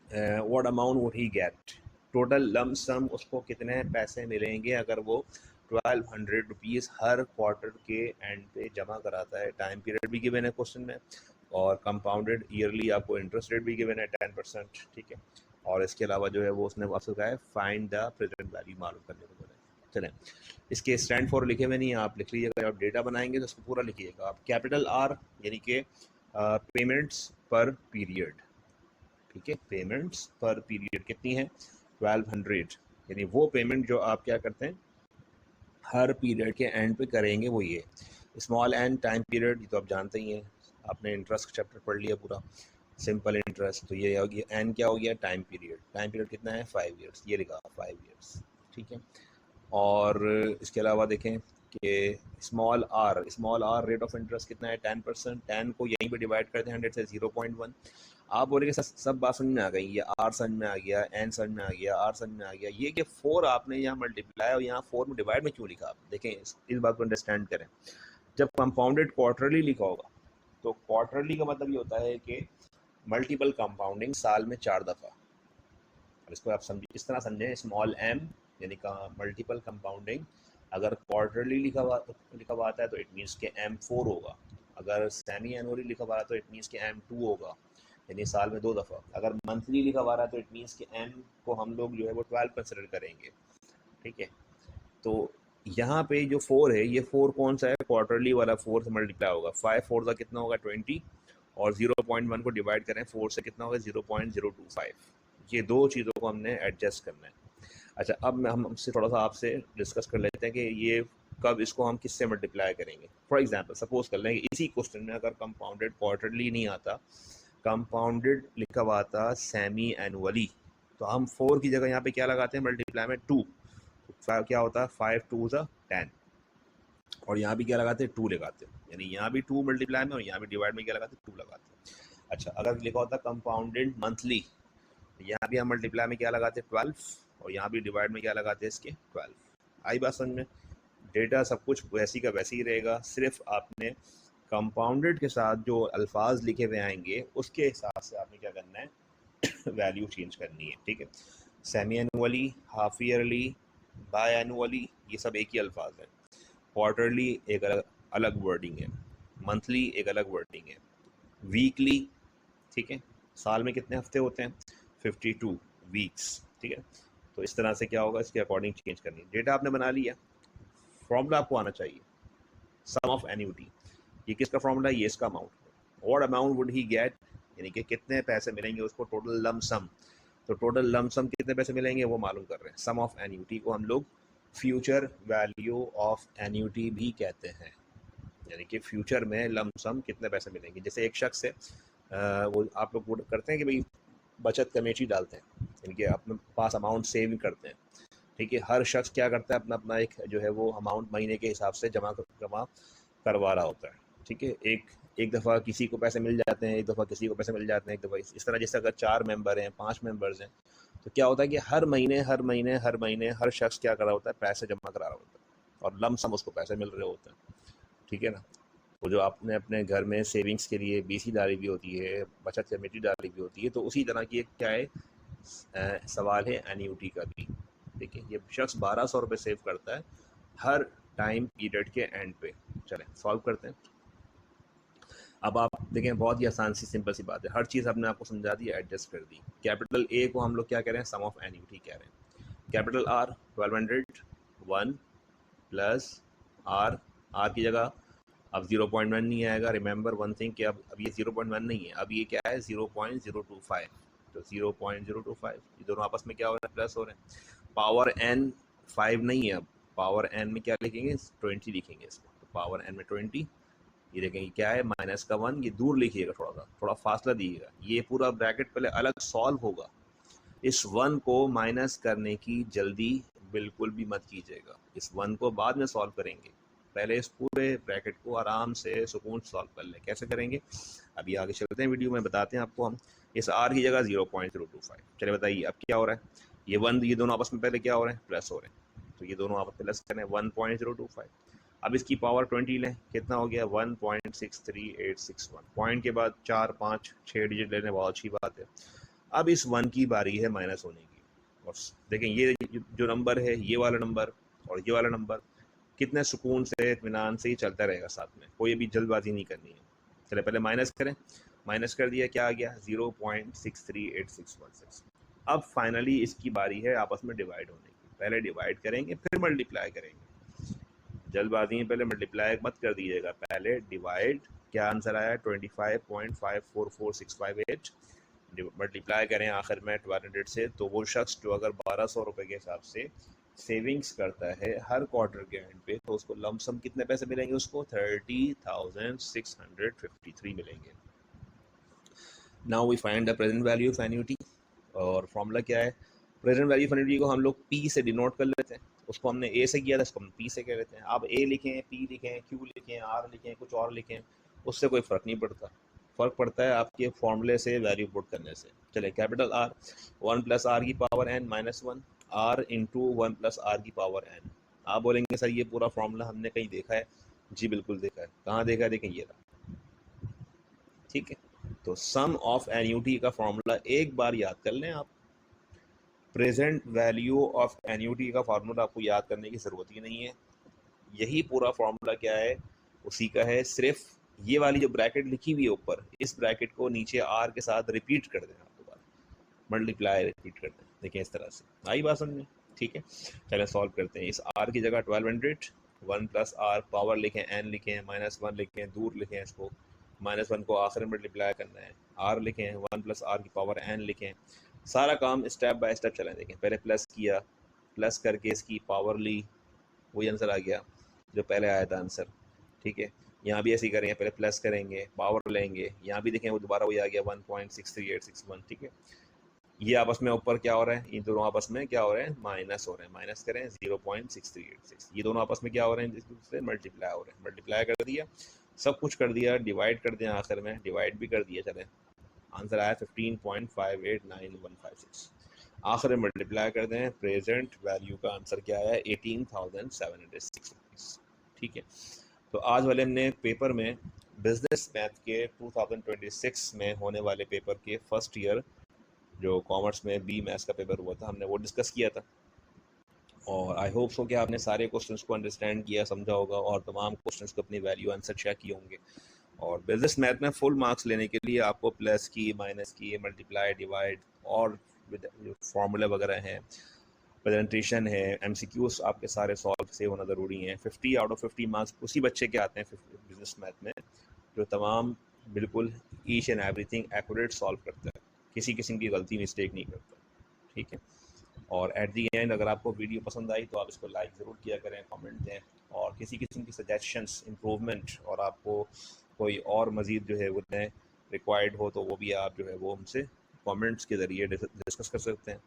what amount would he get, total lump sum उसको कितने पैसे मिलेंगे अगर वो 1200 रुपीज़ हर क्वार्टर के एंड पे जमा कराता है। टाइम पीरियड भी गिवन है क्वेश्चन में और कंपाउंडेड ईयरली आपको इंटरेस्ट रेट भी गिवन है 10%, ठीक है। और इसके अलावा जो है वो उसने आपसे कहा है फाइंड द प्रेजेंट वैल्यू मालूम करने को बोला है। चलें इसके स्टैंड फॉर लिखे हुए नहीं, आप लिख लीजिएगा, जब आप डेटा बनाएंगे तो उसको पूरा लिखिएगा आप। कैपिटल आर यानी कि पेमेंट्स पर पीरियड, ठीक है, पेमेंट्स पर पीरियड कितनी है 1200, यानी वो पेमेंट जो आप क्या करते हैं हर पीरियड के एंड पे करेंगे वो ये। स्मॉल एन टाइम पीरियड, ये तो आप जानते ही हैं, आपने इंटरेस्ट चैप्टर पढ़ लिया पूरा, सिंपल इंटरेस्ट। तो ये हो गया एन, क्या हो गया टाइम पीरियड, टाइम पीरियड कितना है 5 ईयर्स, ये लिखा 5 ईयर्स, ठीक है। और इसके अलावा देखें कि small R rate of interest कितना है 10%, 10 को यहीं पे डिवाइड करते हैं 100 से 0.1। आप बोलेंगे सब बात समझ में आ गई, ये आर समझ में आ गया, एन समझ में आ गया, आर समझ में आ गया, ये कि 4 आपने यहाँ मल्टीप्लाई और यहाँ 4 में डिवाइड में क्यों लिखा, आप देखें इस बात को अंडरस्टैंड करें। जब कंपाउंडेड क्वार्टरली लिखा होगा तो क्वार्टरली का मतलब ये होता है कि मल्टीपल कंपाउंडिंग, साल में 4 दफ़ा। इसको आप समझिए इस तरह समझें, स्मॉल एम यानी का मल्टीपल कंपाउंडिंग अगर क्वार्टरली लिखा हुआ आता है तो इट मीन्स के M4 होगा, अगर सेमी एनुअली लिखा हुआ है तो इट मीन्स कि M2 होगा, यानी साल में 2 दफ़ा। अगर मंथली लिखा हुआ है तो इट मीन्स कि M को हम लोग जो है वो 12 कंसिडर करेंगे, ठीक है। तो यहाँ पे जो 4 है, ये 4 कौन सा है, क्वार्टरली वाला 4 से मल्टीप्लाई होगा। 5 4 का कितना होगा 20, और 0.1 को डिवाइड करें 4 से कितना होगा 0.025। ये दो चीज़ों को हमने एडजस्ट करना है। अच्छा, अब मैं हमसे थोड़ा सा आपसे डिस्कस कर लेते हैं कि ये कब इसको हम किससे मल्टीप्लाई करेंगे। फॉर एग्जांपल सपोज कर लें इसी क्वेश्चन में अगर कंपाउंडेड क्वार्टरली नहीं आता, कंपाउंडेड लिखा हुआ आता सेमी एनुअली, तो हम 4 की जगह यहाँ पे क्या लगाते हैं, मल्टीप्लाई में 2, तो क्या होता है 5 2 10, और यहाँ भी क्या लगाते हैं 2 लगाते हैं, यानी यहाँ भी 2 मल्टीप्लाई में और यहाँ भी डिवाइड में क्या लगाते हैं 2 लगाते हैं। अच्छा, अगर लिखा होता कंपाउंडेड मंथली, यहाँ भी हम मल्टीप्लाई में क्या लगाते हैं 12, और यहाँ भी डिवाइड में क्या लगाते हैं इसके 12। आई बात समझ में? डेटा सब कुछ वैसी का वैसे ही रहेगा, सिर्फ आपने कंपाउंडेड के साथ जो अल्फाज लिखे हुए आएंगे उसके हिसाब से आपने क्या करना है वैल्यू चेंज करनी है, ठीक है। Semi annually, half yearly, biannually, ये सब एक ही अल्फाज है। क्वार्टरली एक अलग अलग वर्डिंग है, मंथली एक अलग वर्डिंग है, वीकली, ठीक है, साल में कितने हफ्ते होते हैं 52 वीक्स, ठीक है। तो इस तरह से क्या होगा, इसके अकॉर्डिंग चेंज करनी है। डेटा आपने बना लिया, फॉर्मूला आपको आना चाहिए, सम ऑफ एन्युटी, ये किसका फॉर्मूला है, ये इसका amount, what amount would he get, यानी कि कितने पैसे मिलेंगे उसको, टोटल लम सम। तो टोटल लम सम कितने पैसे मिलेंगे वो मालूम कर रहे हैं। सम ऑफ एन्युटी को हम लोग फ्यूचर वैल्यू ऑफ एन्युटी भी कहते हैं, यानी कि फ्यूचर में लम सम कितने पैसे मिलेंगे। जैसे एक शख्स है वो आप लोग करते हैं कि भाई बचत कमेटी डालते हैं, इनके अपने पास अमाउंट सेव करते हैं, ठीक है। हर शख्स क्या करता है, अपना अपना एक जो है वो अमाउंट महीने के हिसाब से जमा करवा रहा होता है, ठीक है। एक दफ़ा किसी को पैसे मिल जाते हैं, एक दफ़ा किसी को पैसे मिल जाते हैं, एक दफ़ा इस तरह। जैसे अगर 4 मेंबर हैं, 5 मेंबर्स हैं, तो क्या होता है कि हर महीने हर शख्स क्या कर रहा होता है, पैसे जमा करा रहा होता है, और लम सम उसको पैसे मिल रहे होते हैं, ठीक है ना। तो जो आपने अपने घर में सेविंग्स के लिए BC डाली भी होती है, बचत कमेटी डाली भी होती है, तो उसी तरह की एक क्या है सवाल है एन्युटी का भी। देखिए ये शख्स 1200 रुपये सेव करता है हर टाइम पीरियड के एंड पे। चलें सॉल्व करते हैं। अब आप देखें, बहुत ही आसान सी सिंपल सी बात है, हर चीज़ हमने आपको समझा दी, एडजस्ट कर दी। कैपिटल A को हम लोग क्या कह रहे हैं, सम ऑफ एन्युटी कह रहे हैं। कैपिटल R 1200, 1 प्लस R की जगह अब 0.1 नहीं आएगा। रिमेंबर वन थिंग कि अब ये 0.1 नहीं है, अब ये क्या है 0.025, तो 0.025 ये दोनों आपस में क्या हो रहा है, प्लस हो रहे हैं। पावर n 5 नहीं है, अब पावर n में क्या लिखेंगे 20 लिखेंगे इसको, तो पावर n में 20, ये देखेंगे क्या है माइनस का 1, ये दूर लिखिएगा, थोड़ा फासला दीजिएगा। ये पूरा ब्रैकेट पहले अलग सॉल्व होगा, इस 1 को माइनस करने की जल्दी बिल्कुल भी मत कीजिएगा, इस 1 को बाद में सॉल्व करेंगे, पहले इस पूरे ब्रैकेट को आराम से सुकून सॉल्व कर लें। कैसे करेंगे अभी आगे चलते हैं, वीडियो में बताते हैं आपको हम। इस R की जगह 0.025, चलिए बताइए अब क्या हो रहा है, ये 1 ये दोनों आपस में पहले क्या हो रहे हैं, प्लस हो रहे हैं, तो ये दोनों आपस में प्लस करें 1.025। अब इसकी पावर 20 लें, कितना हो गया 1.63861, पॉइंट के बाद 4 5 6 डिजिट लेने, बहुत अच्छी बात है। अब इस 1 की बारी है माइनस होने की, और देखें ये जो नंबर है, ये वाला नंबर और ये वाला नंबर कितने सुकून से इत्मीनान से ही चलता रहेगा साथ में, कोई भी जल्दबाजी नहीं करनी है। चले पहले माइनस करें, माइनस कर दिया, क्या आ गया 0.63816। अब फाइनली इसकी बारी है आपस में डिवाइड होने की, पहले डिवाइड करेंगे फिर मल्टीप्लाई करेंगे, जल्दबाजी में पहले मल्टीप्लाई मत कर दीजिएगा, पहले डिवाइड। क्या आंसर आया 25.544658, मल्टीप्लाई करें आखिर में 1200 से, तो वो शख्स जो अगर 1200 रुपये के हिसाब से सेविंग्स करता है हर क्वार्टर के एंड पे, तो उसको लमसम कितने पैसे मिलेंगे, उसको 30,653 मिलेंगे। Now we find the present value of annuity, और फॉर्मूला क्या है, प्रेजेंट वैल्यू ऑफ एन्युटी को हम लोग P से डिनोट कर लेते हैं, उसको हमने A से किया था, इसको हम P से कह लेते हैं। आप A लिखें, P लिखें, Q लिखें, R लिखें, कुछ और लिखें, उससे कोई फ़र्क नहीं पड़ता, फ़र्क पड़ता है आपके फॉर्मूले से वैल्यू पुट करने से। चले कैपिटल R 1 प्लस R की power n minus 1, R into 1 plus R की पावर n। आप बोलेंगे सर ये पूरा फॉर्मूला हमने कहीं देखा है, जी बिल्कुल देखा है। कहाँ देखा है, देखें ये रहा, ठीक है। तो सम ऑफ एन्युटी का फॉर्मूला एक बार याद कर लें आप, प्रेजेंट वैल्यू ऑफ एन्युटी का फार्मूला आपको याद करने की ज़रूरत ही नहीं है, यही पूरा फार्मूला क्या है, उसी का है, सिर्फ ये वाली जो ब्रैकेट लिखी हुई है ऊपर, इस ब्रैकेट को नीचे आर के साथ रिपीट कर देना, दोबारा मल्टीप्लाई रिपीट कर देना। देखिए इस तरह से आई बात समझ में, ठीक है। चलें सॉल्व करते हैं। इस आर की जगह 1200, 1 प्लस आर पावर लिखें, एन लिखें, -1 लिखें, दूर लिखें इसको, -1 को आखिर में मल्टीप्लाई करना है, आर लिखें, 1 प्लस आर की पावर एन लिखें। सारा काम स्टेप बाय स्टेप चलें। देखें पहले प्लस किया, प्लस करके इसकी पावर ली, वही आंसर आ गया जो पहले आया था आंसर, ठीक है। यहाँ भी ऐसे ही करेंगे, पहले प्लस करेंगे, पावर लेंगे, यहाँ भी देखें वो दोबारा वही आ गया 1.63861, ठीक है। ये आपस में ऊपर क्या हो रहा है, ये दोनों आपस में क्या हो रहे हैं, माइनस हो रहे हैं, माइनस करें 0.6386, ये दोनों आपस में क्या हो रहे हैं, एक दूसरे मल्टीप्लाई हो रहे हैं, मल्टीप्लाई कर दिया, सब कुछ कर दिया, डिवाइड कर दिया, आखिर में डिवाइड भी कर दिया। चलें आंसर आया 15.589156, आखिर में मल्टीप्लाई कर दें, प्रेजेंट वैल्यू का आंसर क्या आया, 18,706 रुपीज़, ठीक है। तो आज वाले हमने पेपर में बिजनेस मैथ के 2026 में होने वाले पेपर के फर्स्ट ईयर जो कॉमर्स में बी मैथ्स का पेपर हुआ था, हमने वो डिस्कस किया था। और आई होप सो कि आपने सारे क्वेश्चंस को अंडरस्टैंड किया, समझा होगा और तमाम क्वेश्चंस को अपनी वैल्यू आंसर चेक किए होंगे। और बिजनेस मैथ में फुल मार्क्स लेने के लिए आपको प्लस की, माइनस की, मल्टीप्लाई, डिवाइड और जो फार्मूले वगैरह हैं, प्रेजेंटेशन है, एमसीक्यूज आपके सारे सॉल्व से होना ज़रूरी हैं। 50 आउट ऑफ 50 मार्क्स उसी बच्चे के आते हैं बिजनेस मैथ में जो तमाम बिल्कुल each and everything accurate solve करता है, किसी किस्म की गलती मिस्टेक नहीं करता, ठीक है। और एट दी एंड अगर आपको वीडियो पसंद आई तो आप इसको लाइक ज़रूर किया करें, कमेंट दें, और किसी किस्म की सजेशंस, इम्प्रूवमेंट और आपको कोई और मज़ीद जो है वो नए रिक्वायर्ड हो तो वो भी आप जो है वो हमसे कमेंट्स के ज़रिए डिस्कस कर सकते हैं।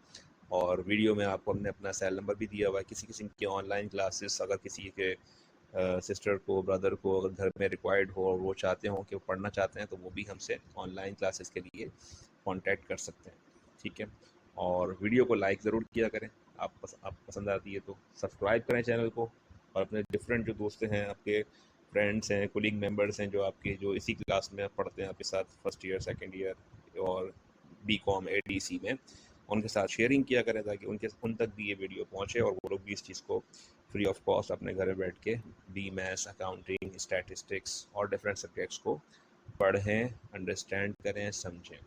और वीडियो में आपको हमने अपना सेल नंबर भी दिया हुआ है, किसी किस्म की ऑनलाइन क्लासेस अगर किसी के सिस्टर को, ब्रदर को अगर घर में रिक्वायर्ड हो और वो चाहते हो कि वो पढ़ना चाहते हैं तो वो भी हमसे ऑनलाइन क्लासेस के लिए कांटेक्ट कर सकते हैं, ठीक है। और वीडियो को लाइक ज़रूर किया करें, आप पसंद आती है तो सब्सक्राइब करें चैनल को, और अपने डिफरेंट जो दोस्त हैं, आपके फ्रेंड्स हैं, कोलिंग मेंबर्स हैं जो आपके जो इसी क्लास में पढ़ते हैं आपके साथ, फर्स्ट ईयर, सेकेंड ईयर और बीकॉम एडीसी में, उनके साथ शेयरिंग किया करें ताकि उन तक भी ये वीडियो पहुँचे और वो लोग भी इस चीज़ को फ्री ऑफ कॉस्ट अपने घर में बैठ के बी मैथ्स, अकाउंटिंग, स्टैटिस्टिक्स और डिफरेंट सब्जेक्ट्स को पढ़ें, अंडरस्टैंड करें, समझें।